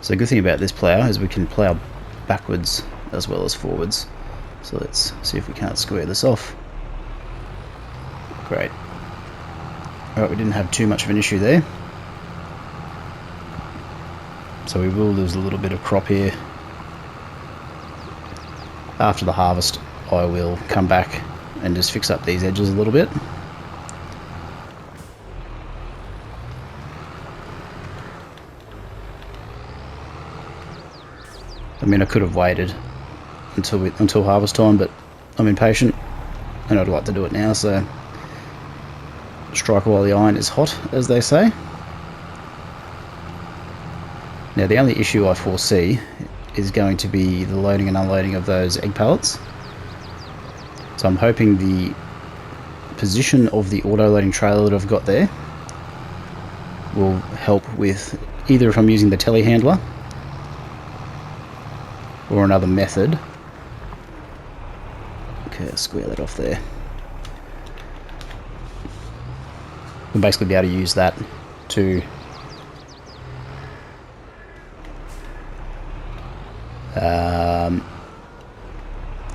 So the good thing about this plough is we can plough backwards as well as forwards. So let's see if we can't square this off. Great. Alright, we didn't have too much of an issue there. So we will lose a little bit of crop here. After the harvest, I will come back and just fix up these edges a little bit. I mean, I could have waited until harvest time, but I'm impatient and I'd like to do it now, so strike while the iron is hot, as they say. Now the only issue I foresee is going to be the loading and unloading of those egg pallets. So I'm hoping the position of the auto-loading trailer that I've got there will help with either if I'm using the telehandler or another method. Okay, I'll square that off there. We'll basically be able to use that to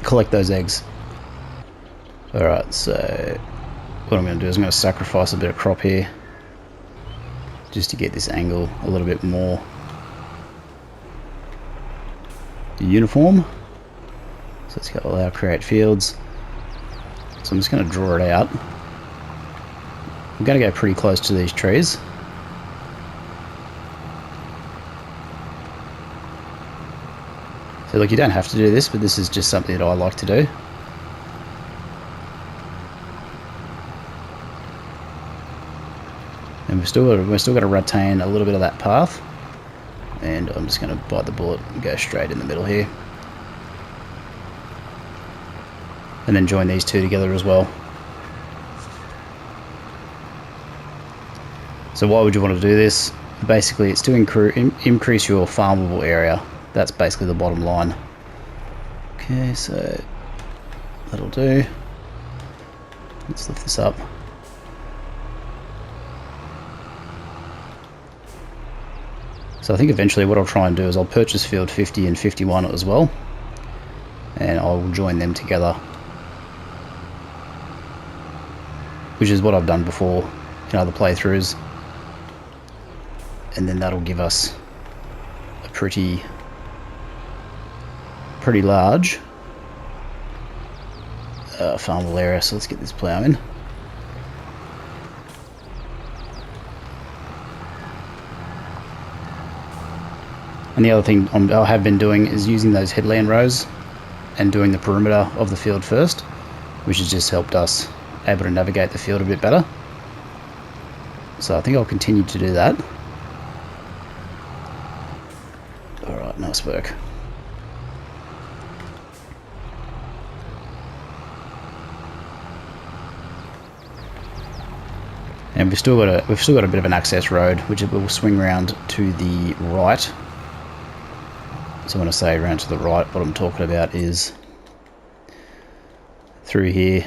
collect those eggs. Alright, so what I'm going to do is I'm going to sacrifice a bit of crop here just to get this angle a little bit more uniform. So let's go allow create fields. So I'm just going to draw it out. I'm going to go pretty close to these trees. So look, you don't have to do this, but this is just something that I like to do. And we're still got to retain a little bit of that path. And I'm just going to bite the bullet and go straight in the middle here. And then join these two together as well. So why would you want to do this? Basically, it's to increase your farmable area. That's basically the bottom line. Okay, so that'll do. Let's lift this up. So I think eventually what I'll try and do is I'll purchase field 50 and 51 as well, and I will join them together, which is what I've done before in other playthroughs, and then that'll give us a pretty large farmable area. So let's get this plough in. And the other thing I have been doing is using those headland rows and doing the perimeter of the field first, which has just helped us able to navigate the field a bit better. So I think I'll continue to do that. Alright, nice work. And we've still got a bit of an access road, which will swing round to the right. So when I say around to the right, what I'm talking about is through here,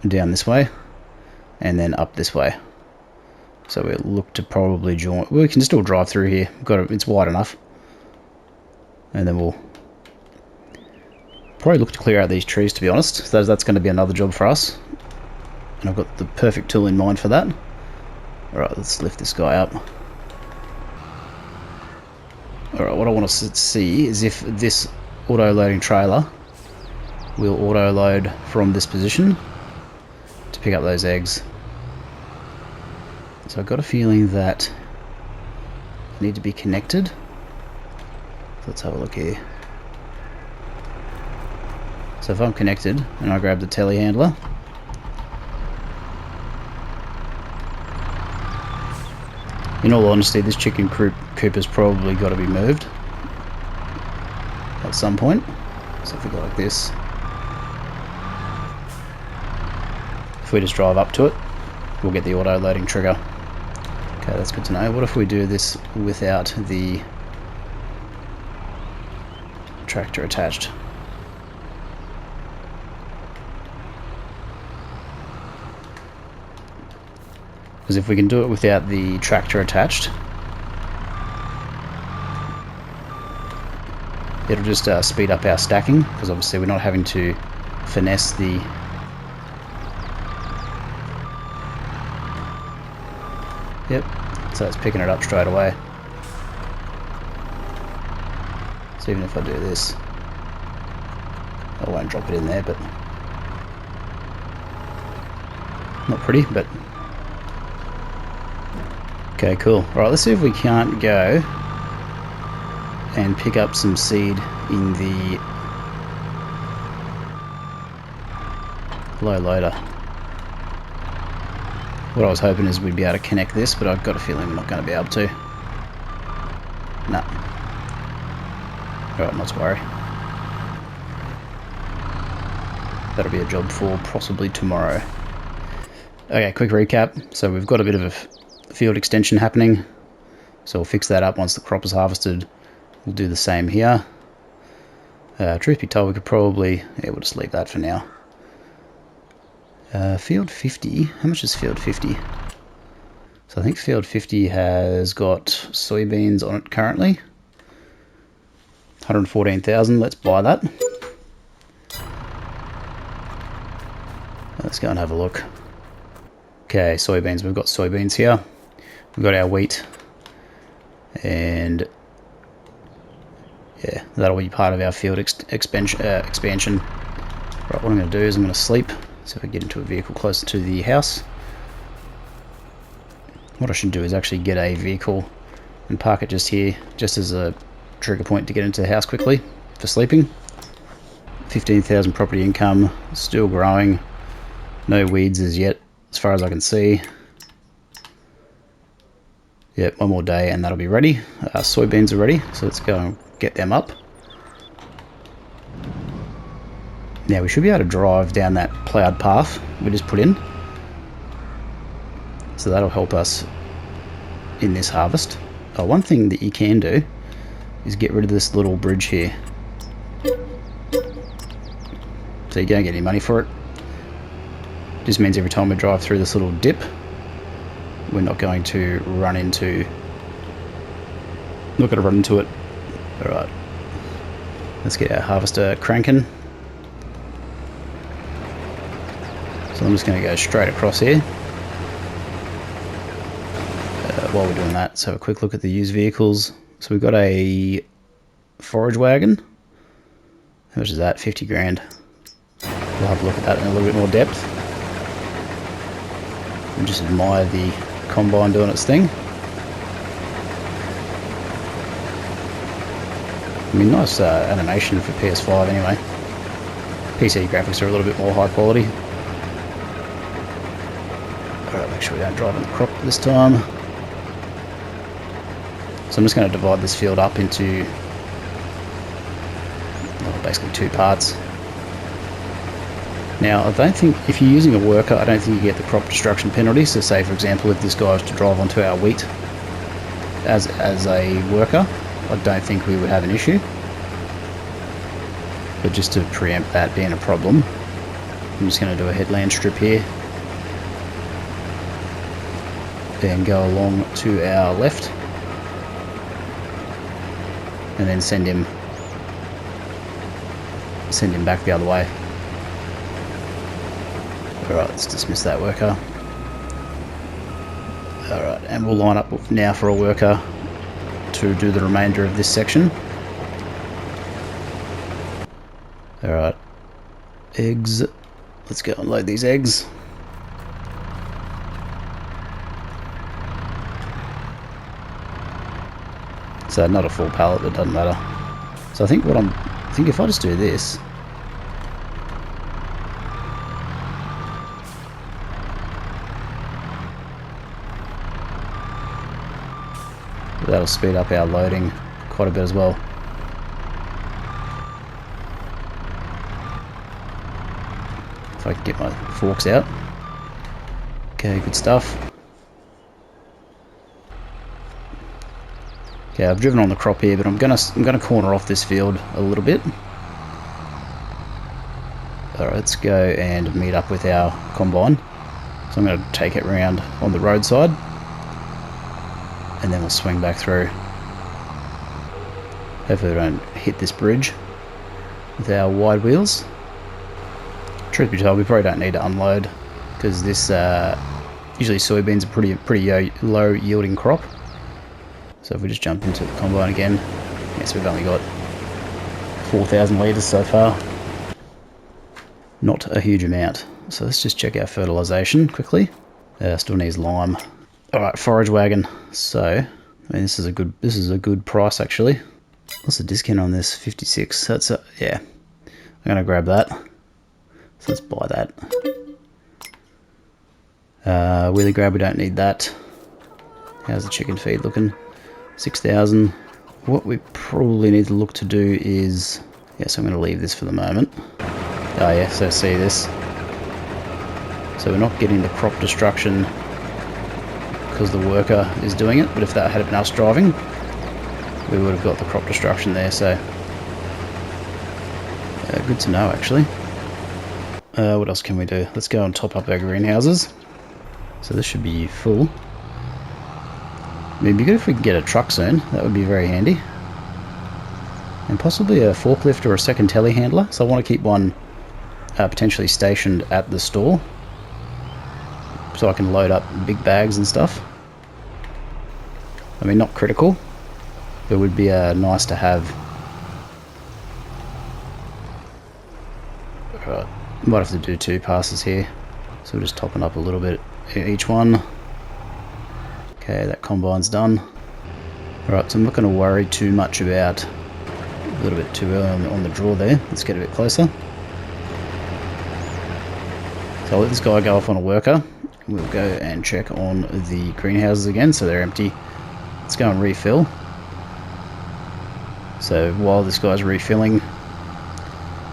down this way, and then up this way. So we'll look to probably join. We can still drive through here. It's wide enough, and then we'll probably look to clear out these trees. To be honest, so that's going to be another job for us, and I've got the perfect tool in mind for that. All right, let's lift this guy up. Alright, what I want to see is if this auto-loading trailer will auto-load from this position to pick up those eggs. So I've got a feeling that I need to be connected. Let's have a look here. So if I'm connected and I grab the telehandler, In all honesty, this chicken coop has probably got to be moved at some point. So if we go like this, if we just drive up to it, we'll get the auto loading trigger. Okay, that's good to know. What if we do this without the tractor attached? Because if we can do it without the tractor attached, it'll just speed up our stacking, because obviously we're not having to finesse the Yep, so it's picking it up straight away. So even if I do this, I won't drop it in there, but not pretty, but okay, cool. Right, let's see if we can't go and pick up some seed in the low loader. What I was hoping is we'd be able to connect this, but I've got a feeling we're not going to be able to. No. Alright, not to worry. That'll be a job for possibly tomorrow. Okay, quick recap. So we've got a bit of a field extension happening. So we'll fix that up once the crop is harvested. We'll do the same here. Truth be told, we could probably... yeah, we'll just leave that for now. Field 50, how much is field 50? So I think field 50 has got soybeans on it currently. 114,000, let's buy that. Let's go and have a look. Okay, soybeans, we've got soybeans here. We've got our wheat. And yeah, that'll be part of our field expansion. Right, what I'm going to do is I'm going to sleep. So if I get into a vehicle closer to the house, what I should do is actually get a vehicle and park it just here, just as a trigger point to get into the house quickly for sleeping. 15,000 property income, still growing, no weeds as yet, as far as I can see. Yep, one more day and that'll be ready. Soybeans are ready, so let's go and get them up. Now we should be able to drive down that ploughed path we just put in. So that'll help us in this harvest. One thing that you can do is get rid of this little bridge here. So you don't get any money for it. Just means every time we drive through this little dip, we're not going to run into... not going to run into it. Alright. Let's get our harvester cranking. So I'm just going to go straight across here. While we're doing that, let's have a quick look at the used vehicles. So we've got a forage wagon. How much is that? 50 grand. We'll have a look at that in a little bit more depth. And just admire the combine doing its thing. I mean, nice animation for PS5 anyway. PC graphics are a little bit more high quality. Alright, make sure we don't drive in the crop this time. So I'm just going to divide this field up into basically two parts. Now, I don't think, if you're using a worker, I don't think you get the crop destruction penalty. So say, for example, if this guy was to drive onto our wheat as a worker, I don't think we would have an issue. But just to preempt that being a problem, I'm just going to do a headland strip here. Then go along to our left. And then send him back the other way. Alright, let's dismiss that worker. Alright, and we'll line up now for a worker to do the remainder of this section. Alright, eggs. Let's go and load these eggs. So not a full pallet, but it doesn't matter. So I think if I just do this, But that'll speed up our loading quite a bit as well. If I can get my forks out. Okay, good stuff. Okay, I've driven on the crop here, but I'm gonna corner off this field a little bit. Alright, let's go and meet up with our combine. So I'm going to take it around on the roadside, and then we'll swing back through. Hopefully we don't hit this bridge with our wide wheels. Truth be told, we probably don't need to unload, because this usually soybeans are pretty low yielding crop. So if we just jump into the combine again, yes, we've only got 4,000 litres so far. Not a huge amount. So let's just check our fertilisation quickly. Still needs lime. Alright, forage wagon. So, I mean, this is a good price actually. What's the discount on this? 56. That's yeah. I'm gonna grab that. So let's buy that. Wheelie grab, we don't need that. How's the chicken feed looking? 6,000. What we probably need to look to do is, yes, I'm going to leave this for the moment. Oh yeah, so see this. So we're not getting the crop destruction because the worker is doing it, but if that had been us driving, we would have got the crop destruction there, so good to know actually. What else can we do? Let's go and top up our greenhouses. So this should be full. I mean, it'd be good if we could get a truck soon. That would be very handy. And possibly a forklift or a second telehandler. So I want to keep one potentially stationed at the store, so I can load up big bags and stuff. I mean, not critical, but it would be nice to have. Right, might have to do 2 passes here. So we're just topping up a little bit each one. Okay, that combine's done. Alright, so I'm not going to worry too much about a little bit too early on the draw there. Let's get a bit closer. So I'll let this guy go off on a worker. We'll go and check on the greenhouses again, so they're empty. Let's go and refill. So while this guy's refilling,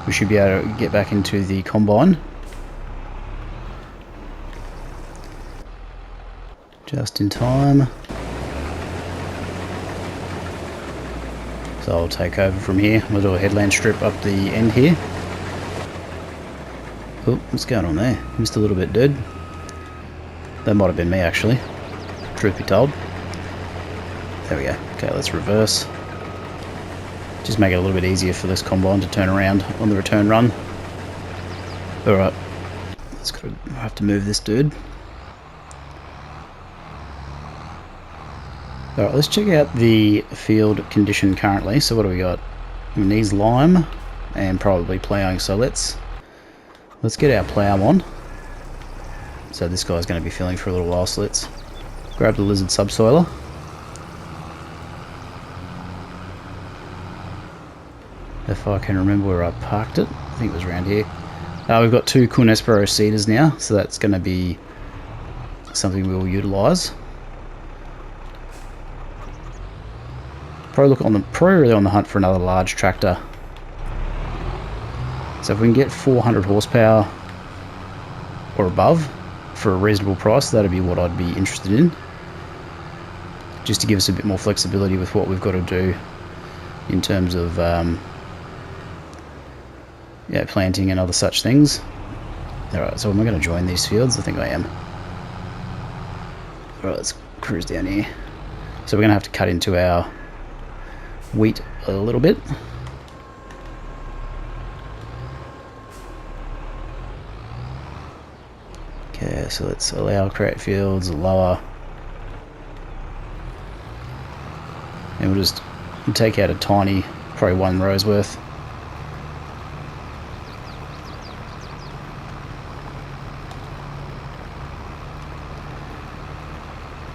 we should be able to get back into the combine. Just in time. So I'll take over from here. We'll do a headland strip up the end here. Oh, what's going on there? Missed a little bit, dude. That might have been me actually, truth be told. There we go. Okay, let's reverse. Just make it a little bit easier for this combine to turn around on the return run. Alright, I have to move this dude. Alright, let's check out the field condition currently. So what do we got? It needs lime and probably ploughing, so let's get our plough on. So this guy's going to be filling for a little while, so let's grab the lizard subsoiler. If I can remember where I parked it, I think it was around here. We've got 2 Cornespero seeders now, so that's going to be something we will utilise. Probably really on the hunt for another large tractor. So if we can get 400 horsepower or above for a reasonable price, that'd be what I'd be interested in. Just to give us a bit more flexibility with what we've got to do in terms of planting and other such things. Alright, so am I going to join these fields? I think I am. Alright, let's cruise down here. So we're going to have to cut into our wheat a little bit. Okay, so let's allow create fields, lower. And we'll just take out a tiny, probably 1 row's worth.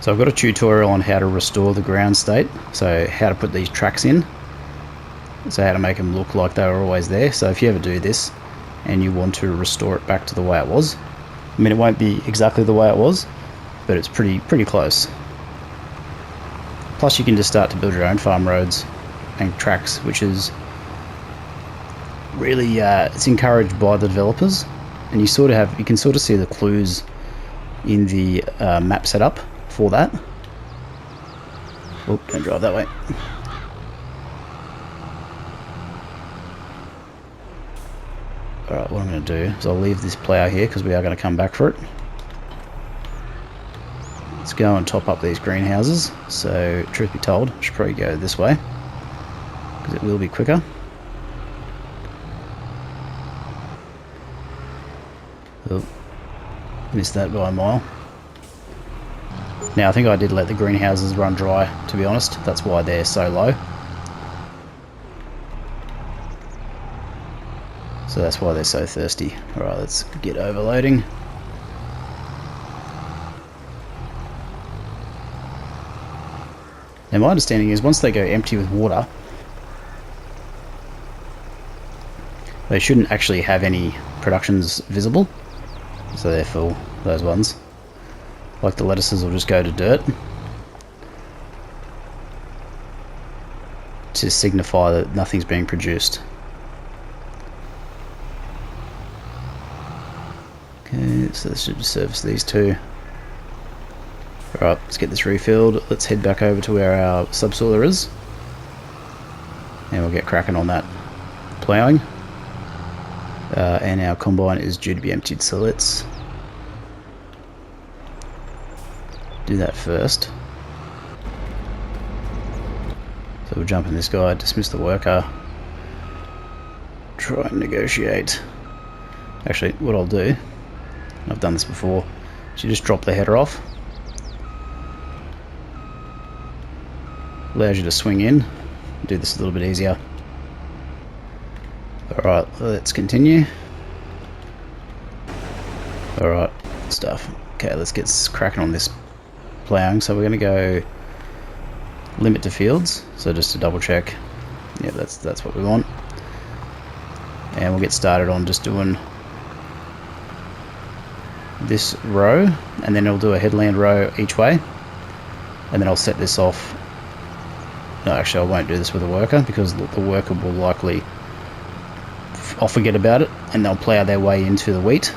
So I've got a tutorial on how to restore the ground state, so how to put these tracks in, so how to make them look like they were always there. So if you ever do this and you want to restore it back to the way it was, I mean, it won't be exactly the way it was, but it's pretty close. Plus you can just start to build your own farm roads and tracks, which is really it's encouraged by the developers, and you can sort of see the clues in the map setup for that. Oh, don't drive that way. Alright, what I'm going to do is I'll leave this plough here because we are going to come back for it. Let's go and top up these greenhouses. So, truth be told, I should probably go this way because it will be quicker. Oh, missed that by a mile. Now, I think I did let the greenhouses run dry, to be honest. That's why they're so low. So that's why they're so thirsty. Alright, let's get overloading. Now my understanding is once they go empty with water, they shouldn't actually have any productions visible. So they're full, those ones. Like the lettuces will just go to dirt to signify that nothing's being produced. Okay, so this should service these two. Alright, let's get this refilled. Let's head back over to where our subsoiler is. And we'll get cracking on that ploughing. And our combine is due to be emptied, so let's do that first. So we'll jump in this guy, dismiss the worker, try and negotiate. Actually, what I'll do, I've done this before, is you just drop the header off. Allows you to swing in, do this a little bit easier. Alright, let's continue. Alright, stuff. Okay, let's get cracking on this ploughing. So we're going to go limit to fields. So just to double check. Yeah, that's what we want. And we'll get started on just doing this row, and then it'll do a headland row each way. And then I'll set this off. No, actually I won't do this with a worker because the worker will likely I'll forget about it and they'll plough their way into the wheat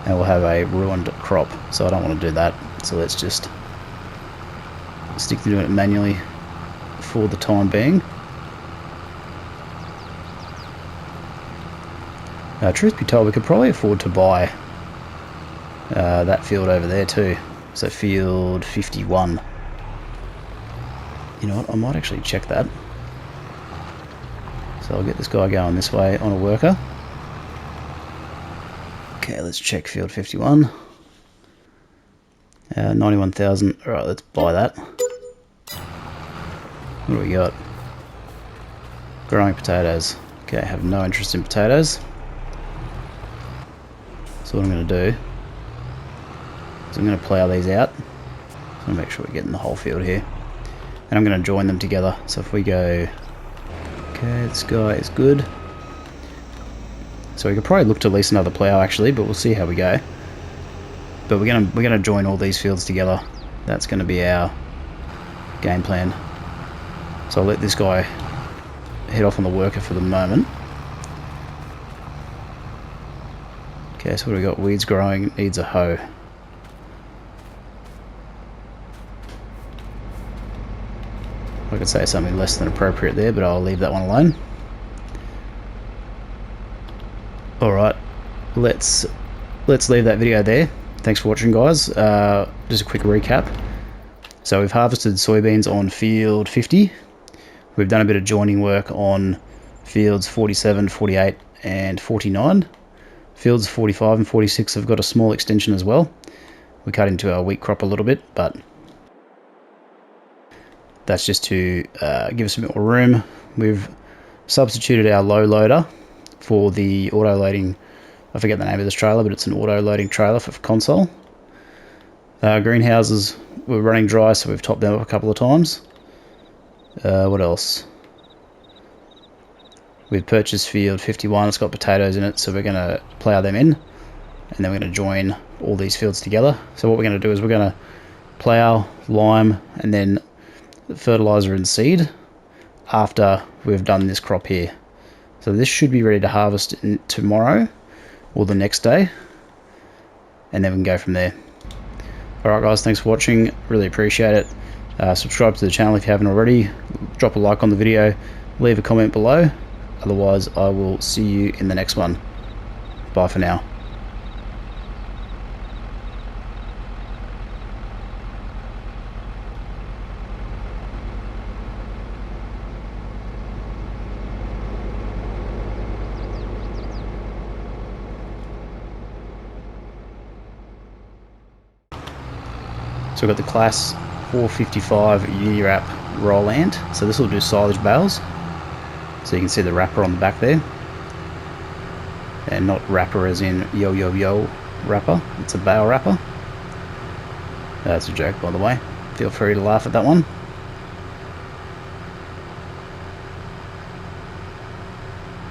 and we'll have a ruined crop, so I don't want to do that. So let's just stick to doing it manually for the time being. Truth be told, we could probably afford to buy that field over there too. So field 51. You know what, I might actually check that. So I'll get this guy going this way on a worker. Okay, let's check field 51. 91,000. Alright, let's buy that. What do we got? Growing potatoes. Okay, I have no interest in potatoes. So what I'm going to do is I'm going to plough these out. So I'm going to make sure we're getting the whole field here. And I'm going to join them together. So if we go... Okay, this guy is good. So we could probably look to lease another plough actually, but we'll see how we go. But we're gonna join all these fields together. That's gonna be our game plan. So I'll let this guy head off on the worker for the moment. Okay, so what do we got? Weeds growing, needs a hoe. I could say something less than appropriate there, but I'll leave that one alone. Alright, let's leave that video there. Thanks for watching, guys. Just a quick recap. So we've harvested soybeans on field 50. We've done a bit of joining work on fields 47, 48 and 49. Fields 45 and 46 have got a small extension as well. We cut into our wheat crop a little bit, but that's just to give us a bit more room. We've substituted our low loader for the auto loading. I forget the name of this trailer, but it's an auto loading trailer for console. Greenhouses were running dry, so we've topped them up a couple of times. What else? We've purchased field 51. It's got potatoes in it, so we're going to plough them in, and then we're going to join all these fields together. So what we're going to do is we're going to plough, lime, and then fertilizer and seed after we've done this crop here. So this should be ready to harvest tomorrow or the next day, and then we can go from there. Alright guys, thanks for watching, really appreciate it. Subscribe to the channel if you haven't already, drop a like on the video, leave a comment below, otherwise I will see you in the next one. Bye for now. So we've got the class 455 Unirap Roland. So this will do silage bales. So you can see the wrapper on the back there. And not wrapper as in yo yo yo wrapper. It's a bale wrapper. That's a joke, by the way. Feel free to laugh at that one.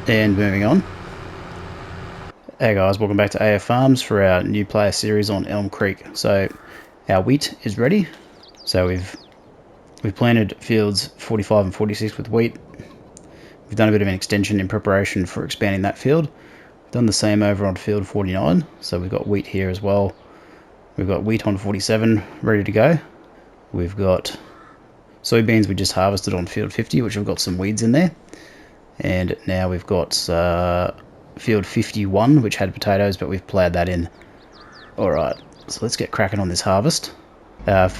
And moving on. Hey guys, welcome back to AF Farms for our new player series on Elm Creek. So our wheat is ready. So we've planted fields 45 and 46 with wheat. We've done a bit of an extension in preparation for expanding that field. We've done the same over on field 49. So we've got wheat here as well. We've got wheat on 47 ready to go. We've got soybeans we just harvested on field 50, which have got some weeds in there. And now we've got field 51, which had potatoes, but we've ploughed that in. Alright, so let's get cracking on this harvest. The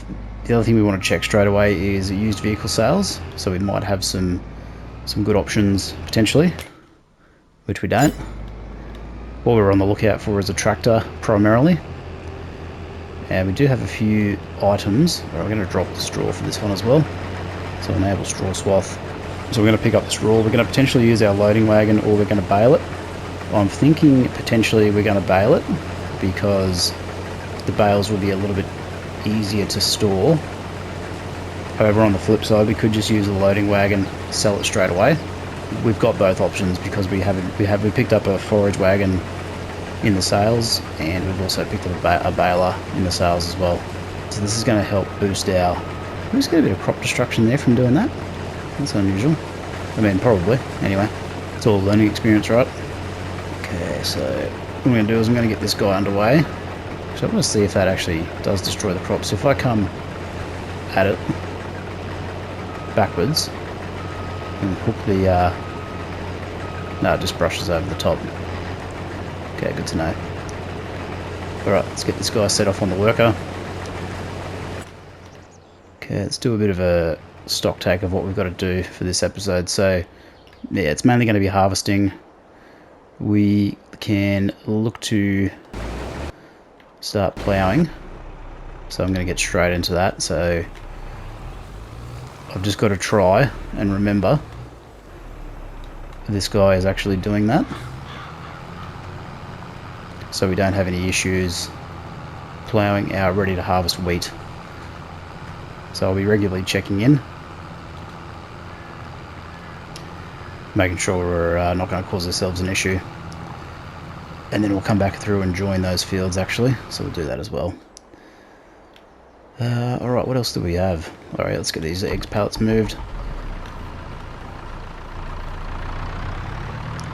other thing we want to check straight away is used vehicle sales. So we might have some good options potentially, which we don't. What we're on the lookout for is a tractor primarily. And we do have a few items. We're going to drop the straw for this one as well. So enable straw swath. So we're going to pick up the straw. We're going to potentially use our loading wagon, or we're going to bale it. I'm thinking potentially we're going to bale it because the bales will be a little bit easier to store. However, on the flip side, we could just use the loading wagon, sell it straight away. We've got both options because we picked up a forage wagon in the sales, and we've also picked up a baler in the sales as well. So this is going to help boost our... We just get a bit of crop destruction there from doing that. That's unusual. I mean, probably. Anyway, it's all a learning experience, right? Okay, so what I'm going to do is I'm going to get this guy underway. So I want to see if that actually does destroy the crop. So if I come at it backwards and hook the... no, it just brushes over the top. Okay, good to know. Alright, let's get this guy set off on the worker. Okay, let's do a bit of a stock take of what we've got to do for this episode. So, yeah, it's mainly going to be harvesting. We can look to start ploughing. So I'm going to get straight into that. So I've just got to try and remember this guy is actually doing that, so we don't have any issues ploughing our ready to harvest wheat. So I'll be regularly checking in, making sure we're not going to cause ourselves an issue, and then we'll come back through and join those fields actually, so we'll do that as well. Alright, what else do we have? Alright, let's get these eggs pallets moved.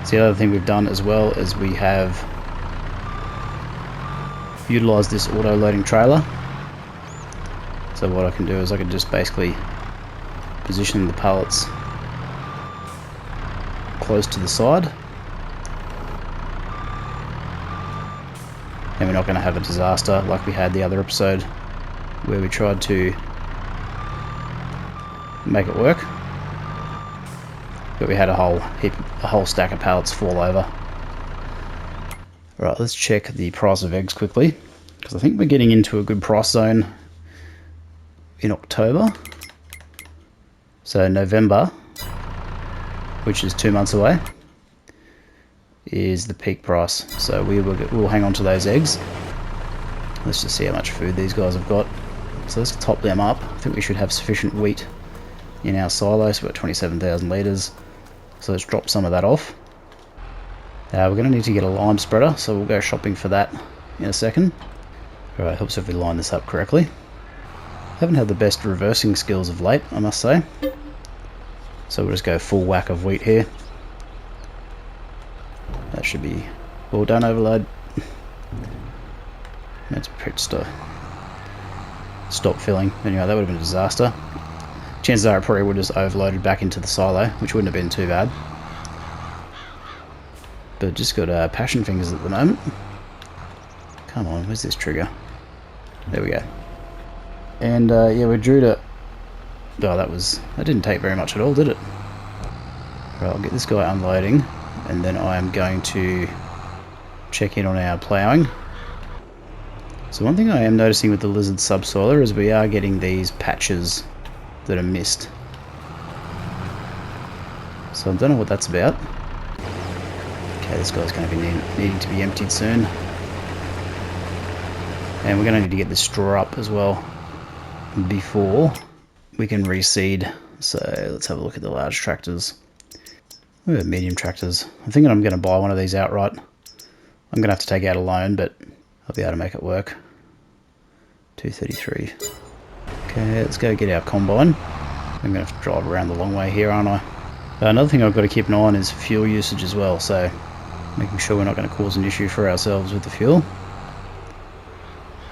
So the other thing we've done as well is we have utilised this auto loading trailer. So what I can do is I can just basically position the pallets close to the side, and we're not going to have a disaster like we had the other episode where we tried to make it work, but we had a whole stack of pallets fall over. Right, let's check the price of eggs quickly, because I think we're getting into a good price zone in October. So November, which is 2 months away, is the peak price. So we'll hang on to those eggs. Let's just see how much food these guys have got. So let's top them up. I think we should have sufficient wheat in our silo. So we've got 27,000 litres. So let's drop some of that off. We're going to need to get a lime spreader, so we'll go shopping for that in a second. Alright, helps if we line this up correctly. Haven't had the best reversing skills of late, I must say. So we'll just go full whack of wheat here. That should be all done. Overload. That's pretty to stop filling. Anyway, that would have been a disaster. Chances are it probably would have just overloaded back into the silo, which wouldn't have been too bad. But just got passion fingers at the moment. Come on, where's this trigger? There we go. And yeah, we're due to... Oh, that didn't take very much at all, did it? Right, I'll get this guy unloading, and then I am going to check in on our ploughing. So one thing I am noticing with the lizard subsoiler is we are getting these patches that are missed. So I don't know what that's about. Okay, this guy's going to be needing to be emptied soon. And we're going to need to get this straw up as well before we can reseed. So let's have a look at the large tractors. We have medium tractors. I'm thinking I'm going to buy one of these outright. I'm going to have to take out a loan, but I'll be able to make it work. 233. Okay, let's go get our combine. I'm going to have to drive around the long way here, aren't I? Another thing I've got to keep an eye on is fuel usage as well, so making sure we're not going to cause an issue for ourselves with the fuel.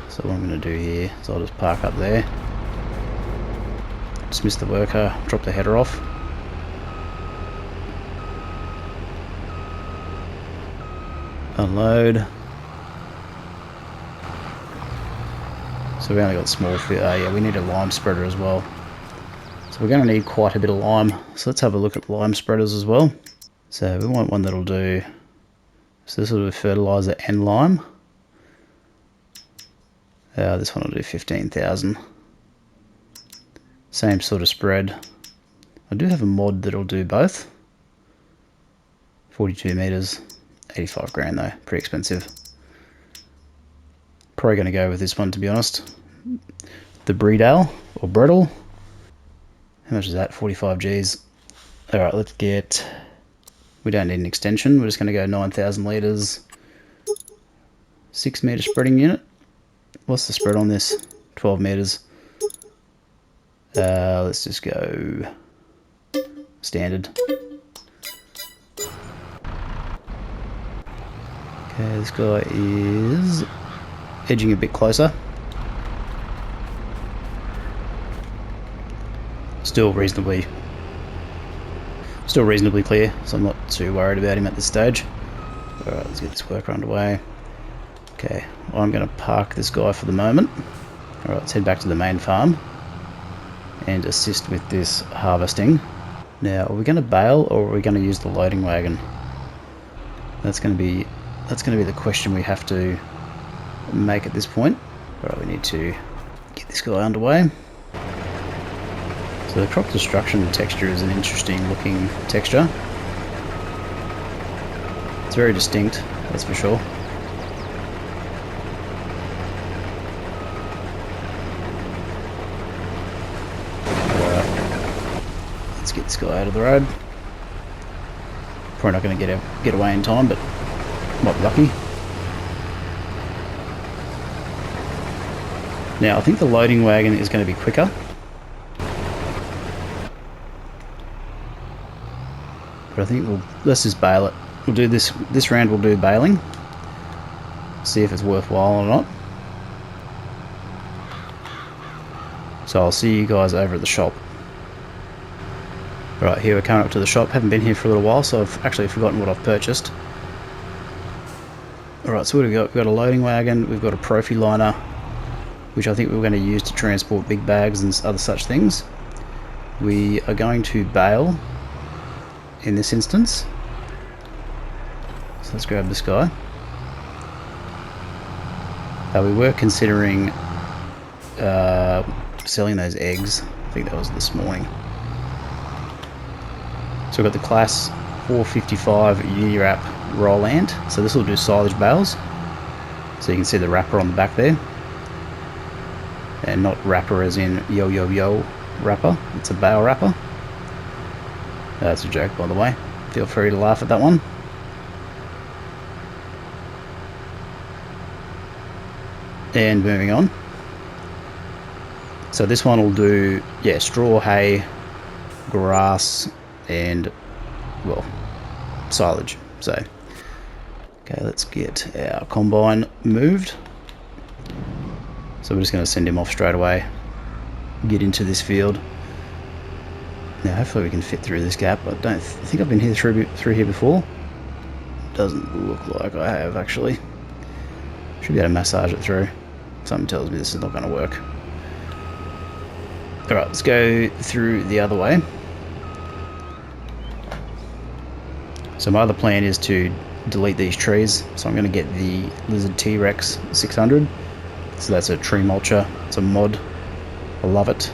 So what I'm going to do here is I'll just park up there, dismiss the worker, drop the header off. Unload. So we only got small fuel. Yeah, we need a lime spreader as well. So we're going to need quite a bit of lime. So let's have a look at lime spreaders as well. So we want one that'll do... So this will do fertilizer and lime. This one will do 15,000. Same sort of spread. I do have a mod that'll do both. 42 meters, 85 grand though, pretty expensive. Probably going to go with this one, to be honest. The Bredal or Bredal. How much is that? 45 Gs. Alright, let's get... We don't need an extension. We're just going to go 9,000 litres. 6 metre spreading unit. What's the spread on this? 12 meters. Let's just go standard. Okay, this guy is edging a bit closer. Still reasonably clear, so I'm not too worried about him at this stage. Alright, let's get this worker underway. Okay, well, I'm going to park this guy for the moment. Alright, let's head back to the main farm and assist with this harvesting. Now, are we going to bale or are we going to use the loading wagon? That's going to be the question we have to make at this point. Alright, we need to get this guy underway. So the crop destruction texture is an interesting looking texture. It's very distinct, that's for sure. Let's get this guy out of the road. Probably not going to get away in time, but might be lucky. Now I think the loading wagon is going to be quicker. But I think let's just bale it. We'll do this round, we'll do baling. See if it's worthwhile or not. So I'll see you guys over at the shop. Right, here we're coming up to the shop. Haven't been here for a little while, so I've actually forgotten what I've purchased. Alright, so what have we got? We've got a loading wagon, we've got a Profi liner, which I think we're going to use to transport big bags and other such things. We are going to bale in this instance. So let's grab this guy. We were considering selling those eggs. I think that was this morning. So we've got the class 455 Unirap Roland. So this will do silage bales. So you can see the wrapper on the back there. And not wrapper as in yo yo yo wrapper. It's a bale wrapper. That's a joke, by the way. Feel free to laugh at that one. And moving on. So this one will do, yeah, straw, hay, grass, and, well, silage. So, okay, let's get our combine moved. So we're just going to send him off straight away, get into this field. Now hopefully we can fit through this gap. I don't think I've been here through here before. Doesn't look like I have, actually. Should be able to massage it through. Something tells me this is not going to work. Alright, let's go through the other way. So my other plan is to delete these trees. So I'm going to get the Lizard T-Rex 600. So that's a tree mulcher. It's a mod. I love it.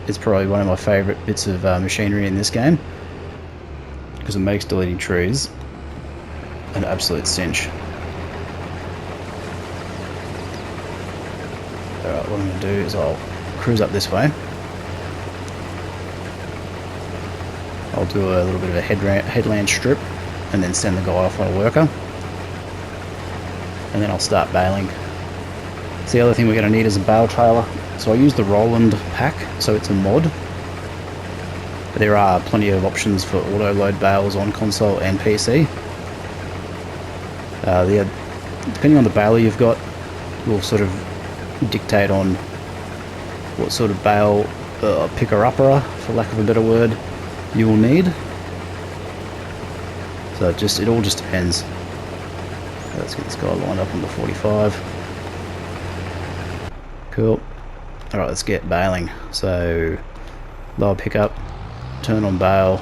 It's probably one of my favourite bits of machinery in this game, because it makes deleting trees an absolute cinch. Alright, what I'm going to do is I'll cruise up this way. I'll do a little bit of a headland strip and then send the guy off on a worker. And then I'll start baling. So the other thing we're going to need is a bale trailer. So I use the Roland pack, so it's a mod. But there are plenty of options for auto load bales on console and PC. Depending on the baler you've got, will sort of dictate on what sort of bale picker-upper, for lack of a better word, you will need. So it all just depends. Let's get this guy lined up on the 45. Cool. Alright, let's get baling. So, lower pickup, turn on bale,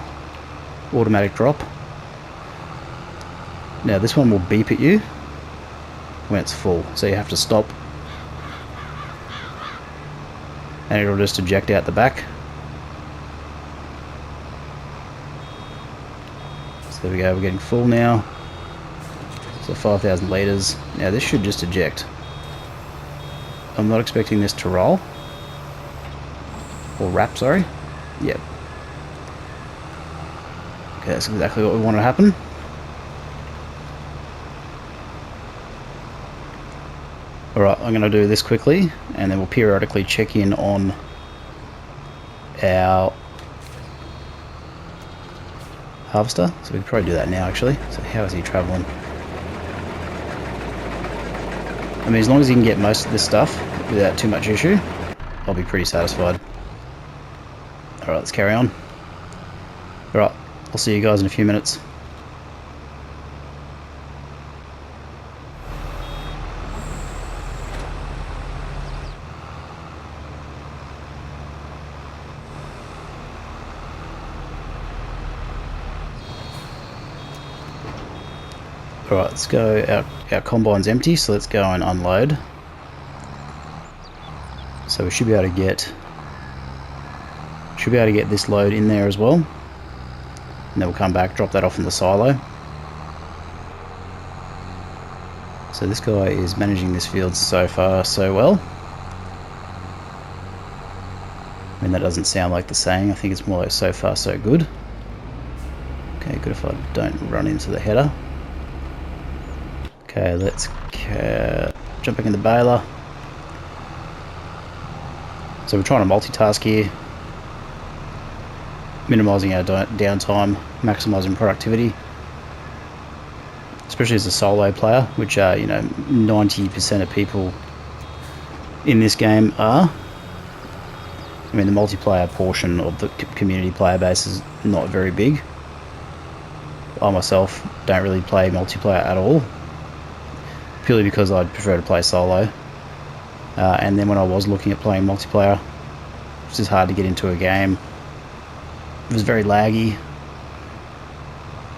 automatic drop. Now this one will beep at you when it's full, so you have to stop. And it'll just eject out the back. So there we go, we're getting full now. So 5,000 litres. Now this should just eject. I'm not expecting this to roll. Or wrap, sorry. Yep. Okay, that's exactly what we want to happen. Alright, I'm going to do this quickly, and then we'll periodically check in on our harvester. So we can probably do that now, actually. So how is he travelling? I mean, as long as he can get most of this stuff without too much issue, I'll be pretty satisfied. Alright, let's carry on. Alright, I'll see you guys in a few minutes. Alright, let's go. Our combine's empty, so let's go and unload. So we should be able to get this load in there as well. And then we'll come back, drop that off in the silo. So this guy is managing this field so far so well. I mean, that doesn't sound like the saying. I think it's more like so far so good. Okay, good if I don't run into the header. Okay, let's jump back in the baler. So we're trying to multitask here, minimising our downtime, maximising productivity, especially as a solo player, which 90% of people in this game are. I mean, the multiplayer portion of the community player base is not very big. I myself don't really play multiplayer at all, purely because I'd prefer to play solo. And then when I was looking at playing multiplayer, it's just hard to get into a game. It was very laggy.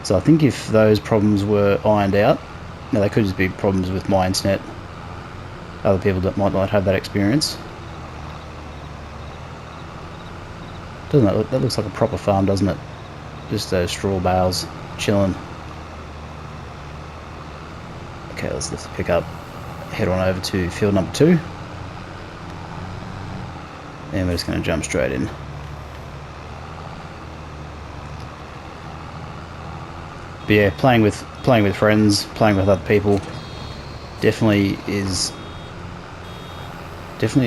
So I think if those problems were ironed out, now they could just be problems with my internet. Other people that might not have that experience. Doesn't that look, that looks like a proper farm, doesn't it? Just those straw bales chilling. Okay, let's lift the pickup, head on over to field number 2. And we're just going to jump straight in. But yeah, playing with friends, playing with other people, definitely is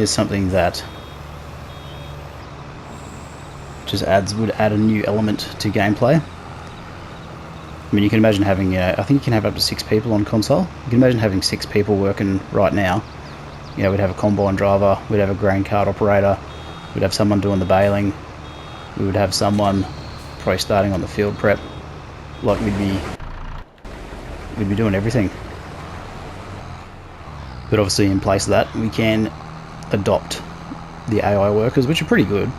something that Just would add a new element to gameplay. I mean, you can imagine having, I think you can have up to 6 people on console. You can imagine having 6 people working right now. You know, we'd have a combine driver, we'd have a grain cart operator, we'd have someone doing the baling, we would have someone probably starting on the field prep. Like, we'd be doing everything. But obviously, in place of that, we can adopt the AI workers, which are pretty good,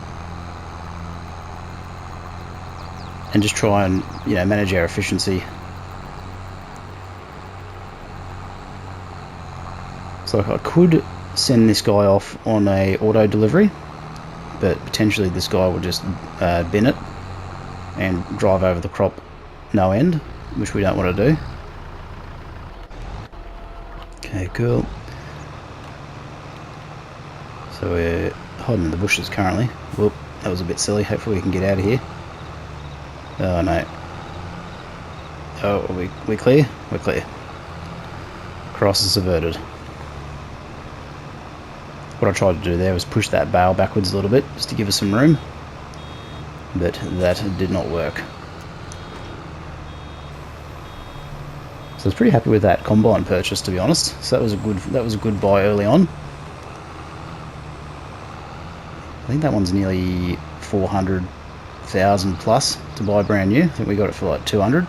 and just try and, you know, manage our efficiency. So I could send this guy off on a auto delivery, but potentially this guy will just bin it and drive over the crop no end, which we don't want to do. Okay, cool. So we're hiding in the bushes currently. Whoop, that was a bit silly. Hopefully we can get out of here. Oh no. Oh, are we clear? We're clear. Cross is averted. What I tried to do there was push that bale backwards a little bit, just to give us some room. But that did not work. So I was pretty happy with that combine purchase, to be honest. So that was a good buy early on. I think that one's nearly 400,000 plus to buy brand new. I think we got it for like 200.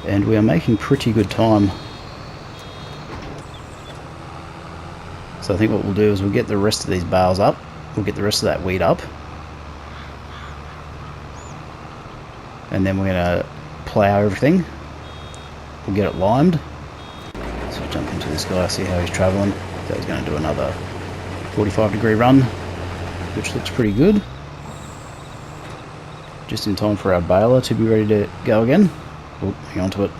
And we are making pretty good time. So I think what we'll do is we'll get the rest of these bales up. We'll get the rest of that wheat up. And then we're going to plough everything. We'll get it limed. So jump into this guy, see how he's travelling. So he's going to do another 45-degree run, which looks pretty good. Just in time for our baler to be ready to go again. Oh, hang on to it.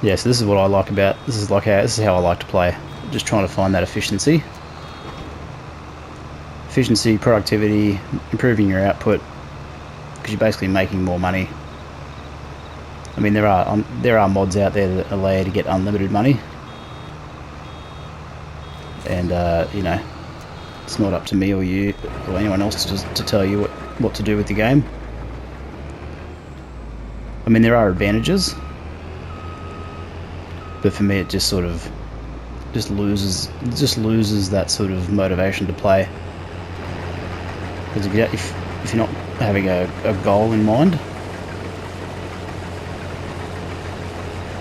Yeah, so this is what I like about, this is how I like to play. Just trying to find that efficiency. Efficiency, productivity, improving your output, because you're basically making more money. I mean, there are mods out there that allow you to get unlimited money. And, you know, it's not up to me or you or anyone else to tell you what to do with the game. I mean, there are advantages, but for me it just sort of loses that sort of motivation to play. Because if you're not having a goal in mind,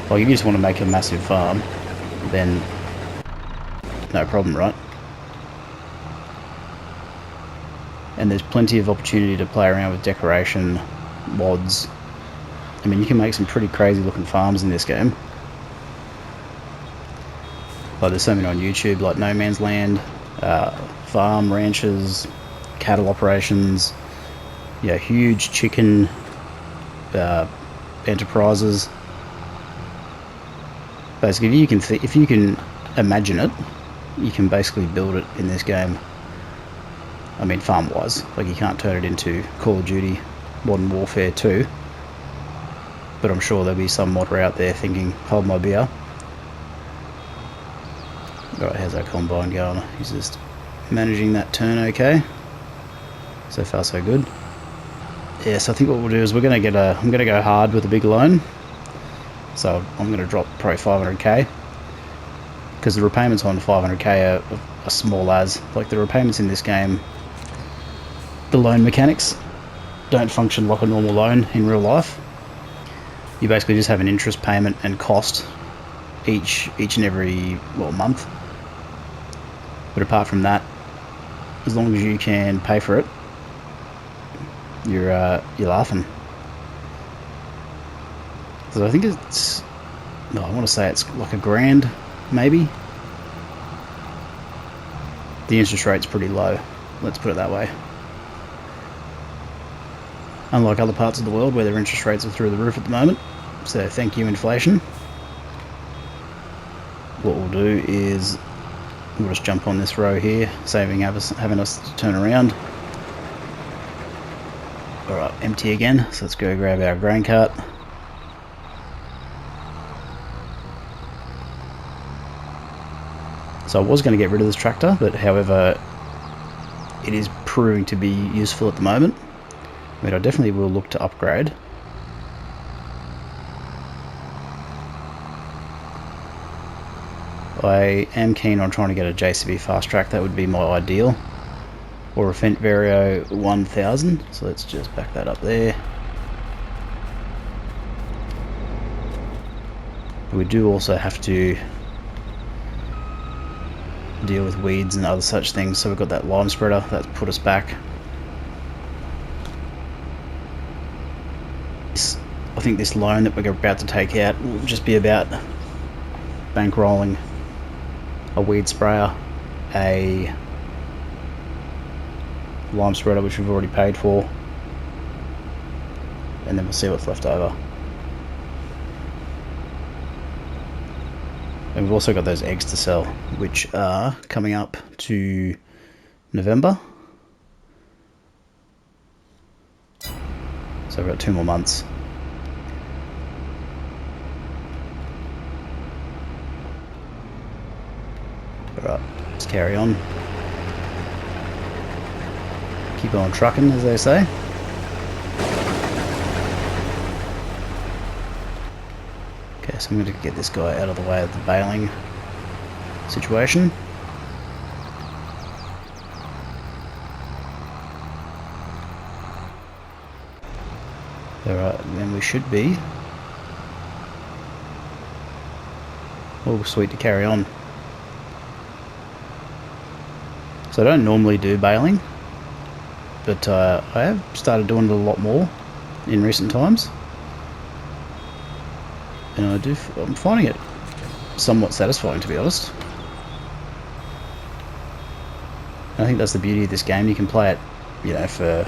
like if you just want to make a massive farm, then no problem, right? And there's plenty of opportunity to play around with decoration, mods. I mean, you can make some pretty crazy looking farms in this game. Like there's so many on YouTube, like No Man's Land, farm ranches, cattle operations, yeah, huge chicken enterprises. Basically, if you can imagine it, you can basically build it in this game. I mean, farm-wise, like you can't turn it into Call of Duty Modern Warfare 2, but I'm sure there'll be some modder out there thinking, hold my beer. Alright, how's our combine going? He's just managing that turn okay. So far so good. Yeah, so I think what we'll do is I'm gonna go hard with a big loan. So I'm gonna drop probably 500k. Because the repayments on 500k are small as. Like the repayments in this game, the loan mechanics don't function like a normal loan in real life. You basically just have an interest payment and cost each and every month. But apart from that, as long as you can pay for it, you're laughing. So I think it's, no, I want to say it's like $1,000 maybe. The interest rate's pretty low, let's put it that way. Unlike other parts of the world where their interest rates are through the roof at the moment. So thank you, inflation. What we'll do is we'll just jump on this row here, having us to turn around. Alright, empty again, so let's go grab our grain cart. So I was going to get rid of this tractor, but however, it is proving to be useful at the moment. I mean, I definitely will look to upgrade. I am keen on trying to get a JCB fast track. That would be my ideal. Or a Fendt Vario 1000. So let's just back that up there. We do also have to deal with weeds and other such things. So we've got that lime spreader that's put us back. I think this loan that we're about to take out will just be about bankrolling a weed sprayer, a lime spreader which we've already paid for, and then we'll see what's left over. And we've also got those eggs to sell, which are coming up to November. So we've got 2 more months. Alright, let's carry on. Keep on trucking, as they say. Okay, so I'm going to get this guy out of the way of the baling situation. Alright, then we should be all sweet to carry on. So I don't normally do baling, but I have started doing it a lot more in recent times. And I'm finding it somewhat satisfying, to be honest. And I think that's the beauty of this game. You can play it, you know, for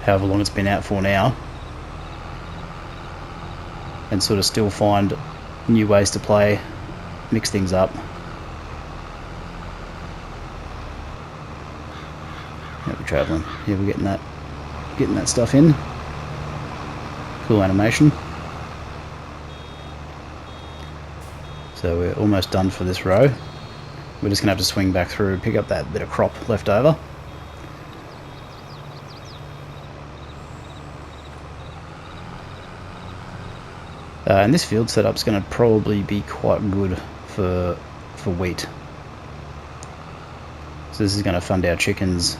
however long it's been out for now, and sort of still find new ways to play, mix things up. Yeah, we're travelling. Yeah, we're getting that stuff in. Cool animation. So we're almost done for this row. We're just gonna have to swing back through, pick up that bit of crop left over. And this field setup is going to probably be quite good for wheat. So this is going to fund our chickens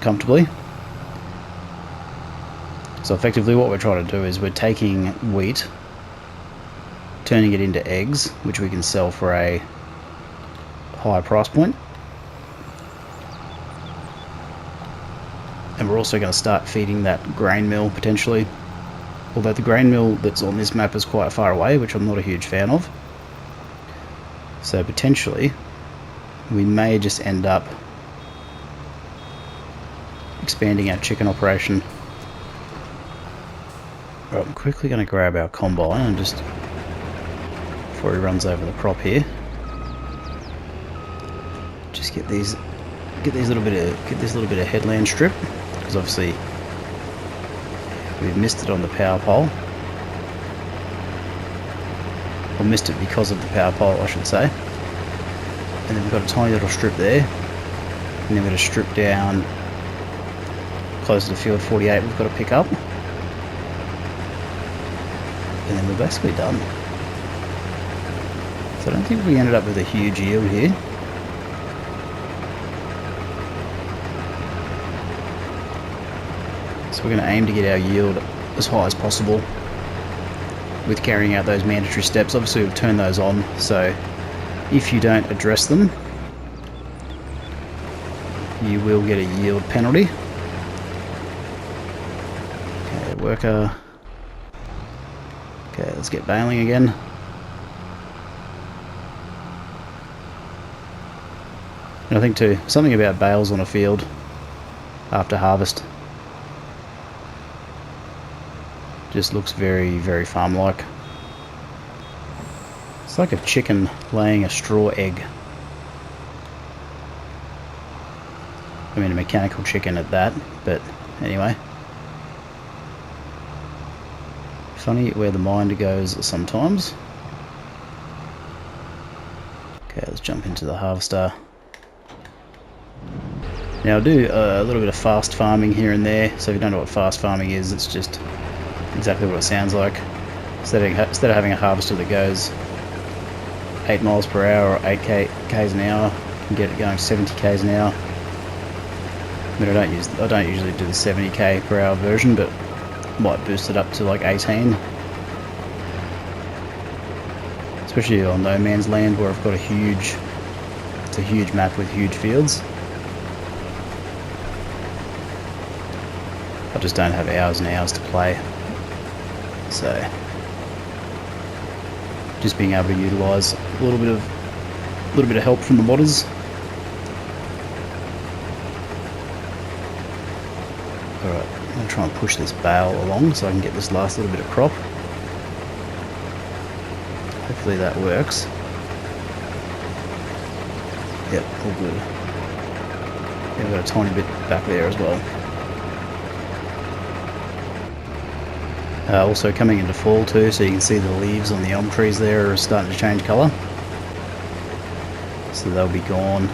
comfortably. So effectively what we're trying to do is we're taking wheat, turning it into eggs, which we can sell for a higher price point. And we're also going to start feeding that grain mill potentially. Although the grain mill that's on this map is quite far away, which I'm not a huge fan of. So potentially, we may just end up expanding our chicken operation. Right, I'm quickly going to grab our combine and just, before he runs over the crop here, just get this little bit of headland strip, because obviously we've missed it on the power pole. Or missed it because of the power pole, I should say. And then we've got a tiny little strip there. And then we've got a strip down closer to field 48 we've got to pick up. And then we're basically done. So I don't think we ended up with a huge yield here. So we're going to aim to get our yield as high as possible with carrying out those mandatory steps. Obviously we'll turn those on, so if you don't address them, you will get a yield penalty. Okay, worker. Okay, let's get baling again. And I think too, something about bales on a field after harvest just looks very, very farm-like. It's like a chicken laying a straw egg. I mean, a mechanical chicken at that, but anyway. Funny where the mind goes sometimes. Okay, let's jump into the harvester. Now I'll do a little bit of fast farming here and there. So if you don't know what fast farming is, it's just exactly what it sounds like. Instead of having a harvester that goes 8 miles per hour or 8 k's an hour, you can get it going 70 k's an hour. I mean, I don't usually do the 70k per hour version, but might boost it up to like 18. Especially on no man's land where I've got it's a huge map with huge fields. I just don't have hours and hours to play, so just being able to utilise a little bit of help from the modders. Alright, I'm going to try and push this bale along so I can get this last little bit of crop. Hopefully that works. Yep, all good. Yeah, I've got a tiny bit back there as well. Also coming into fall too, so you can see the leaves on the elm trees there are starting to change colour. So they'll be gone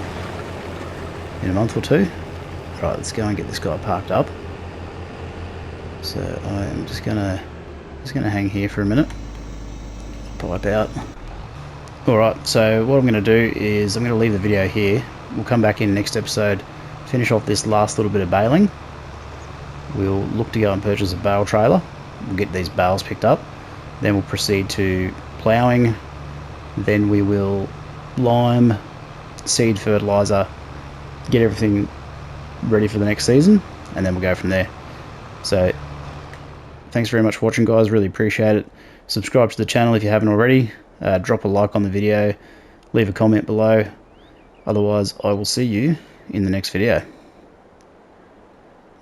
in a month or two. Right, let's go and get this guy parked up. So I am just gonna hang here for a minute. Pipe out. Alright, so what I'm gonna do is I'm gonna leave the video here. We'll come back in next episode, finish off this last little bit of baling. We'll look to go and purchase a bale trailer. We'll get these bales picked up, then we'll proceed to ploughing, then we will lime, seed, fertilizer, get everything ready for the next season, and then we'll go from there. So thanks very much for watching, guys, really appreciate it. Subscribe to the channel if you haven't already, drop a like on the video, leave a comment below. Otherwise I will see you in the next video.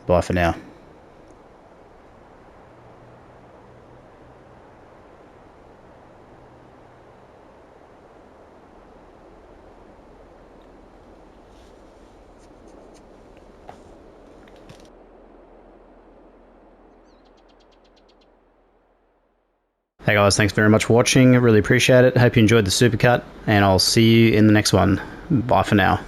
Bye for now. Hey guys, thanks very much for watching. I really appreciate it. Hope you enjoyed the supercut, and I'll see you in the next one. Bye for now.